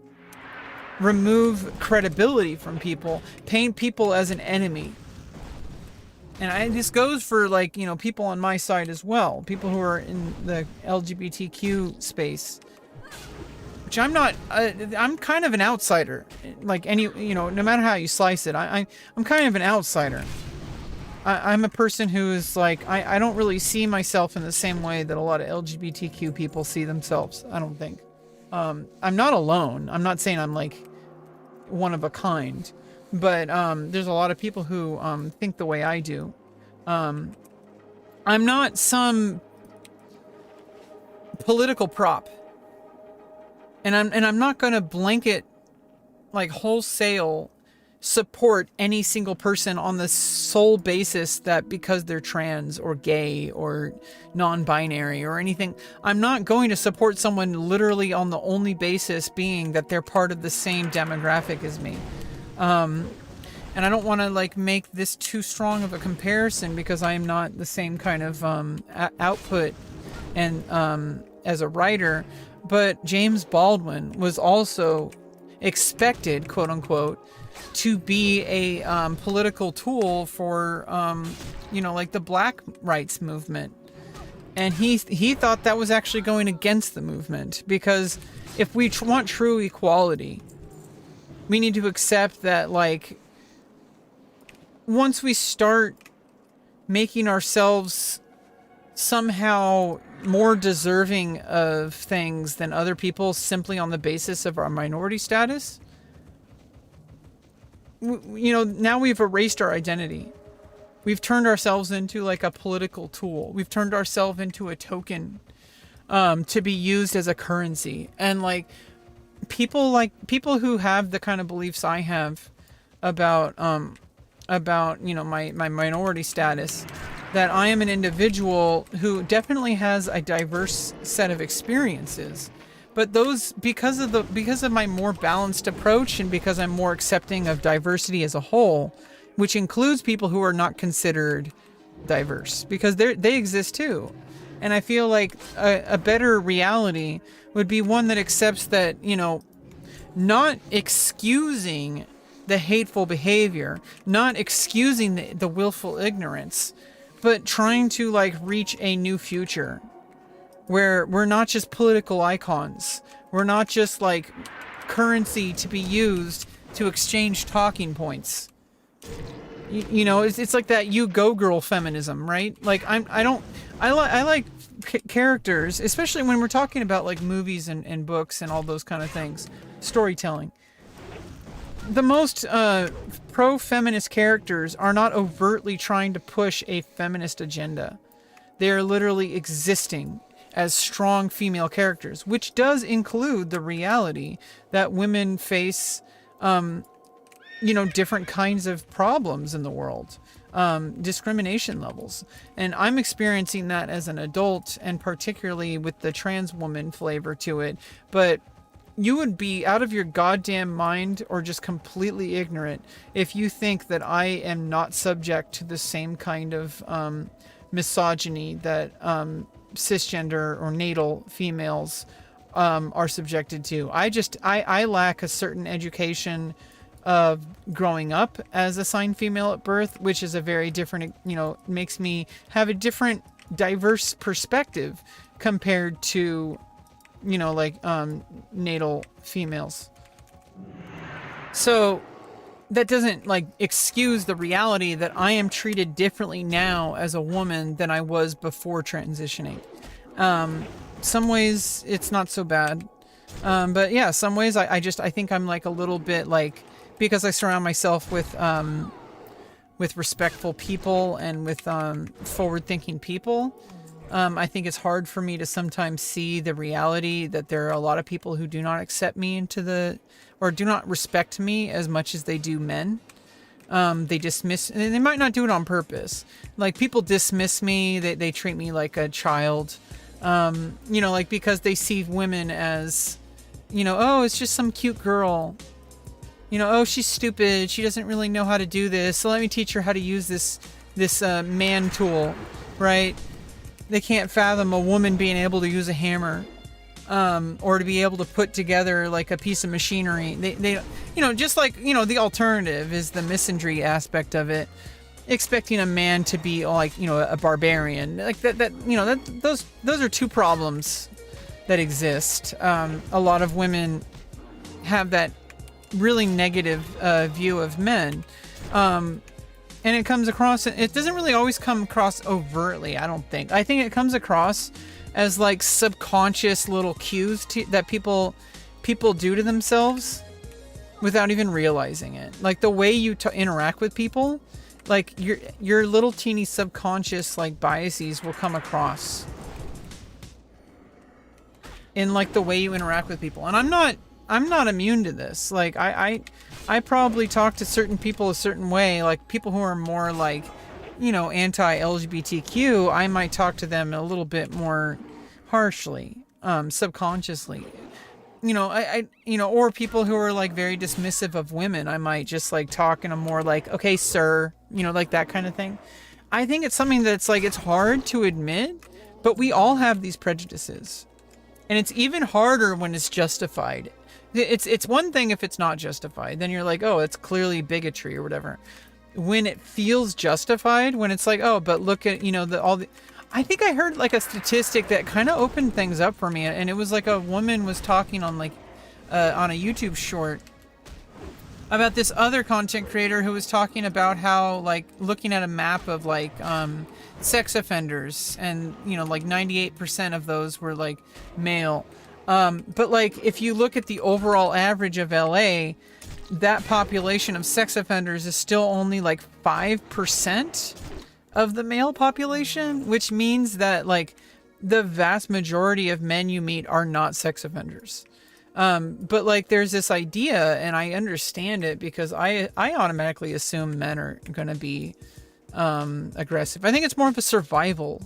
remove credibility from people, paint people as an enemy. And this goes for, like, people on my side as well. People who are in the LGBTQ space. Which I'm not, I'm kind of an outsider. Like, no matter how you slice it, I'm kind of an outsider. I'm a person who is like, I don't really see myself in the same way that a lot of LGBTQ people see themselves, I don't think. I'm not alone. I'm not saying I'm, like, one of a kind. But there's a lot of people who think the way I do. I'm not some political prop, and I'm not going to blanket, like, wholesale support any single person on the sole basis that because they're trans or gay or non-binary or anything. I'm not going to support someone literally on the only basis being that they're part of the same demographic as me. And I don't want to, like, make this too strong of a comparison because I am not the same kind of output and as a writer. But James Baldwin was also expected, quote unquote, to be a political tool for, like the Black rights movement. And he thought that was actually going against the movement, because if we want true equality, we need to accept that, like, once we start making ourselves somehow more deserving of things than other people simply on the basis of our minority status, now we've erased our identity. We've turned ourselves into, like, a political tool. We've turned ourselves into a token to be used as a currency. And, like, people who have the kind of beliefs I have about my minority status, that I am an individual who definitely has a diverse set of experiences, but those, because of my more balanced approach and because I'm more accepting of diversity as a whole, which includes people who are not considered diverse, because they exist too. And I feel like a better reality would be one that accepts that, not excusing the hateful behavior, not excusing the willful ignorance, but trying to, like, reach a new future where we're not just political icons. We're not just, like, currency to be used to exchange talking points. It's like that "you go girl" feminism, right? Like, I like characters, especially when we're talking about, like, movies and books and all those kind of things, storytelling. The most pro-feminist characters are not overtly trying to push a feminist agenda. They are literally existing as strong female characters, which does include the reality that women face, different kinds of problems in the world, discrimination levels. And I'm experiencing that as an adult, and particularly with the trans woman flavor to it. But you would be out of your goddamn mind or just completely ignorant if you think that I am not subject to the same kind of misogyny that cisgender or natal females are subjected to. I lack a certain education of growing up as assigned female at birth, which is a very different, makes me have a different diverse perspective compared to natal females. So that doesn't, like, excuse the reality that I am treated differently now as a woman than I was before transitioning. Some ways it's not so bad. But yeah, some ways I think I'm, like, a little bit, like, because I surround myself with respectful people and with forward-thinking people. I think it's hard for me to sometimes see the reality that there are a lot of people who do not accept me or do not respect me as much as they do men. They dismiss, and they might not do it on purpose. Like, people dismiss me. They treat me like a child. Like, because they see women as, oh, it's just some cute girl. Oh, she's stupid. She doesn't really know how to do this. So let me teach her how to use this man tool, right? They can't fathom a woman being able to use a hammer, or to be able to put together like a piece of machinery. They just like, the alternative is the misandry aspect of it, expecting a man to be like, a barbarian. Like those are two problems that exist. A lot of women have that really negative view of men, and it comes across, it doesn't really always come across overtly. I think it comes across as like subconscious little cues that people do to themselves without even realizing it. Like the way you interact with people, like your little teeny subconscious like biases will come across in like the way you interact with people. And I'm not immune to this. Like I probably talk to certain people a certain way, like people who are more like, anti-LGBTQ, I might talk to them a little bit more harshly, subconsciously. Or people who are like very dismissive of women, I might just like talk in a more like, okay, sir, like that kind of thing. I think it's something that's like, it's hard to admit, but we all have these prejudices. And it's even harder when it's justified. It's one thing if it's not justified, then you're like, oh, it's clearly bigotry or whatever. When it feels justified, when it's like, oh, but look at, I think I heard like a statistic that kind of opened things up for me. And it was like a woman was talking on like, on a YouTube short about this other content creator who was talking about how like looking at a map of like, sex offenders, and, like 98% of those were like male. But like, if you look at the overall average of LA, that population of sex offenders is still only like 5% of the male population, which means that like the vast majority of men you meet are not sex offenders. But like, there's this idea, and I understand it because I automatically assume men are going to be, aggressive. I think it's more of a survival.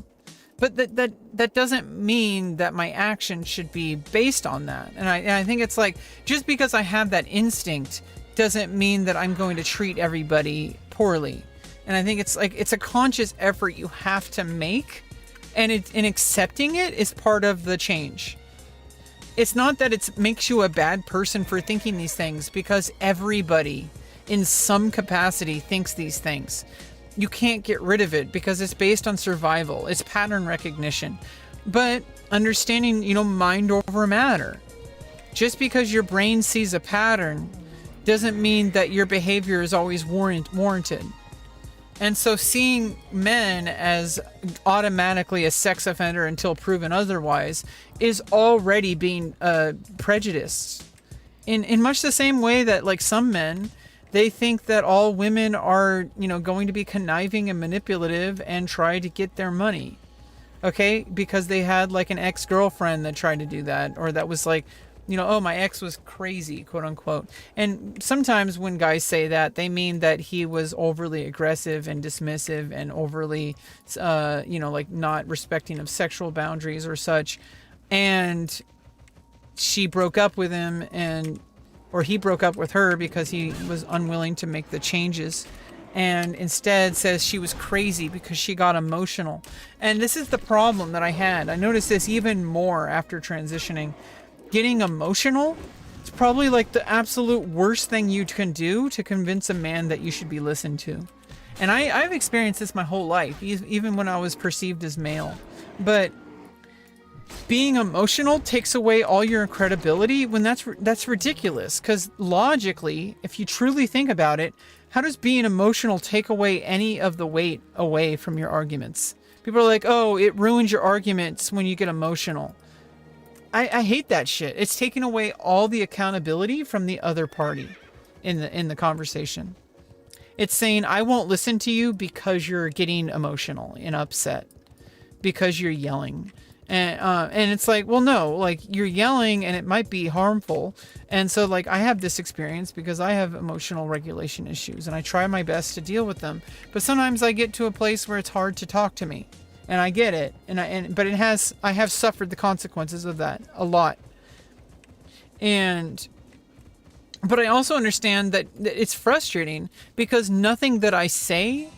But that doesn't mean that my action should be based on that. And I think it's like, just because I have that instinct doesn't mean that I'm going to treat everybody poorly. And I think it's like, it's a conscious effort you have to make, and accepting it is part of the change. It's not that it makes you a bad person for thinking these things, because everybody in some capacity thinks these things. You can't get rid of it because it's based on survival. It's pattern recognition. But understanding, mind over matter. Just because your brain sees a pattern doesn't mean that your behavior is always warranted. And so seeing men as automatically a sex offender until proven otherwise is already being prejudiced. In much the same way that like some men, they think that all women are, going to be conniving and manipulative and try to get their money. Okay? Because they had like an ex-girlfriend that tried to do that, or that was like, oh, my ex was crazy, quote unquote. And sometimes when guys say that, they mean that he was overly aggressive and dismissive and overly, like not respecting of sexual boundaries or such. And she broke up with him, or he broke up with her because he was unwilling to make the changes, and instead says she was crazy because she got emotional. And this is the problem that I had. I noticed this even more after transitioning. Getting emotional is probably like the absolute worst thing you can do to convince a man that you should be listened to. And I've experienced this my whole life, even when I was perceived as male. But being emotional takes away all your credibility when that's ridiculous. Because logically, if you truly think about it, how does being emotional take away any of the weight away from your arguments? People are like, oh, it ruins your arguments when you get emotional. I hate that shit. It's taking away all the accountability from the other party in the conversation. It's saying, I won't listen to you because you're getting emotional and upset, because you're yelling. And it's like, well, no, like you're yelling and it might be harmful. And so like I have this experience because I have emotional regulation issues and I try my best to deal with them. But sometimes I get to a place where it's hard to talk to me, and I get it. But I have suffered the consequences of that a lot. But I also understand that it's frustrating because nothing that I say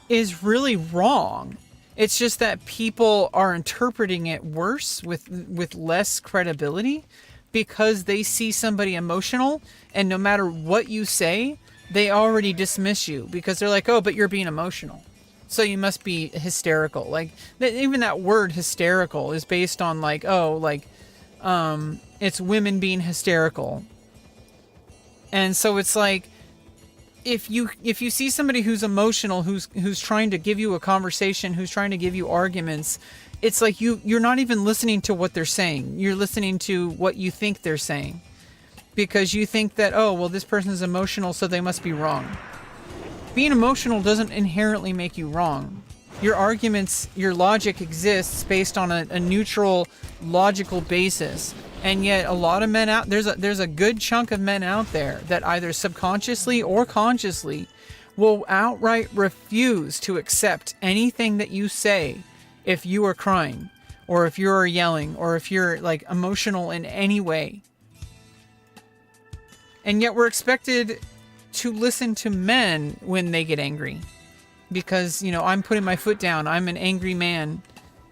is really wrong. It's just that people are interpreting it worse with less credibility because they see somebody emotional, and no matter what you say, they already dismiss you because they're like, oh, but you're being emotional, so you must be hysterical. Like even that word hysterical is based on like, oh, like it's women being hysterical. And so it's like, if you see somebody who's emotional, who's trying to give you a conversation, who's trying to give you arguments, it's like you're not even listening to what they're saying. You're listening to what you think they're saying, because you think that, oh, well, this person's emotional, so they must be wrong. Being emotional doesn't inherently make you wrong. Your arguments, your logic exists based on a neutral, logical basis. And yet a lot of men out there's a good chunk of men out there that either subconsciously or consciously will outright refuse to accept anything that you say if you are crying, or if you're yelling, or if you're like emotional in any way. And yet we're expected to listen to men when they get angry, because, you know, I'm putting my foot down. I'm an angry man.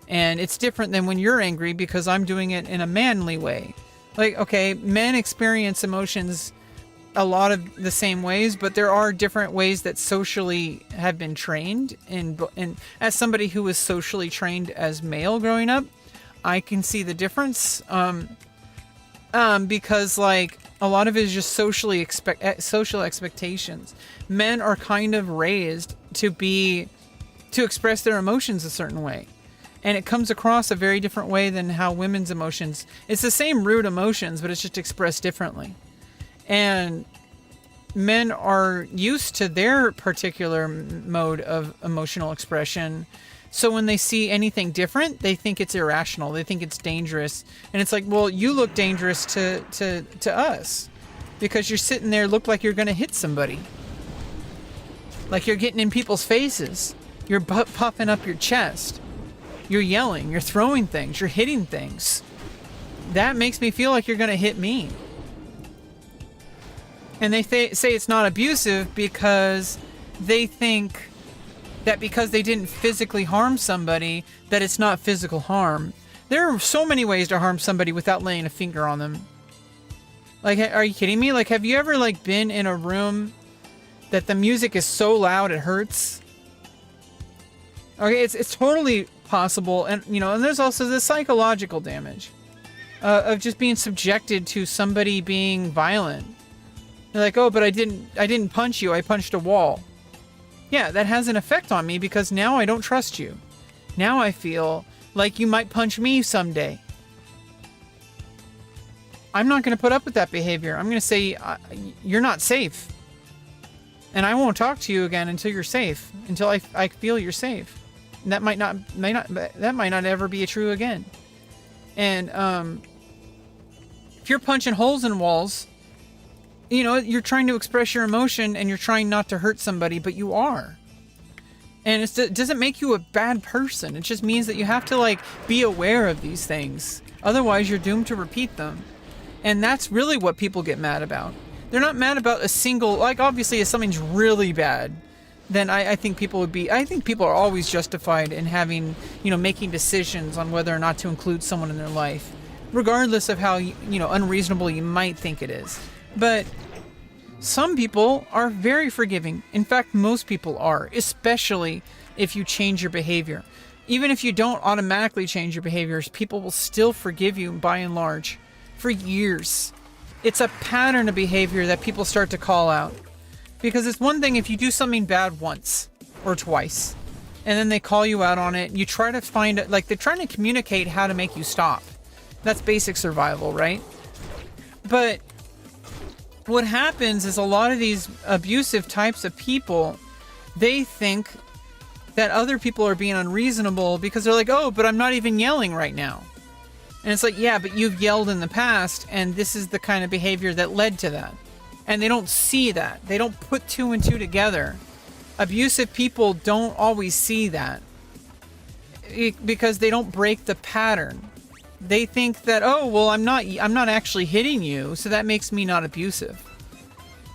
And it's different than when you're angry because I'm doing it in a manly way. Like, okay, men experience emotions a lot of the same ways, but there are different ways that socially have been trained. And as somebody who was socially trained as male growing up, I can see the difference. Because like a lot of it is just social expectations. Men are kind of raised to express their emotions a certain way. And it comes across a very different way than how women's emotions. It's the same root emotions, but it's just expressed differently. And men are used to their particular mode of emotional expression. So when they see anything different, they think it's irrational. They think it's dangerous. And it's like, well, you look dangerous to us because you're sitting there, look like you're going to hit somebody. Like you're getting in people's faces. You're puffing up your chest. You're yelling, you're throwing things, you're hitting things. That makes me feel like you're going to hit me. And they say it's not abusive because they think that because they didn't physically harm somebody, that it's not physical harm. There are so many ways to harm somebody without laying a finger on them. Like, are you kidding me? Like, have you ever like been in a room that the music is so loud it hurts? Okay, it's totally possible. And you know, and there's also the psychological damage of just being subjected to somebody being violent. They're like, oh, but I didn't punch you, I punched a wall. Yeah, that has an effect on me because now I don't trust you. Now I feel like you might punch me someday. I'm not going to put up with that behavior. I'm going to say you're not safe, and I won't talk to you again until you're safe, until I feel you're safe. And that might not ever be true again. And if you're punching holes in walls, you know, you're trying to express your emotion and you're trying not to hurt somebody, but you are. And it doesn't make you a bad person. It just means that you have to like be aware of these things. Otherwise, you're doomed to repeat them. And that's really what people get mad about. They're not mad about a single, like obviously if something's really bad, then I think people are always justified in having, you know, making decisions on whether or not to include someone in their life, regardless of how, you know, unreasonable you might think it is. But some people are very forgiving. In fact, most people are, especially if you change your behavior. Even if you don't automatically change your behaviors, people will still forgive you by and large for years. It's a pattern of behavior that people start to call out. Because it's one thing if you do something bad once or twice, and then they call you out on it, you try to find it, like they're trying to communicate how to make you stop. That's basic survival, right? But what happens is a lot of these abusive types of people, they think that other people are being unreasonable because they're like, oh, but I'm not even yelling right now. And it's like, yeah, but you've yelled in the past, and this is the kind of behavior that led to that. And they don't see that. They don't put two and two together. Abusive people don't always see that because they don't break the pattern. They think that, oh, well, I'm not actually hitting you, so that makes me not abusive.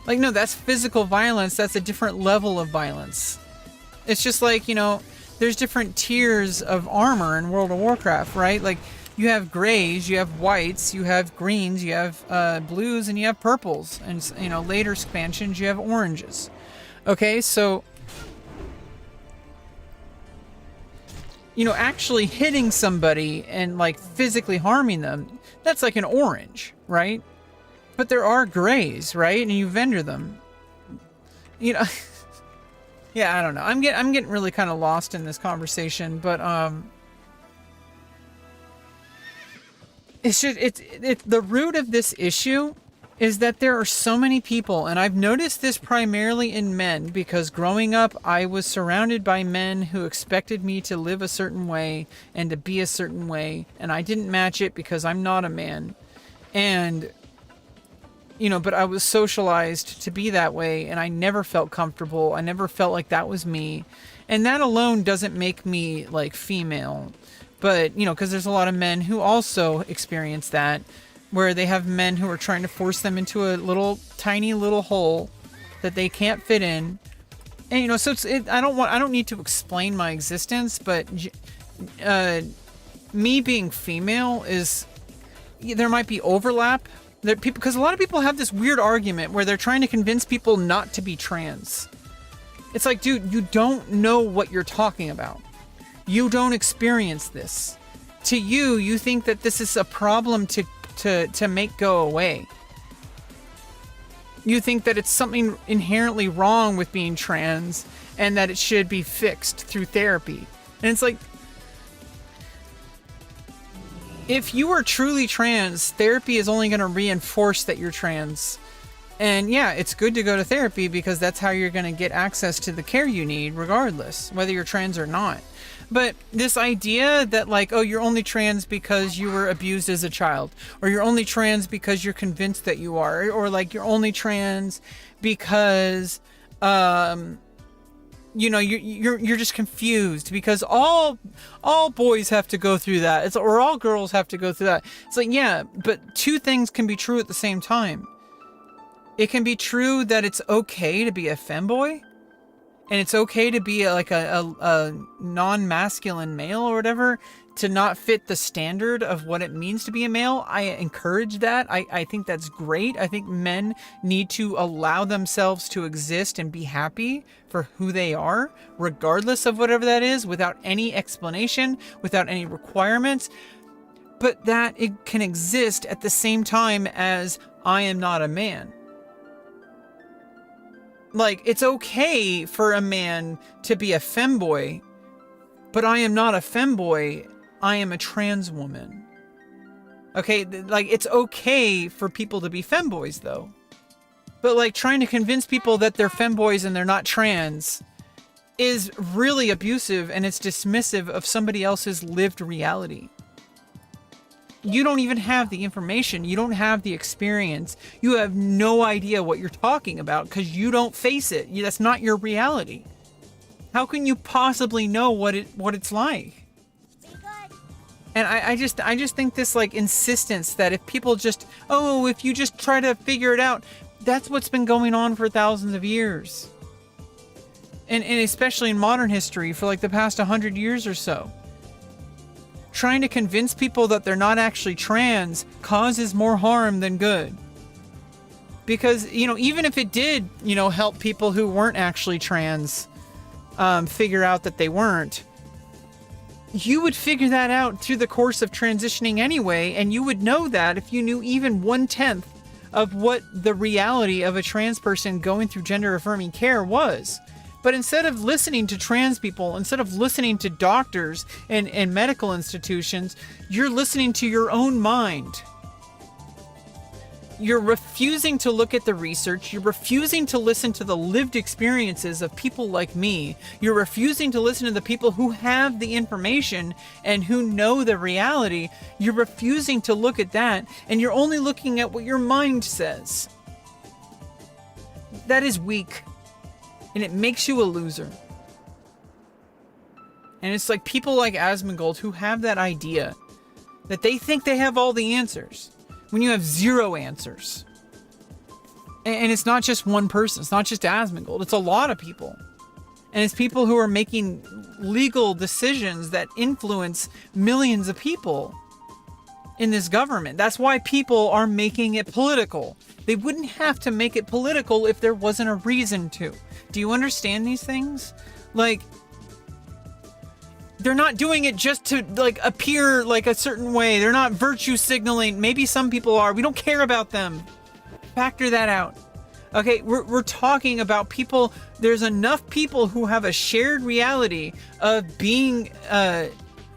Like, no, that's physical violence. That's a different level of violence. It's just like, you know, there's different tiers of armor in World of Warcraft, right? Like, you have grays, you have whites, you have greens, you have blues, and you have purples. And, you know, later expansions, you have oranges. Okay, so, you know, actually hitting somebody and, like, physically harming them, that's like an orange, right? But there are grays, right? And you vendor them. You know, yeah, I don't know. I'm getting really kind of lost in this conversation, but it's the root of this issue is that there are so many people, and I've noticed this primarily in men, because growing up, I was surrounded by men who expected me to live a certain way and to be a certain way, and I didn't match it because I'm not a man. And, you know, but I was socialized to be that way, and I never felt comfortable. I never felt like that was me. And that alone doesn't make me, like, female. But, you know, because there's a lot of men who also experience that, where they have men who are trying to force them into a little tiny little hole that they can't fit in. And, you know, so I don't need to explain my existence, but me being female is, there might be overlap. Because a lot of people have this weird argument where they're trying to convince people not to be trans. It's like, dude, you don't know what you're talking about. You don't experience this. To you, you think that this is a problem to make go away. You think that it's something inherently wrong with being trans and that it should be fixed through therapy. And it's like, if you are truly trans, therapy is only going to reinforce that you're trans. And yeah, it's good to go to therapy because that's how you're going to get access to the care you need, regardless, whether you're trans or not. But this idea that, like, oh, you're only trans because you were abused as a child, or you're only trans because you're convinced that you are, or like you're only trans because, you know, you're just confused because all boys have to go through that. Or all girls have to go through that. It's like, yeah, but two things can be true at the same time. It can be true that it's okay to be a femboy, and it's okay to be a non-masculine male or whatever, to not fit the standard of what it means to be a male. I encourage that. I think that's great. I think men need to allow themselves to exist and be happy for who they are, regardless of whatever that is, without any explanation, without any requirements. But that it can exist at the same time as I am not a man. Like, it's okay for a man to be a femboy, but I am not a femboy. I am a trans woman. Okay, like, it's okay for people to be femboys, though. But, like, trying to convince people that they're femboys and they're not trans is really abusive, and it's dismissive of somebody else's lived reality. You don't even have the information. You don't have the experience. You have no idea what you're talking about because you don't face it. That's not your reality. How can you possibly know what it's like? And I just think this, like, insistence that if people just, oh, if you just try to figure it out, that's what's been going on for thousands of years. And especially in modern history for like the past 100 years or so. Trying to convince people that they're not actually trans causes more harm than good. Because, you know, even if it did, you know, help people who weren't actually trans figure out that they weren't, you would figure that out through the course of transitioning anyway, and you would know that if you knew even 1/10 of what the reality of a trans person going through gender affirming care was. But instead of listening to trans people, instead of listening to doctors and medical institutions, you're listening to your own mind. You're refusing to look at the research. You're refusing to listen to the lived experiences of people like me. You're refusing to listen to the people who have the information and who know the reality. You're refusing to look at that, and you're only looking at what your mind says. That is weak, and it makes you a loser. And it's like people like Asmongold who have that idea that they think they have all the answers when you have zero answers. And it's not just one person. It's not just Asmongold. It's a lot of people. And it's people who are making legal decisions that influence millions of people in this government. That's why people are making it political. They wouldn't have to make it political if there wasn't a reason to. Do you understand these things? Like, they're not doing it just to like appear like a certain way. They're not virtue signaling. Maybe some people are. We don't care about them. Factor that out. Okay, we're talking about people. There's enough people who have a shared reality of being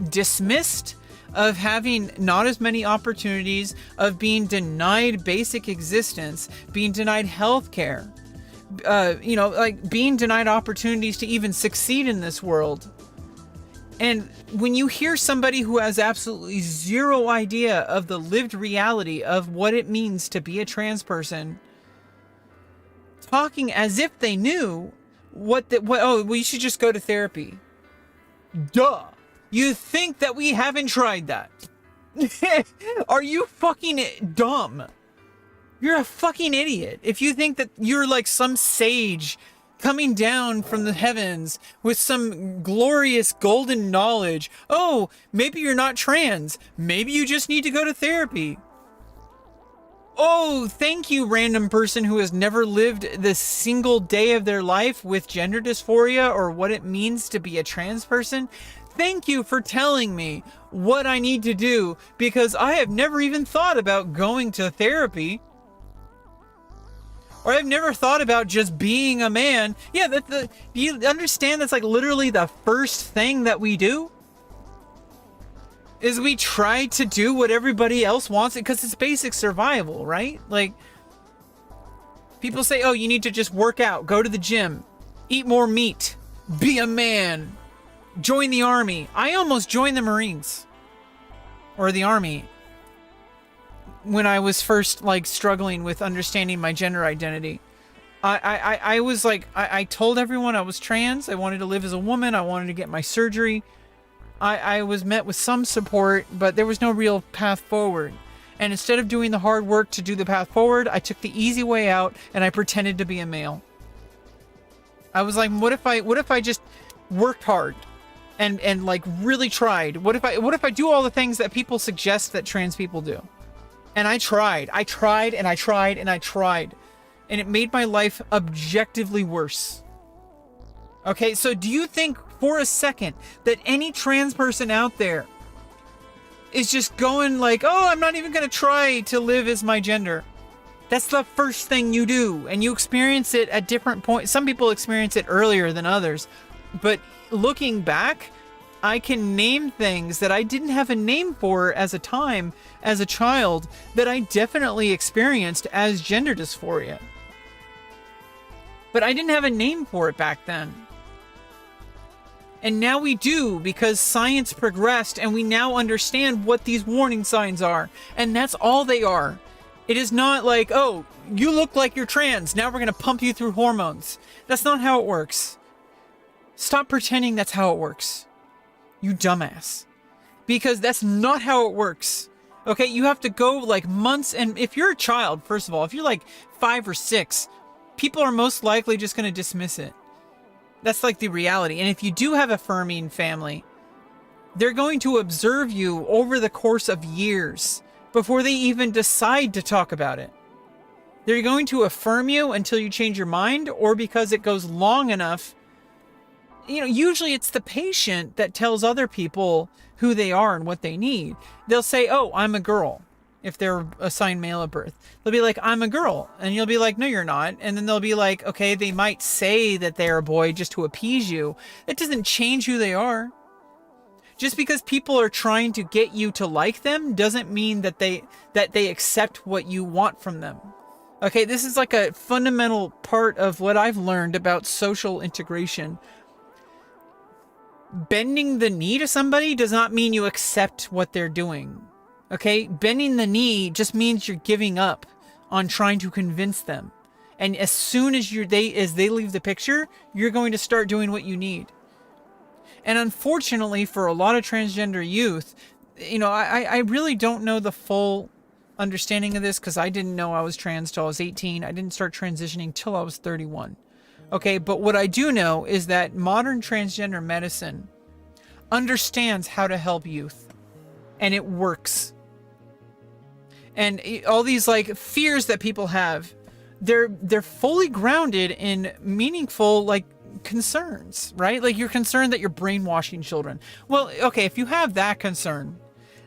dismissed, of having not as many opportunities, of being denied basic existence, being denied health care, like being denied opportunities to even succeed in this world. And when you hear somebody who has absolutely zero idea of the lived reality of what it means to be a trans person, talking as if they knew you should just go to therapy. Duh. You think that we haven't tried that? Are you fucking dumb? You're a fucking idiot if you think that you're like some sage coming down from the heavens with some glorious golden knowledge. Oh, maybe you're not trans. Maybe you just need to go to therapy. Oh, thank you, random person who has never lived the single day of their life with gender dysphoria or what it means to be a trans person. Thank you for telling me what I need to do, because I have never even thought about going to therapy. Or I've never thought about just being a man. Yeah, do you understand that's like literally the first thing that we do? Is we try to do what everybody else wants, because it's basic survival, right? Like, people say, oh, you need to just work out, go to the gym, eat more meat, be a man, join the army. I almost joined the Marines. Or the army. When I was first like struggling with understanding my gender identity. I was like, I told everyone I was trans. I wanted to live as a woman. I wanted to get my surgery. I was met with some support, but there was no real path forward. And instead of doing the hard work to do the path forward, I took the easy way out and I pretended to be a male. I was like, what if I just worked hard and like really tried? What if I do all the things that people suggest that trans people do? And I tried, and it made my life objectively worse. Okay, so do you think for a second that any trans person out there is just going like, oh, I'm not even going to try to live as my gender? That's the first thing you do, and you experience it at different points. Some people experience it earlier than others, but looking back, I can name things that I didn't have a name for as a child, that I definitely experienced as gender dysphoria. But I didn't have a name for it back then. And now we do, because science progressed and we now understand what these warning signs are. And that's all they are. It is not like, oh, you look like you're trans, now we're going to pump you through hormones. That's not how it works. Stop pretending that's how it works. You dumbass. Because that's not how it works. Okay, you have to go like months, and if you're a child, first of all, if you're like 5 or 6, people are most likely just going to dismiss it. That's like the reality. And if you do have a affirming family, they're going to observe you over the course of years before they even decide to talk about it. They're going to affirm you until you change your mind, or because it goes long enough. You know, usually it's the patient that tells other people who they are and what they need. They'll say, oh, I'm a girl. If they're assigned male at birth, they'll be like, I'm a girl. And you'll be like, no, you're not. And then they'll be like, okay, they might say that they're a boy just to appease you. It doesn't change who they are. Just because people are trying to get you to like them doesn't mean that they accept what you want from them. Okay, this is like a fundamental part of what I've learned about social integration. Bending the knee to somebody does not mean you accept what they're doing. Okay, bending the knee just means you're giving up on trying to convince them. And as soon as they leave the picture, you're going to start doing what you need. And unfortunately, for a lot of transgender youth, I really don't know the full understanding of this because I didn't know I was trans till I was 18. I didn't start transitioning till I was 31. Okay, but what I do know is that modern transgender medicine understands how to help youth. And it works. And all these like fears that people have, they're fully grounded in meaningful like concerns, right? Like you're concerned that you're brainwashing children. Well, okay, if you have that concern,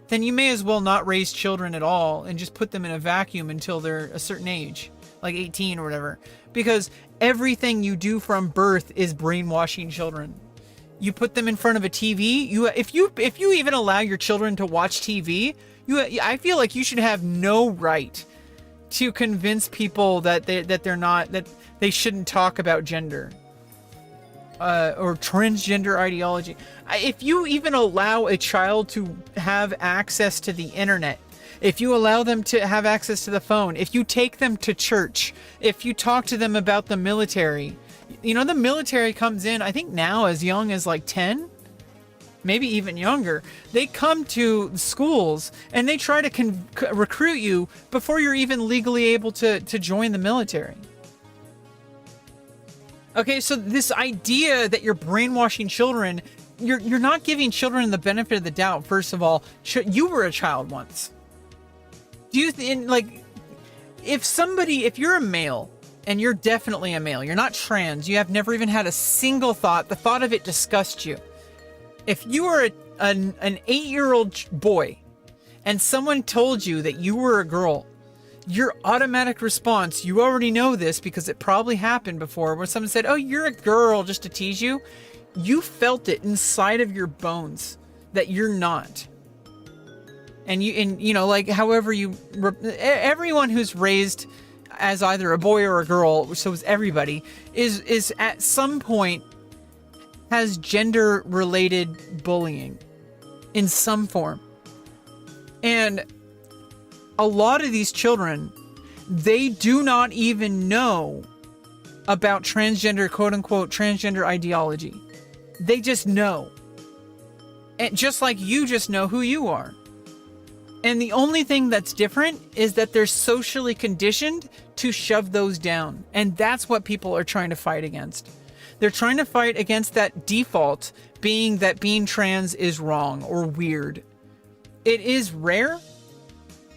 then you may as well not raise children at all and just put them in a vacuum until they're a certain age, like 18 or whatever. Because everything you do from birth is brainwashing children. You put them in front of a TV. If you even allow your children to watch TV, I feel like you should have no right to convince people that they shouldn't talk about gender. Or transgender ideology. If you even allow a child to have access to the internet, if you allow them to have access to the phone, if you take them to church, if you talk to them about the military, the military comes in, I think now as young as like 10, maybe even younger. They come to schools and they try to recruit you before you're even legally able to join the military. Okay, so this idea that you're brainwashing children, you're not giving children the benefit of the doubt. First of all, you were a child once. Do you if you're a male and you're definitely a male, you're not trans, you have never even had a single thought, the thought of it disgusts you. If you were an 8-year-old boy and someone told you that you were a girl, your automatic response, you already know this because it probably happened before, where someone said, "Oh, you're a girl," just to tease you. You felt it inside of your bones that you're not. And everyone who's raised as either a boy or a girl, so is everybody, is at some point has gender related bullying in some form. And a lot of these children, they do not even know about transgender, quote unquote, transgender ideology. They just know. And just like you just know who you are. And the only thing that's different is that they're socially conditioned to shove those down. And that's what people are trying to fight against. They're trying to fight against that default being that being trans is wrong or weird. It is rare.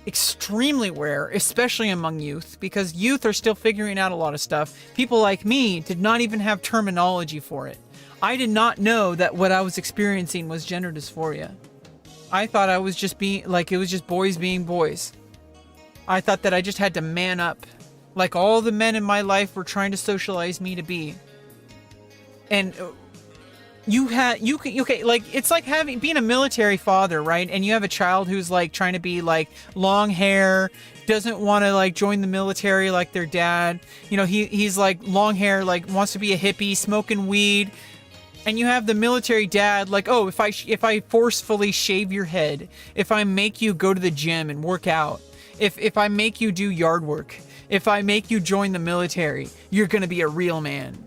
Extremely rare, especially among youth, because youth are still figuring out a lot of stuff. People like me did not even have terminology for it. I did not know that what I was experiencing was gender dysphoria. I thought I was just it was just boys being boys. I thought that I just had to man up, like all the men in my life were trying to socialize me to be. And it's like being a military father, right? And you have a child who's like trying to be like long hair, doesn't want to like join the military like their dad. He's like long hair, like wants to be a hippie, smoking weed. And you have the military dad like, "Oh, if I forcefully shave your head, if I make you go to the gym and work out, if I make you do yard work, if I make you join the military, you're going to be a real man."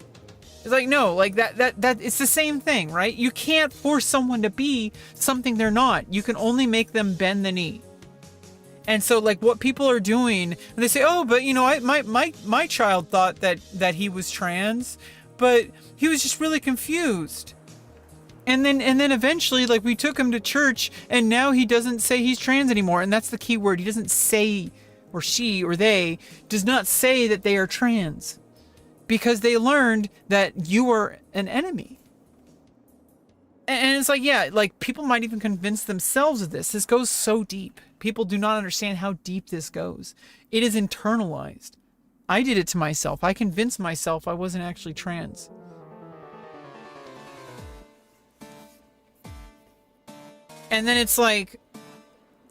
It's like, no, like that it's the same thing, right? You can't force someone to be something they're not. You can only make them bend the knee. And so like what people are doing, they say, "Oh, but my child thought that he was trans, but he was just really confused." And then eventually, like, we took him to church and now he doesn't say he's trans anymore. And that's the key word. He doesn't say, or she or they does not say that they are trans. Because they learned that you are an enemy. And it's like, yeah, like people might even convince themselves of this. This goes so deep. People do not understand how deep this goes. It is internalized. I did it to myself. I convinced myself I wasn't actually trans. And then it's like,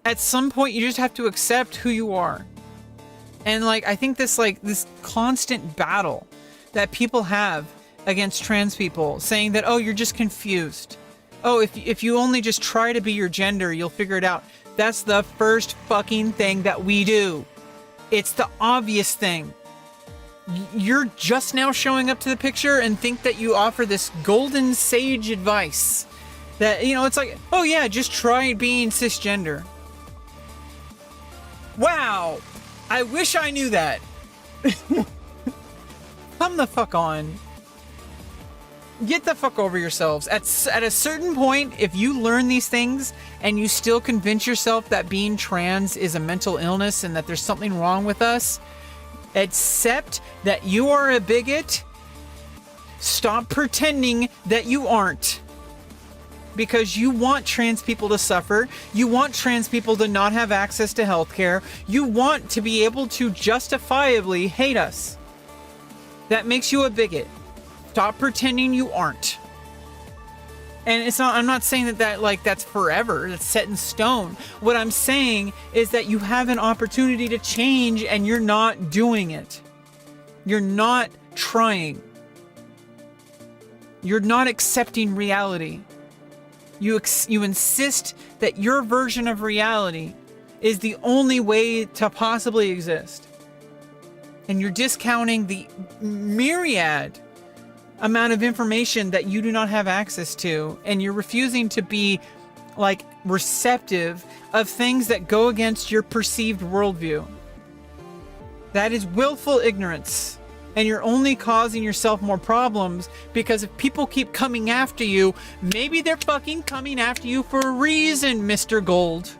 at some point you just have to accept who you are. And like, I think this constant battle that people have against trans people, saying that, oh, you're just confused. Oh, if you only just try to be your gender, you'll figure it out. That's the first fucking thing that we do. It's the obvious thing. You're just now showing up to the picture and think that you offer this golden sage advice. That, you know, it's like, oh yeah, just try being cisgender. Wow. I wish I knew that. Come the fuck on. Get the fuck over yourselves. At a certain point, if you learn these things and you still convince yourself that being trans is a mental illness and that there's something wrong with us, accept that you are a bigot. Stop pretending that you aren't. Because you want trans people to suffer. You want trans people to not have access to healthcare. You want to be able to justifiably hate us. That makes you a bigot. Stop pretending you aren't. And it's not, I'm not saying that like that's forever, that's set in stone. What I'm saying is that you have an opportunity to change and you're not doing it. You're not trying. You're not accepting reality. You insist that your version of reality is the only way to possibly exist. And you're discounting the myriad amount of information that you do not have access to, and you're refusing to be like receptive of things that go against your perceived worldview. That is willful ignorance, and you're only causing yourself more problems, because if people keep coming after you, maybe they're fucking coming after you for a reason, Mr. Gold.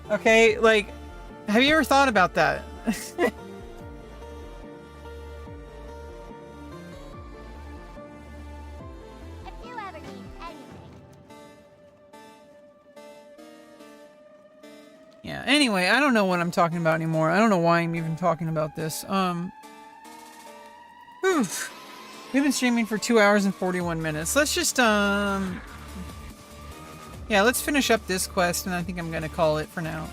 Okay, like, have you ever thought about that? Yeah, anyway, I don't know what I'm talking about anymore. I don't know why I'm even talking about this. We've been streaming for 2 hours and 41 minutes. Let's just, yeah, let's finish up this quest, and I think I'm gonna call it for now.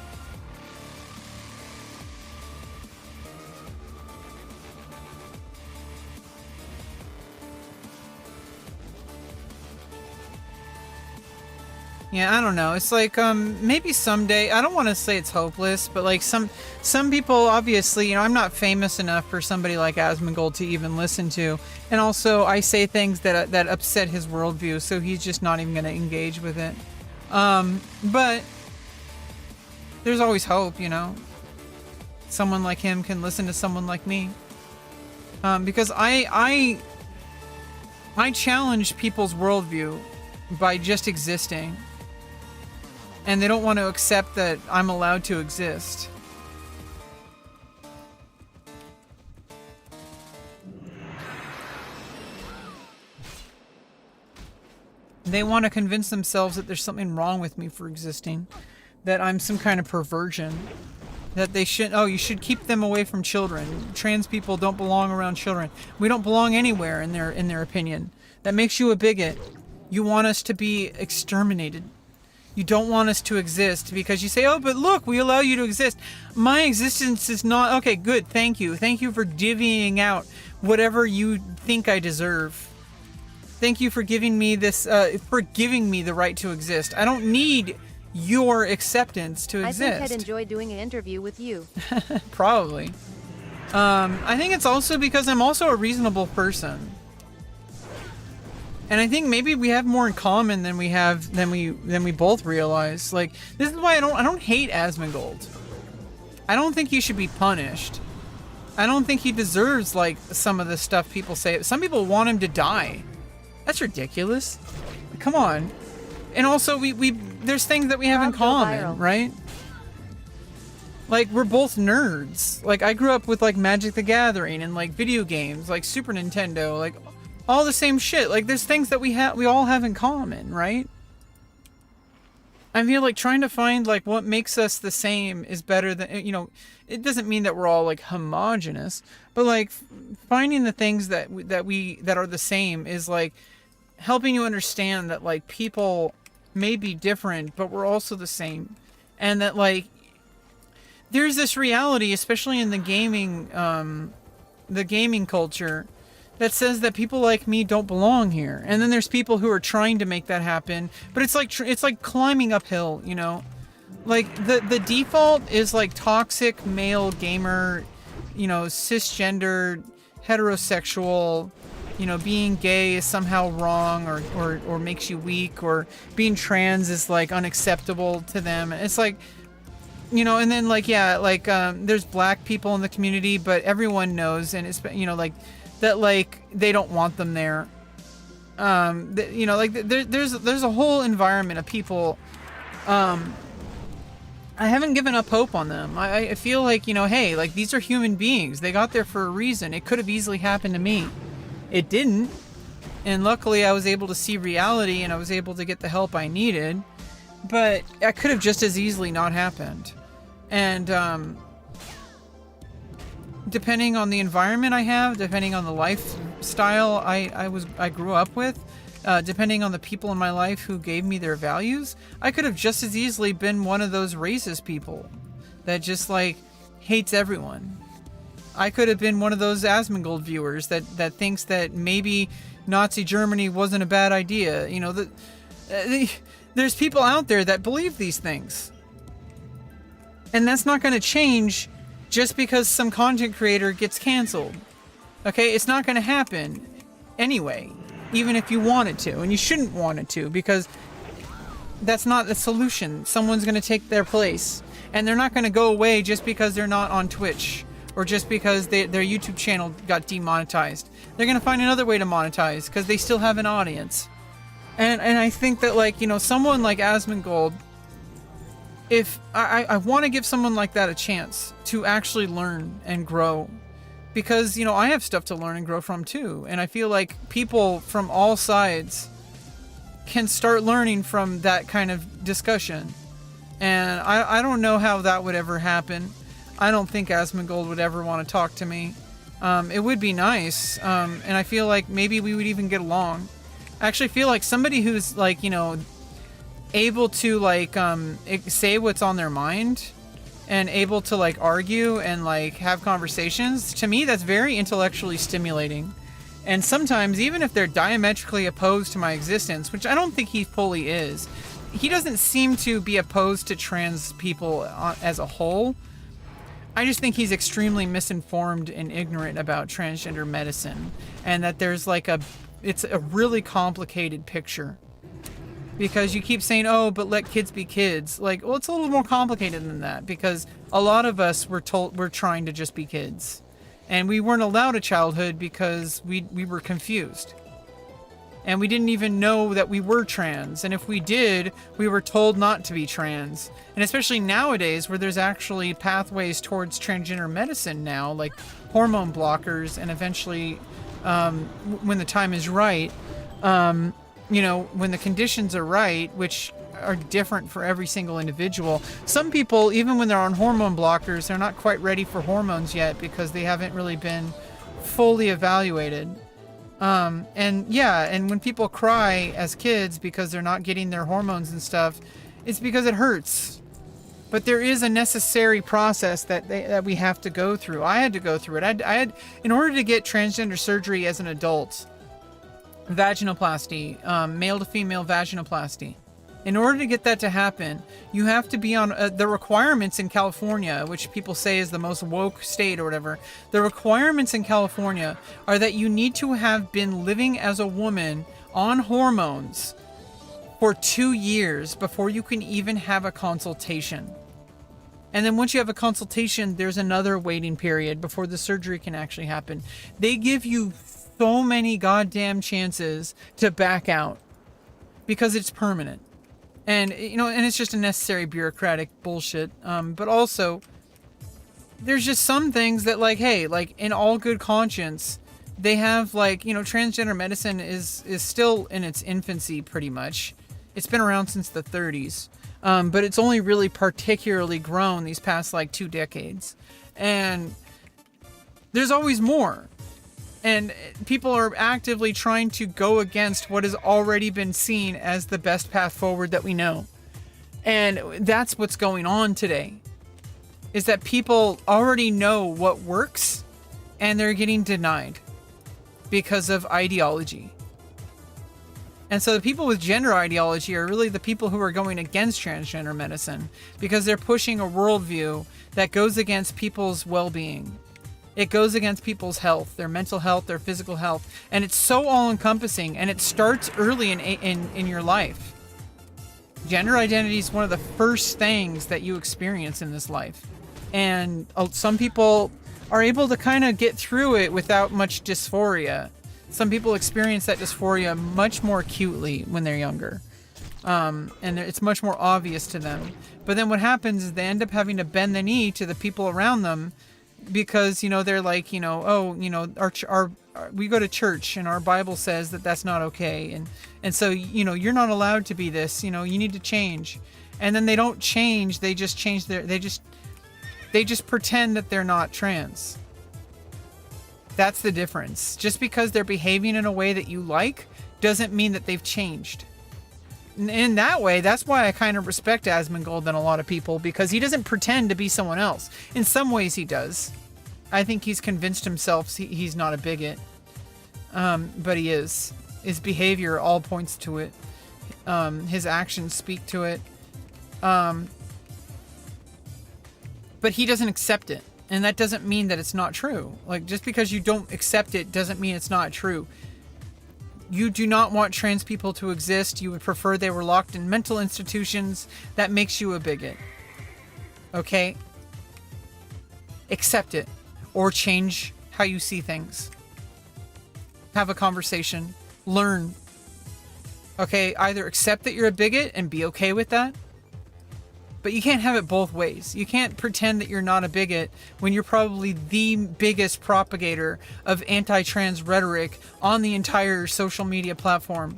Yeah, I don't know. It's like, maybe someday, I don't want to say it's hopeless, but like some people, obviously, you know, I'm not famous enough for somebody like Asmongold to even listen to. And also, I say things that upset his worldview, so he's just not even going to engage with it. But there's always hope, you know. Someone like him can listen to someone like me. Because I challenge people's worldview by just existing. And they don't want to accept that I'm allowed to exist. They want to convince themselves that there's something wrong with me for existing. That I'm some kind of perversion. That they should, oh, you should keep them away from children. Trans people don't belong around children. We don't belong anywhere in their opinion. That makes you a bigot. You want us to be exterminated. You don't want us to exist because you say, oh, but look, we allow you to exist. My existence is not... Okay, good. Thank you. Thank you for divvying out whatever you think I deserve. Thank you for giving me this, for giving me the right to exist. I don't need your acceptance to exist. I think I'd enjoy doing an interview with you. Probably. I think it's also because I'm also a reasonable person. And I think maybe we have more in common than we both realize. Like, this is why I don't hate Asmongold. I don't think he should be punished. I don't think he deserves like some of the stuff people say. Some people want him to die. That's ridiculous. Come on. And also we there's things that we have in common, right? Like, we're both nerds. Like, I grew up with like Magic the Gathering and like video games, like Super Nintendo, like all the same shit. Like, there's things that we all have in common, right? I feel like trying to find like what makes us the same is better than, you know, it doesn't mean that we're all like homogenous, but like finding the things that are the same is like helping you understand that like people may be different, but we're also the same. And that, like, there's this reality, especially in the gaming culture, that says that people like me don't belong here. And then there's people who are trying to make that happen, but it's like climbing uphill, you know? Like, the default is like toxic male gamer, you know, cisgender, heterosexual, you know, being gay is somehow wrong or makes you weak, or being trans is like unacceptable to them. It's like, you know, and then like, yeah, like, there's black people in the community, but everyone knows, and it's, you know, like, that, like, they don't want them there. You know, like, there's a whole environment of people. I haven't given up hope on them. I feel like, you know, hey, like, these are human beings. They got there for a reason. It could have easily happened to me. It didn't. And luckily I was able to see reality, and I was able to get the help I needed. But that could have just as easily not happened. And, depending on the environment I have, depending on the lifestyle I grew up with, depending on the people in my life who gave me their values, I could have just as easily been one of those racist people that just, like, hates everyone. I could have been one of those Asmongold viewers that thinks that maybe Nazi Germany wasn't a bad idea. You know, there's people out there that believe these things. And that's not going to change just because some content creator gets canceled. Okay? It's not going to happen anyway, even if you want it to. And you shouldn't want it to, because that's not the solution. Someone's going to take their place. And they're not going to go away just because they're not on Twitch, or just because their YouTube channel got demonetized. They're going to find another way to monetize because they still have an audience. And I think that, like, you know, someone like Asmongold, if I want to give someone like that a chance to actually learn and grow, because, you know, I have stuff to learn and grow from too. And I feel like people from all sides can start learning from that kind of discussion. And I don't know how that would ever happen. I don't think Asmongold would ever want to talk to me. It would be nice. And I feel like maybe we would even get along. I actually feel like somebody who's, like, you know, able to, like, say what's on their mind and able to, like, argue and, like, have conversations, to me that's very intellectually stimulating. And sometimes, even if they're diametrically opposed to my existence, which I don't think he fully is, he doesn't seem to be opposed to trans people as a whole. I just think he's extremely misinformed and ignorant about transgender medicine, and that there's like it's a really complicated picture. Because you keep saying, oh, but let kids be kids. Like, well, it's a little more complicated than that, because a lot of us were told we're trying to just be kids. And we weren't allowed a childhood because we were confused. And we didn't even know that we were trans. And if we did, we were told not to be trans. And especially nowadays, where there's actually pathways towards transgender medicine now, like hormone blockers, and eventually, when the time is right, you know, when the conditions are right, which are different for every single individual. Some people, even when they're on hormone blockers, they're not quite ready for hormones yet because they haven't really been fully evaluated. And yeah, and when people cry as kids because they're not getting their hormones and stuff, it's because it hurts. But there is a necessary process that we have to go through. I had to go through it. I had, in order to get transgender surgery as an adult, vaginoplasty, male to female vaginoplasty. In order to get that to happen, you have to be on the requirements in California, which people say is the most woke state or whatever. The requirements in California are that you need to have been living as a woman on hormones for 2 years before you can even have a consultation. And then once you have a consultation, there's another waiting period before the surgery can actually happen. They give you so many goddamn chances to back out because it's permanent. And, you know, and it's just a necessary bureaucratic bullshit. But also, there's just some things that, like, hey, like, in all good conscience, they have, like, you know, transgender medicine is still in its infancy, pretty much. It's been around since the 30s. But it's only really particularly grown these past, like, 2 decades. And there's always more. And people are actively trying to go against what has already been seen as the best path forward that we know. And that's what's going on today, is that people already know what works and they're getting denied because of ideology. And so the people with gender ideology are really the people who are going against transgender medicine, because they're pushing a worldview that goes against people's well-being. It goes against people's health, their mental health, their physical health. And it's so all-encompassing, and it starts early in your life. Gender identity is one of the first things that you experience in this life. And some people are able to kind of get through it without much dysphoria. Some people experience that dysphoria much more acutely when they're younger. And it's much more obvious to them. But then what happens is they end up having to bend the knee to the people around them because, you know, they're like, you know, oh, you know, we go to church and our Bible says that that's not okay. And so, you know, you're not allowed to be this, you know, you need to change. And then they don't change. They just change they just pretend that they're not trans. That's the difference. Just because they're behaving in a way that you like doesn't mean that they've changed. In that way, that's why I kind of respect Asmongold than a lot of people, because he doesn't pretend to be someone else. In some ways he does. I think he's convinced himself he's not a bigot. But he is. His behavior all points to it. His actions speak to it. But he doesn't accept it. And that doesn't mean that it's not true. Like, just because you don't accept it doesn't mean it's not true. You do not want trans people to exist. You would prefer they were locked in mental institutions. That makes you a bigot. Okay? Accept it. Or change how you see things. Have a conversation. Learn. Okay? Either accept that you're a bigot and be okay with that. But you can't have it both ways. You can't pretend that you're not a bigot when you're probably the biggest propagator of anti-trans rhetoric on the entire social media platform.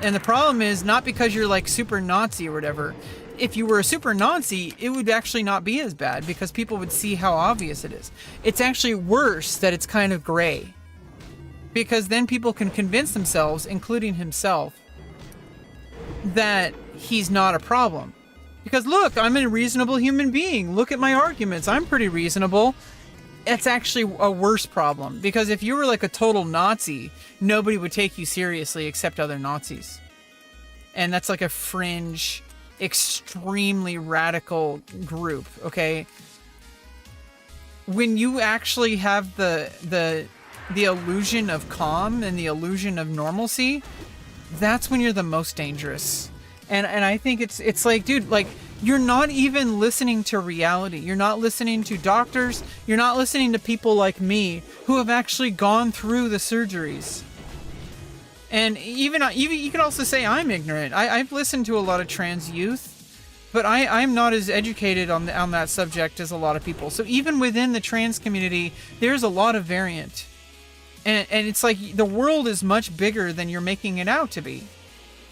And the problem is not because you're like super Nazi or whatever. If you were a super Nazi, it would actually not be as bad because people would see how obvious it is. It's actually worse that it's kind of gray. Because then people can convince themselves, including himself, that he's not a problem. Because look, I'm a reasonable human being. Look at my arguments. I'm pretty reasonable. It's actually a worse problem. Because if you were like a total Nazi, nobody would take you seriously except other Nazis. And that's like a fringe, extremely radical group, okay? When you actually have the illusion of calm and the illusion of normalcy, that's when you're the most dangerous. And I think it's like, dude, like, you're not even listening to reality. You're not listening to doctors. You're not listening to people like me who have actually gone through the surgeries. And even you can also say I'm ignorant. I've listened to a lot of trans youth, but I'm not as educated on that subject as a lot of people. So even within the trans community, there's a lot of variant. And it's like the world is much bigger than you're making it out to be.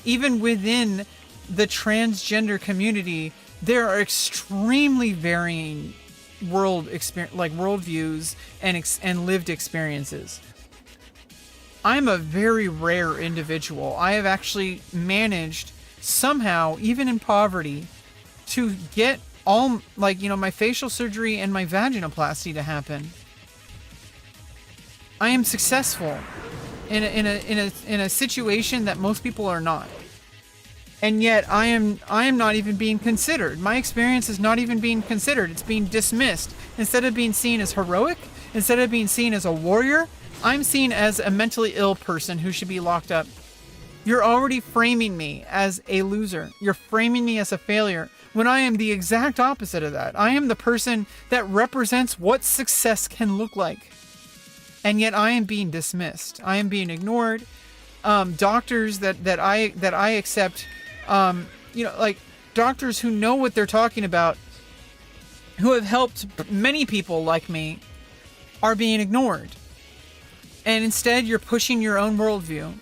Even within the transgender community, there are extremely varying worldviews and lived experiences. I'm a very rare individual. I have actually managed somehow, even in poverty, to get all, like, you know, my facial surgery and my vaginoplasty to happen. I am successful in a situation that most people are not. And yet I am not even being considered. My experience is not even being considered. It's being dismissed. Instead of being seen as heroic, instead of being seen as a warrior, I'm seen as a mentally ill person who should be locked up. You're already framing me as a loser. You're framing me as a failure when I am the exact opposite of that. I am the person that represents what success can look like. And yet I am being dismissed. I am being ignored. Doctors that I accept, you know, like doctors who know what they're talking about, who have helped many people like me, are being ignored. And instead you're pushing your own worldview.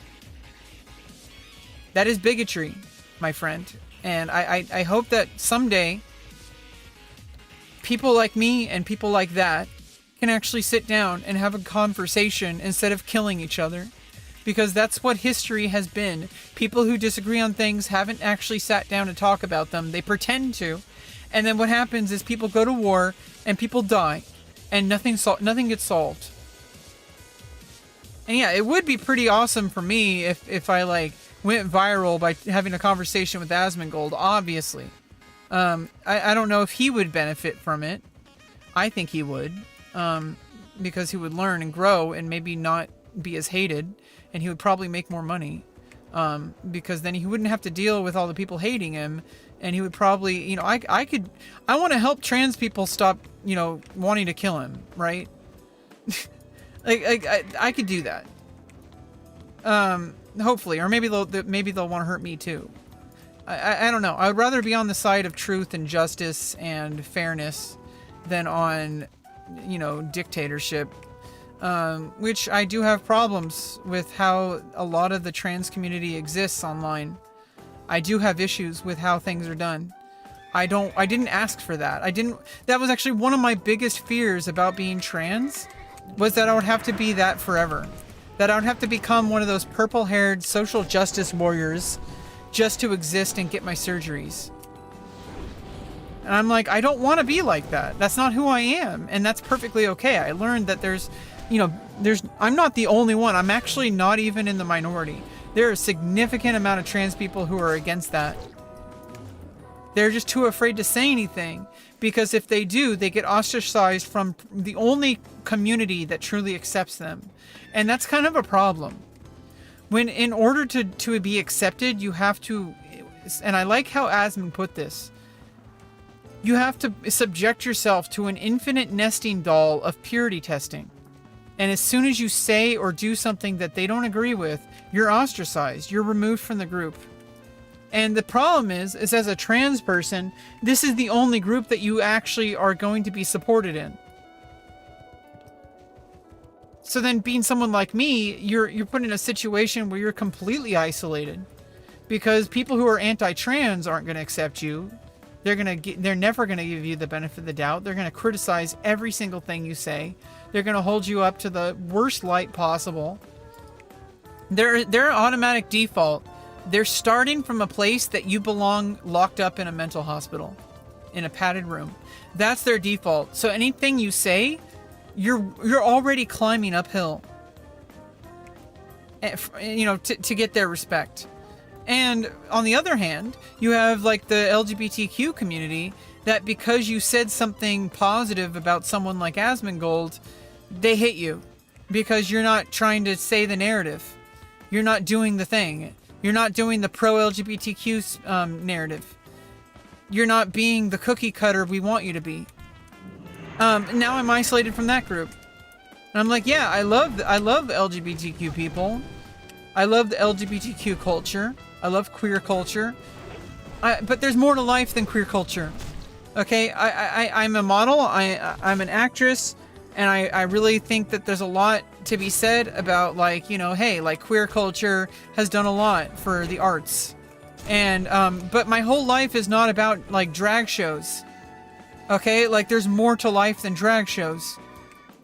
That is bigotry, my friend. And I hope that someday people like me and people like that can actually sit down and have a conversation instead of killing each other. Because that's what history has been. People who disagree on things haven't actually sat down to talk about them. They pretend to. And then what happens is people go to war and people die. And nothing gets solved. And yeah, it would be pretty awesome for me if I like went viral by having a conversation with Asmongold, obviously. I don't know if he would benefit from it. I think he would. Because he would learn and grow and maybe not be as hated. And he would probably make more money. Because then he wouldn't have to deal with all the people hating him. And he would probably, you know, I want to help trans people stop, you know, wanting to kill him, right? I could do that. Hopefully, or maybe they'll want to hurt me too. I don't know. I would rather be on the side of truth and justice and fairness than on, you know, dictatorship. Which I do have problems with how a lot of the trans community exists online. I do have issues with how things are done. I didn't ask for that. That was actually one of my biggest fears about being trans, was that I would have to be that forever. That I would have to become one of those purple-haired social justice warriors just to exist and get my surgeries. And I'm like, I don't want to be like that. That's not who I am. And that's perfectly okay. I learned that I'm not the only one. I'm actually not even in the minority. There are a significant amount of trans people who are against that. They're just too afraid to say anything, because if they do, they get ostracized from the only community that truly accepts them. And that's kind of a problem. When in order to be accepted, you have to, and I like how Asmon put this, you have to subject yourself to an infinite nesting doll of purity testing. And as soon as you say or do something that they don't agree with, you're ostracized. You're removed from the group. And the problem is as a trans person, this is the only group that you actually are going to be supported in. So then being someone like me, you're put in a situation where you're completely isolated. Because people who are anti-trans aren't going to accept you. They're never going to give you the benefit of the doubt. They're going to criticize every single thing you say. They're going to hold you up to the worst light possible. Their automatic default, they're starting from a place that you belong locked up in a mental hospital, in a padded room. That's their default. So anything you say, you're already climbing uphill, you know, to get their respect. And on the other hand, you have like the LGBTQ community that because you said something positive about someone like Asmongold, they hate you because you're not trying to say the narrative. You're not doing the thing. You're not doing the pro-LGBTQ narrative. You're not being the cookie cutter we want you to be. Now I'm isolated from that group. And I'm like, yeah, I love the LGBTQ people. I love the LGBTQ culture. I love queer culture. But there's more to life than queer culture. Okay, I'm a model. I'm an actress. And I really think that there's a lot to be said about, like, you know, hey, like queer culture has done a lot for the arts. And, but my whole life is not about like drag shows. Okay, like there's more to life than drag shows.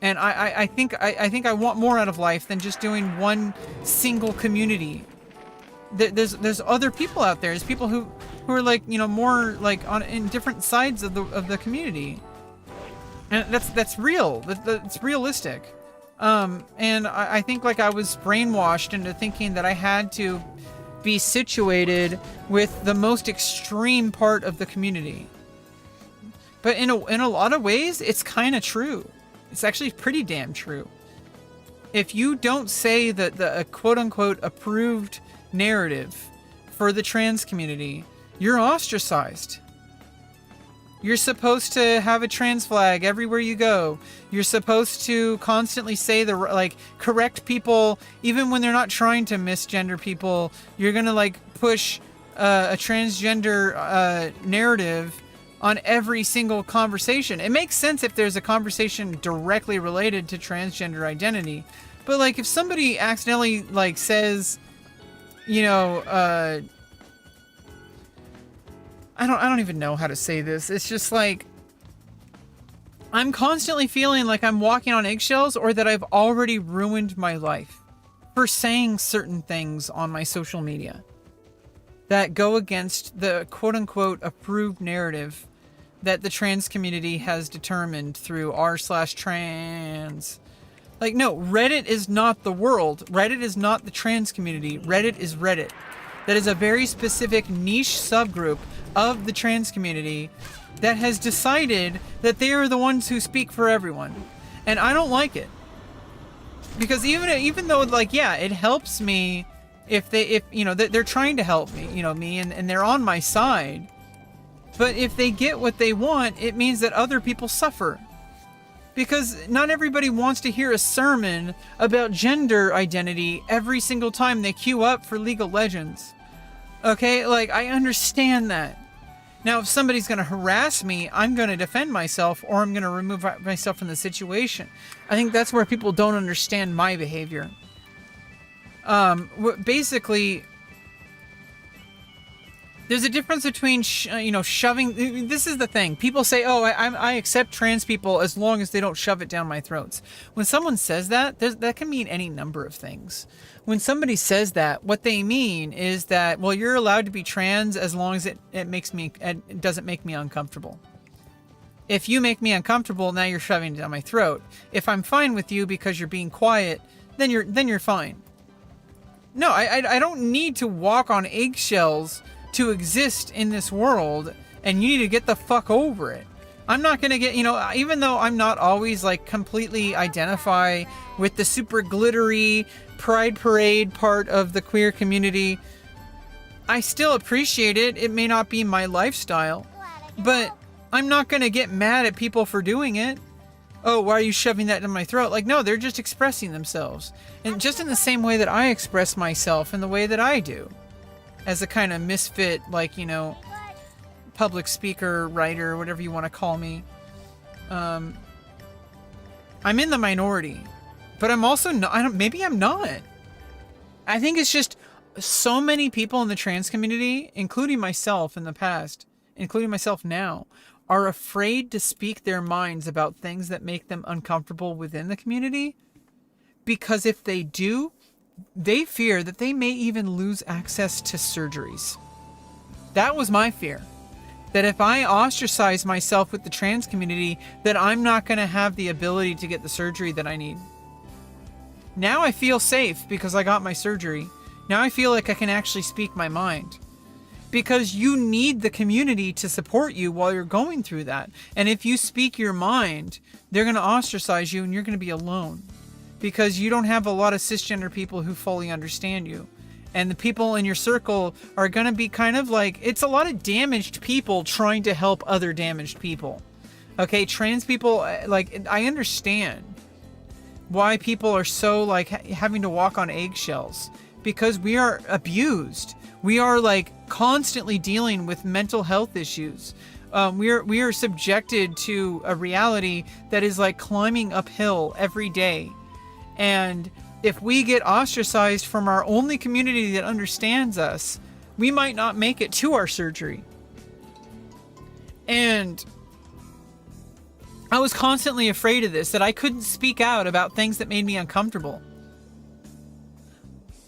And I think I want more out of life than just doing one single community. There's other people out there. There's people who are like, you know, more like in different sides of the community. And that's real. That's realistic. And I think like I was brainwashed into thinking that I had to be situated with the most extreme part of the community. But in a lot of ways, it's kind of true. It's actually pretty damn true. If you don't say the quote-unquote approved narrative for the trans community, you're ostracized. You're supposed to have a trans flag everywhere you go. You're supposed to constantly say correct people, even when they're not trying to misgender people. You're gonna like push a transgender narrative on every single conversation. It makes sense if there's a conversation directly related to transgender identity. But like if somebody accidentally like says, you know, I don't even know how to say this. It's just like I'm constantly feeling like I'm walking on eggshells or that I've already ruined my life for saying certain things on my social media that go against the quote-unquote approved narrative that the trans community has determined through r/trans. Like, no, Reddit is not the world. Reddit is not the trans community. Reddit is Reddit. That is a very specific niche subgroup of the trans community that has decided that they are the ones who speak for everyone. And I don't like it. Because even though, like, yeah, it helps me if they're trying to help me, and they're on my side. But if they get what they want, it means that other people suffer. Because not everybody wants to hear a sermon about gender identity every single time they queue up for League of Legends. Okay, like, I understand that. Now, if somebody's going to harass me, I'm going to defend myself, or I'm going to remove myself from the situation. I think that's where people don't understand my behavior. Basically, there's a difference between, shoving. This is the thing. People say, oh, I accept trans people as long as they don't shove it down my throats. When someone says that, that can mean any number of things. When somebody says that, what they mean is that, well, you're allowed to be trans as long as it doesn't make me uncomfortable. If you make me uncomfortable, now you're shoving it down my throat. If I'm fine with you because you're being quiet, then you're fine. No, I don't need to walk on eggshells to exist in this world, and you need to get the fuck over it. I'm not gonna get, even though I'm not always like completely identify with the super glittery pride parade part of the queer community, I still appreciate it. It may not be my lifestyle, but I'm not gonna get mad at people for doing it. Oh, why are you shoving that in my throat? Like, no, they're just expressing themselves. And just in the same way that I express myself in the way that I do. As a kind of misfit, like, public speaker, writer, whatever you want to call me. I'm in the minority. But I'm also not, maybe I'm not. I think it's just so many people in the trans community, including myself in the past, including myself now, are afraid to speak their minds about things that make them uncomfortable within the community. Because if they do, they fear that they may even lose access to surgeries. That was my fear. That if I ostracize myself with the trans community, that I'm not going to have the ability to get the surgery that I need. Now I feel safe because I got my surgery. Now I feel like I can actually speak my mind. Because you need the community to support you while you're going through that. And if you speak your mind, they're going to ostracize you and you're going to be alone. Because you don't have a lot of cisgender people who fully understand you. And the people in your circle are going to be kind of like, it's a lot of damaged people trying to help other damaged people. Okay, trans people, like, I understand why people are so, like, having to walk on eggshells. Because we are abused. We are, like, constantly dealing with mental health issues. We are subjected to a reality that is, like, climbing uphill every day. And if we get ostracized from our only community that understands us, we might not make it to our surgery. And I was constantly afraid of this, that I couldn't speak out about things that made me uncomfortable.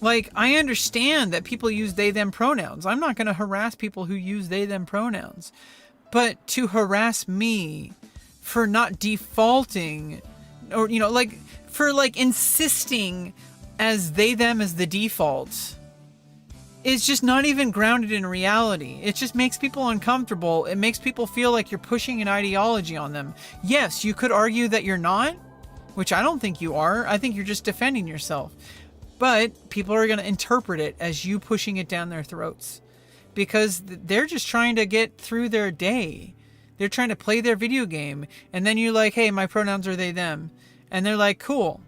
Like, I understand that people use they, them pronouns. I'm not going to harass people who use they, them pronouns. But to harass me for not defaulting, or, for, like, insisting as they, them as the default, is just not even grounded in reality. It just makes people uncomfortable. It makes people feel like you're pushing an ideology on them. Yes, you could argue that you're not, which I don't think you are. I think you're just defending yourself. But people are going to interpret it as you pushing it down their throats. Because they're just trying to get through their day. They're trying to play their video game. And then you're like, hey, my pronouns are they, them. And they're like, cool.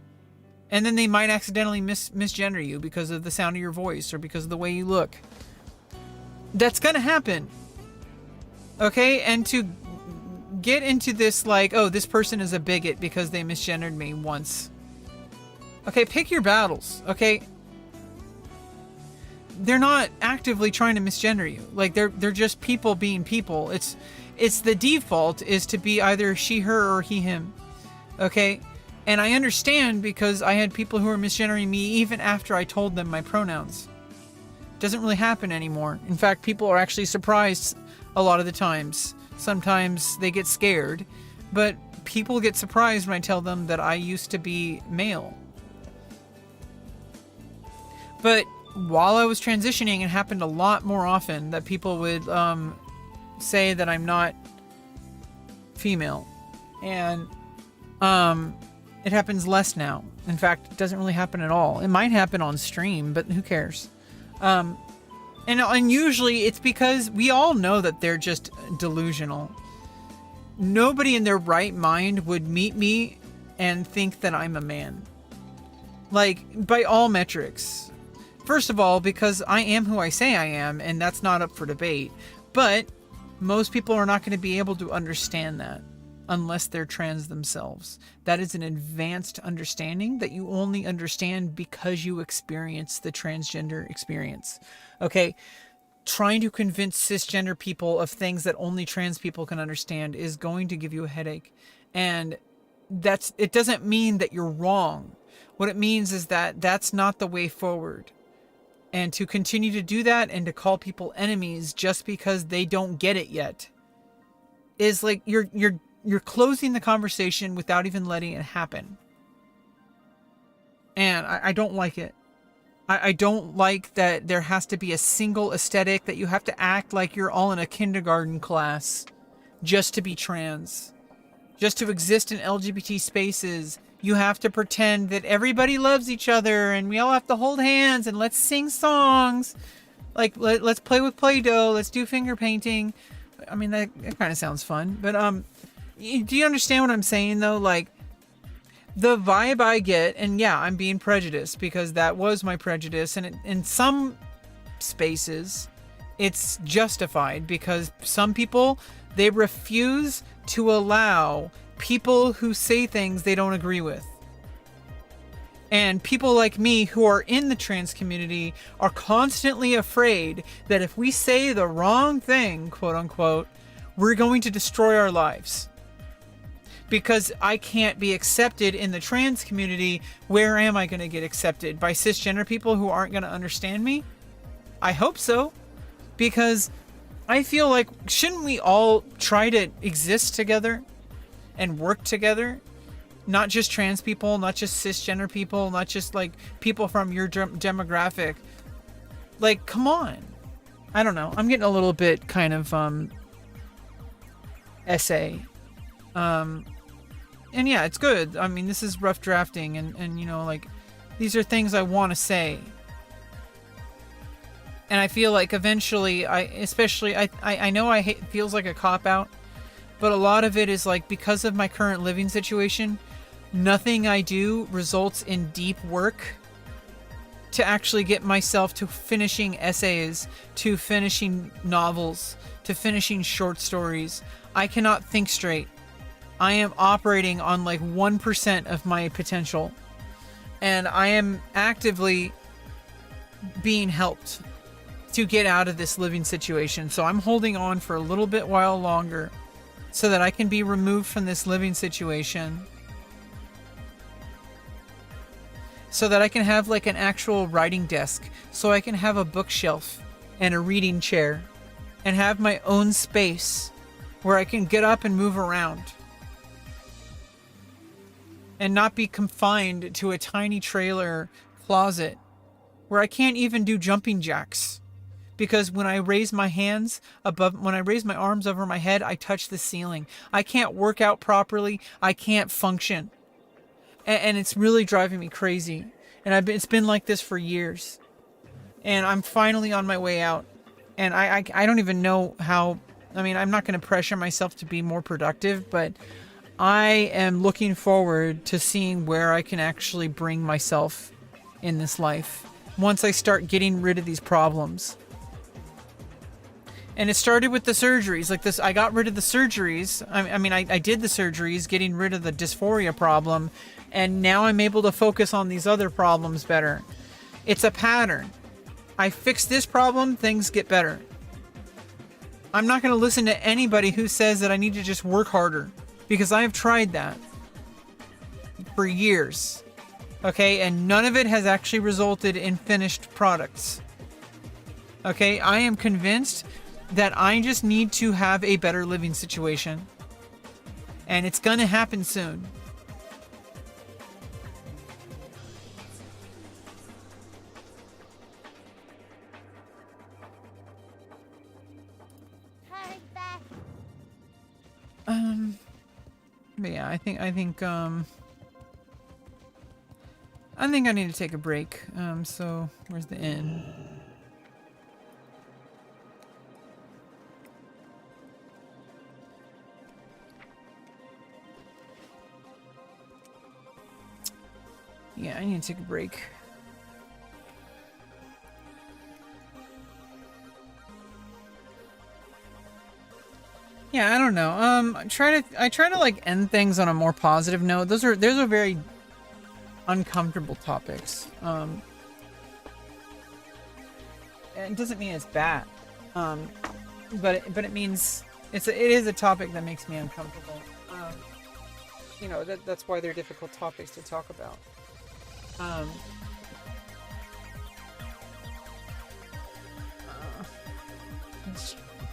And then they might accidentally misgender you because of the sound of your voice or because of the way you look. That's going to happen. Okay? And to get into this, like, oh, this person is a bigot because they misgendered me once. Okay, pick your battles, okay? they're not actively trying to misgender you. Like they're just people being people. It's the default is to be either she, her, or he, him. Okay? And I understand because I had people who were misgendering me even after I told them my pronouns. Doesn't really happen anymore. In fact, people are actually surprised a lot of the times. Sometimes they get scared, but people get surprised when I tell them that I used to be male. But while I was transitioning, it happened a lot more often that people would say that I'm not female. And it happens less now. In fact, it doesn't really happen at all. It might happen on stream, but who cares? And usually it's because we all know that they're just delusional. Nobody in their right mind would meet me and think that I'm a man. Like, by all metrics. First of all, because I am who I say I am, and that's not up for debate. But most people are not going to be able to understand that unless they're trans themselves. That is an advanced understanding that you only understand because you experience the transgender experience. Okay? Trying to convince cisgender people of things that only trans people can understand is going to give you a headache. And it doesn't mean that you're wrong. What it means is that that's not the way forward. And to continue to do that and to call people enemies just because they don't get it yet is like you're closing the conversation without even letting it happen. And I don't like it. I don't like that there has to be a single aesthetic, that you have to act like you're all in a kindergarten class just to be trans. Just to exist in LGBT spaces, you have to pretend that everybody loves each other and we all have to hold hands and let's sing songs. Like, let's play with Play-Doh, let's do finger painting. I mean, that kind of sounds fun. But do you understand what I'm saying, though? Like, the vibe I get, and yeah, I'm being prejudiced because that was my prejudice, and in some spaces, it's justified because some people, they refuse to allow people who say things they don't agree with. And people like me who are in the trans community are constantly afraid that if we say the wrong thing, quote unquote, we're going to destroy our lives. Because I can't be accepted in the trans community, where am I going to get accepted? By cisgender people who aren't going to understand me? I hope so. Because I feel like, shouldn't we all try to exist together and work together? Not just trans people, not just cisgender people, not just like people from your demographic. Like, come on. I don't know. I'm getting a little bit kind of essay. And yeah, it's good. I mean, this is rough drafting, and you know, like, these are things I want to say. And I feel like eventually, I know it feels like a cop-out, but a lot of it is like, because of my current living situation, nothing I do results in deep work to actually get myself to finishing essays, to finishing novels, to finishing short stories. I cannot think straight. I am operating on like 1% of my potential. And I am actively being helped to get out of this living situation. So I'm holding on for a little bit while longer so that I can be removed from this living situation. So that I can have like an actual writing desk. So I can have a bookshelf and a reading chair. And have my own space where I can get up and move around. And not be confined to a tiny trailer closet where I can't even do jumping jacks. Because when I raise my arms over my head, I touch the ceiling. I can't work out properly. I can't function. And it's really driving me crazy. And it's been like this for years. And I'm finally on my way out. And I don't even know how. I mean, I'm not going to pressure myself to be more productive, but I am looking forward to seeing where I can actually bring myself in this life once I start getting rid of these problems. And it started with the surgeries. Like this, I got rid of the surgeries. I did the surgeries, getting rid of the dysphoria problem, and now I'm able to focus on these other problems better. It's a pattern. I fix this problem, things get better. I'm not going to listen to anybody who says that I need to just work harder, because I have tried that for years. Okay, and none of it has actually resulted in finished products. Okay, I am convinced that I just need to have a better living situation. And it's gonna happen soon. Hurry back. But yeah, I think I need to take a break. So where's the inn? Yeah, I need to take a break. Yeah, I don't know. I try to like end things on a more positive note. Those are very uncomfortable topics. And it doesn't mean it's bad. But it means it is a topic that makes me uncomfortable. You know, that's why they're difficult topics to talk about.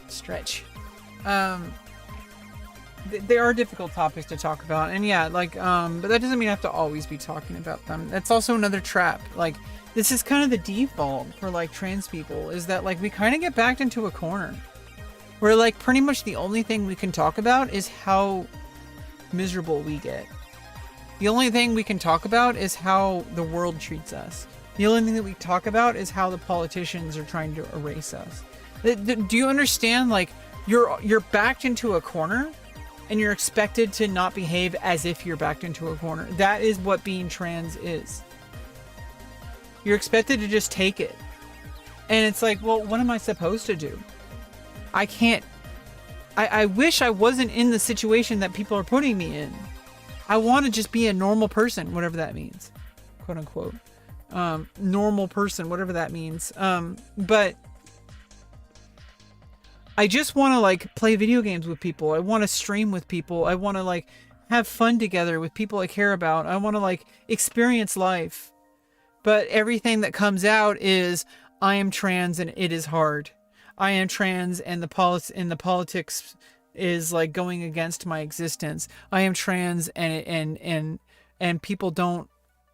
Stretch. They are difficult topics to talk about, and yeah, like, but that doesn't mean I have to always be talking about them. That's also another trap. Like, this is kind of the default for like trans people, is that like we kind of get backed into a corner where like pretty much the only thing we can talk about is how miserable we get. The only thing we can talk about is how the world treats us. The only thing that we talk about is how the politicians are trying to erase us. Do you understand? Like, you're backed into a corner, and you're expected to not behave as if you're backed into a corner. That is what being trans is. You're expected to just take it. And it's like, well, what am I supposed to do? I can't. I wish I wasn't in the situation that people are putting me in. I want to just be a normal person, whatever that means. Quote unquote. Normal person, whatever that means. But I just want to like play video games with people. I want to stream with people. I want to like have fun together with people I care about. I want to like experience life. But everything that comes out is I am trans and it is hard. I am trans and the politics is like going against my existence. I am trans and people don't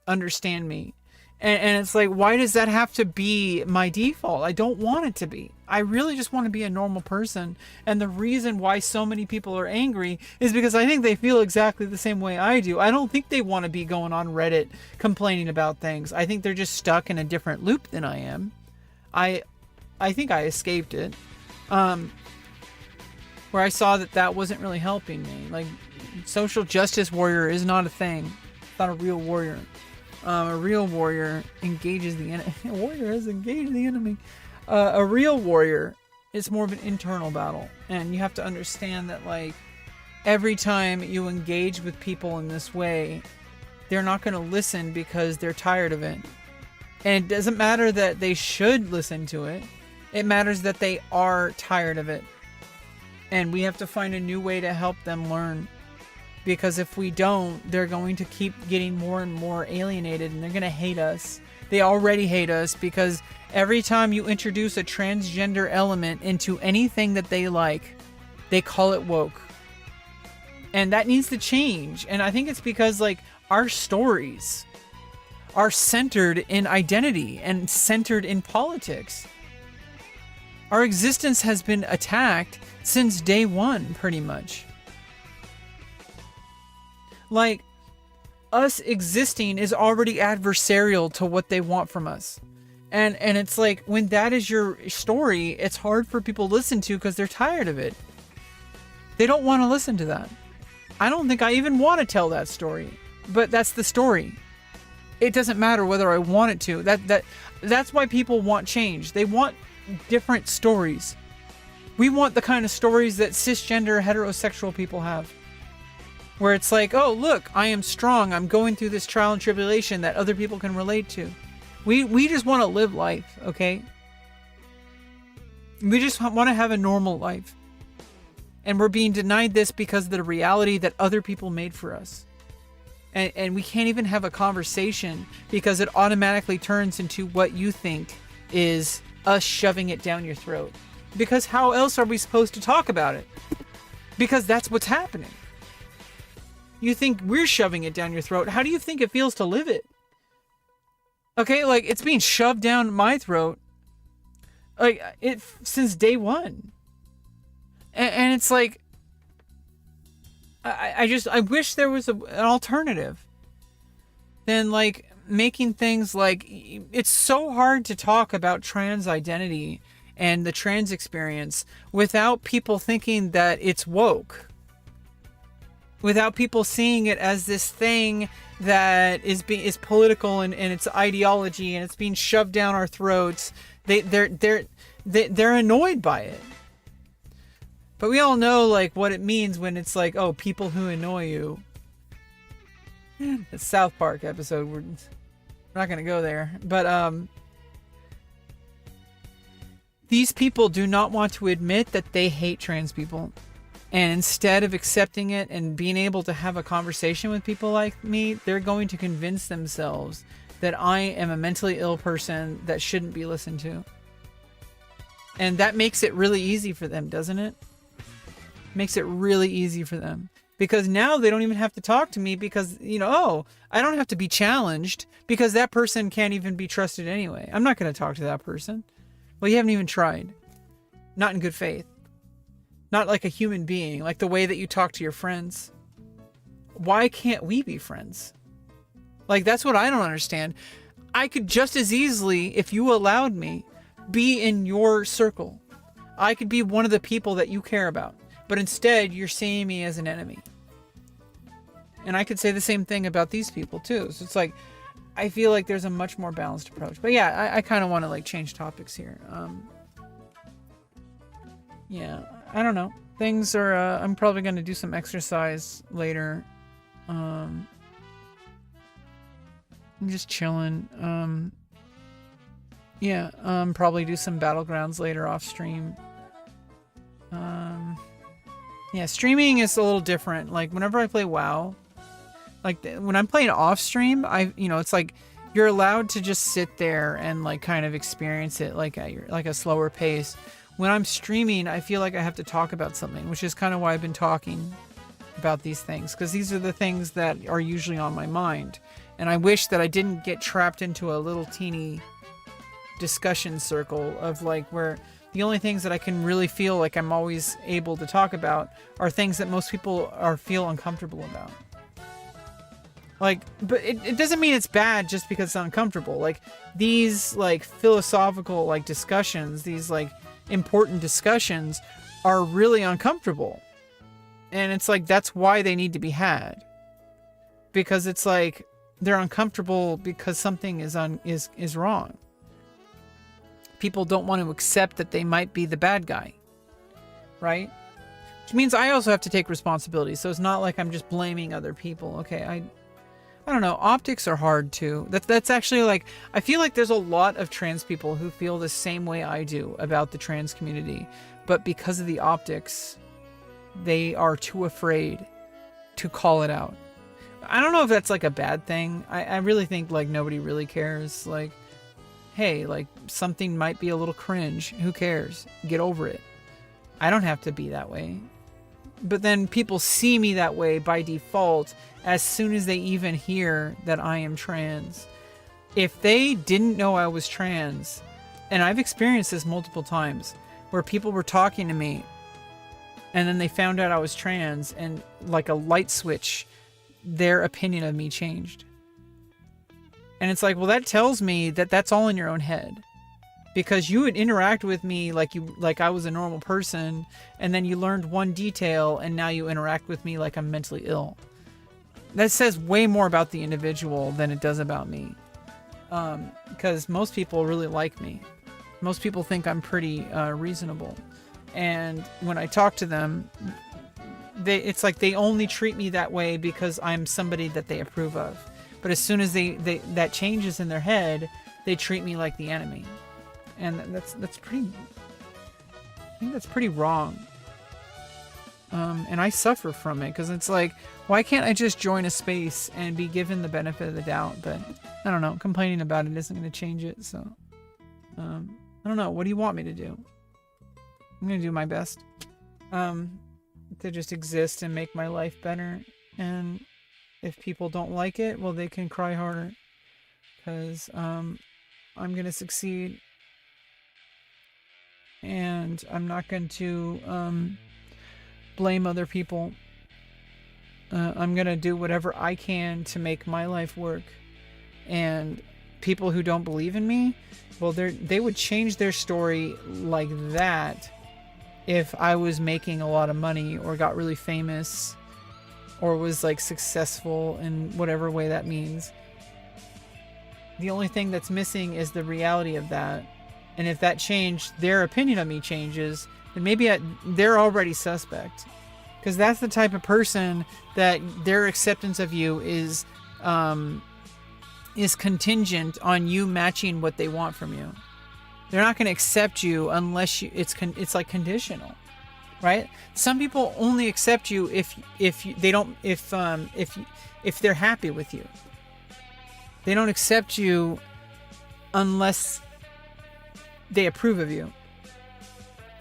understand me. And it's like, why does that have to be my default? I don't want it to be. I really just want to be a normal person. And the reason why so many people are angry is because I think they feel exactly the same way I do. I don't think they want to be going on Reddit complaining about things. I think they're just stuck in a different loop than I am. I think I escaped it. Where I saw that wasn't really helping me. Like, social justice warrior is not a thing. It's not a real warrior. A real warrior engages the enemy. A warrior has engaged the enemy. A real warrior is more of an internal battle. And you have to understand that, like, every time you engage with people in this way, they're not going to listen because they're tired of it. And it doesn't matter that they should listen to it. It matters that they are tired of it. And we have to find a new way to help them learn. Because if we don't, they're going to keep getting more and more alienated and they're going to hate us. They already hate us because every time you introduce a transgender element into anything that they like, they call it woke. And that needs to change. And I think it's because, like, our stories are centered in identity and centered in politics. Our existence has been attacked since day one, pretty much. Like, us existing is already adversarial to what they want from us. And it's like, when that is your story, it's hard for people to listen to because they're tired of it. They don't want to listen to that. I don't think I even want to tell that story. But that's the story. It doesn't matter whether I want it to. That's why people want change. They want different stories. We want the kind of stories that cisgender heterosexual people have. Where it's like, oh, look, I am strong. I'm going through this trial and tribulation that other people can relate to. We just want to live life, okay? We just want to have a normal life. And we're being denied this because of the reality that other people made for us. And we can't even have a conversation because it automatically turns into what you think is us shoving it down your throat. Because how else are we supposed to talk about it? Because that's what's happening. You think we're shoving it down your throat. How do you think it feels to live it? Okay, like, it's being shoved down my throat, like, since day one. And it's like, I wish there was an alternative than, like, making things like, it's so hard to talk about trans identity and the trans experience without people thinking that it's woke. Without people seeing it as this thing that is political and its ideology, and it's being shoved down our throats. They're annoyed by it. But we all know, like, what it means when it's like, oh, people who annoy you. The South Park episode, we're not gonna go there. But these people do not want to admit that they hate trans people. And instead of accepting it and being able to have a conversation with people like me, they're going to convince themselves that I am a mentally ill person that shouldn't be listened to. And that makes it really easy for them, doesn't it? Makes it really easy for them. Because now they don't even have to talk to me because, I don't have to be challenged because that person can't even be trusted anyway. I'm not going to talk to that person. Well, you haven't even tried. Not in good faith. Not like a human being, like the way that you talk to your friends. Why can't we be friends? Like, that's what I don't understand. I could just as easily, if you allowed me, be in your circle. I could be one of the people that you care about. But instead, you're seeing me as an enemy. And I could say the same thing about these people, too. So it's like, I feel like there's a much more balanced approach. But yeah, I kind of want to, like, change topics here. Yeah, I don't know. Things are, I'm probably going to do some exercise later. I'm just chilling. Yeah, probably do some Battlegrounds later off stream. Yeah, streaming is a little different. Like, whenever I play WoW, like, when I'm playing off stream, it's like, you're allowed to just sit there and, like, kind of experience it, like, at like a slower pace. When I'm streaming, I feel like I have to talk about something, which is kind of why I've been talking about these things, because these are the things that are usually on my mind. And I wish that I didn't get trapped into a little teeny discussion circle of, like, where the only things that I can really feel like I'm always able to talk about are things that most people feel uncomfortable about. Like, but it doesn't mean it's bad just because it's uncomfortable. Like, these, like, philosophical, like, discussions, these, like, important discussions are really uncomfortable. And it's like, that's why they need to be had. Because it's like, they're uncomfortable because something is wrong. People don't want to accept that they might be the bad guy. Right? Which means I also have to take responsibility. So it's not like I'm just blaming other people. Okay, I don't know. Optics are hard too. That's actually, like, I feel like there's a lot of trans people who feel the same way I do about the trans community. But because of the optics, they are too afraid to call it out. I don't know if that's, like, a bad thing. I really think, like, nobody really cares. Like, hey, like, something might be a little cringe. Who cares? Get over it. I don't have to be that way. But then people see me that way by default as soon as they even hear that I am trans. If they didn't know I was trans, and I've experienced this multiple times, where people were talking to me and then they found out I was trans, and like a light switch, their opinion of me changed. And it's like, well, that tells me that that's all in your own head. Because you would interact with me like I was a normal person, and then you learned one detail, and now you interact with me like I'm mentally ill. That says way more about the individual than it does about me. Because most people really like me. Most people think I'm pretty reasonable. And when I talk to them, it's like they only treat me that way because I'm somebody that they approve of. But as soon as that changes in their head, they treat me like the enemy. And that's pretty... I think that's pretty wrong. And I suffer from it because it's like, why can't I just join a space and be given the benefit of the doubt? But I don't know. Complaining about it isn't going to change it. So, I don't know. What do you want me to do? I'm going to do my best to just exist and make my life better. And if people don't like it, well, they can cry harder. Because I'm going to succeed. And I'm not going to blame other people. I'm going to do whatever I can to make my life work. And people who don't believe in me, well, they would change their story like that if I was making a lot of money or got really famous or was like successful in whatever way that means. The only thing that's missing is the reality of that. And if that changed, their opinion of me changes, then maybe they're already suspect. Because that's the type of person that their acceptance of you is contingent on you matching what they want from you. They're not going to accept you unless it's like conditional, right? Some people only accept you if they're happy with you. They don't accept you unless they approve of you.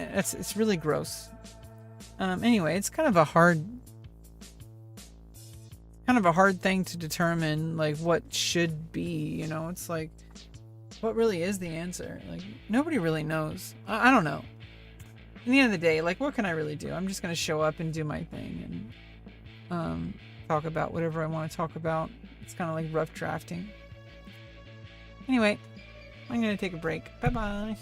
It's really gross. Anyway, it's kind of a hard thing to determine, like, what should be, you know. It's like, what really is the answer? Like, nobody really knows. I don't know. In the end of the day, like, what can I really do? I'm just gonna show up and do my thing and talk about whatever I want to talk about. It's kind of like rough drafting. Anyway, I'm gonna take a break. Bye bye.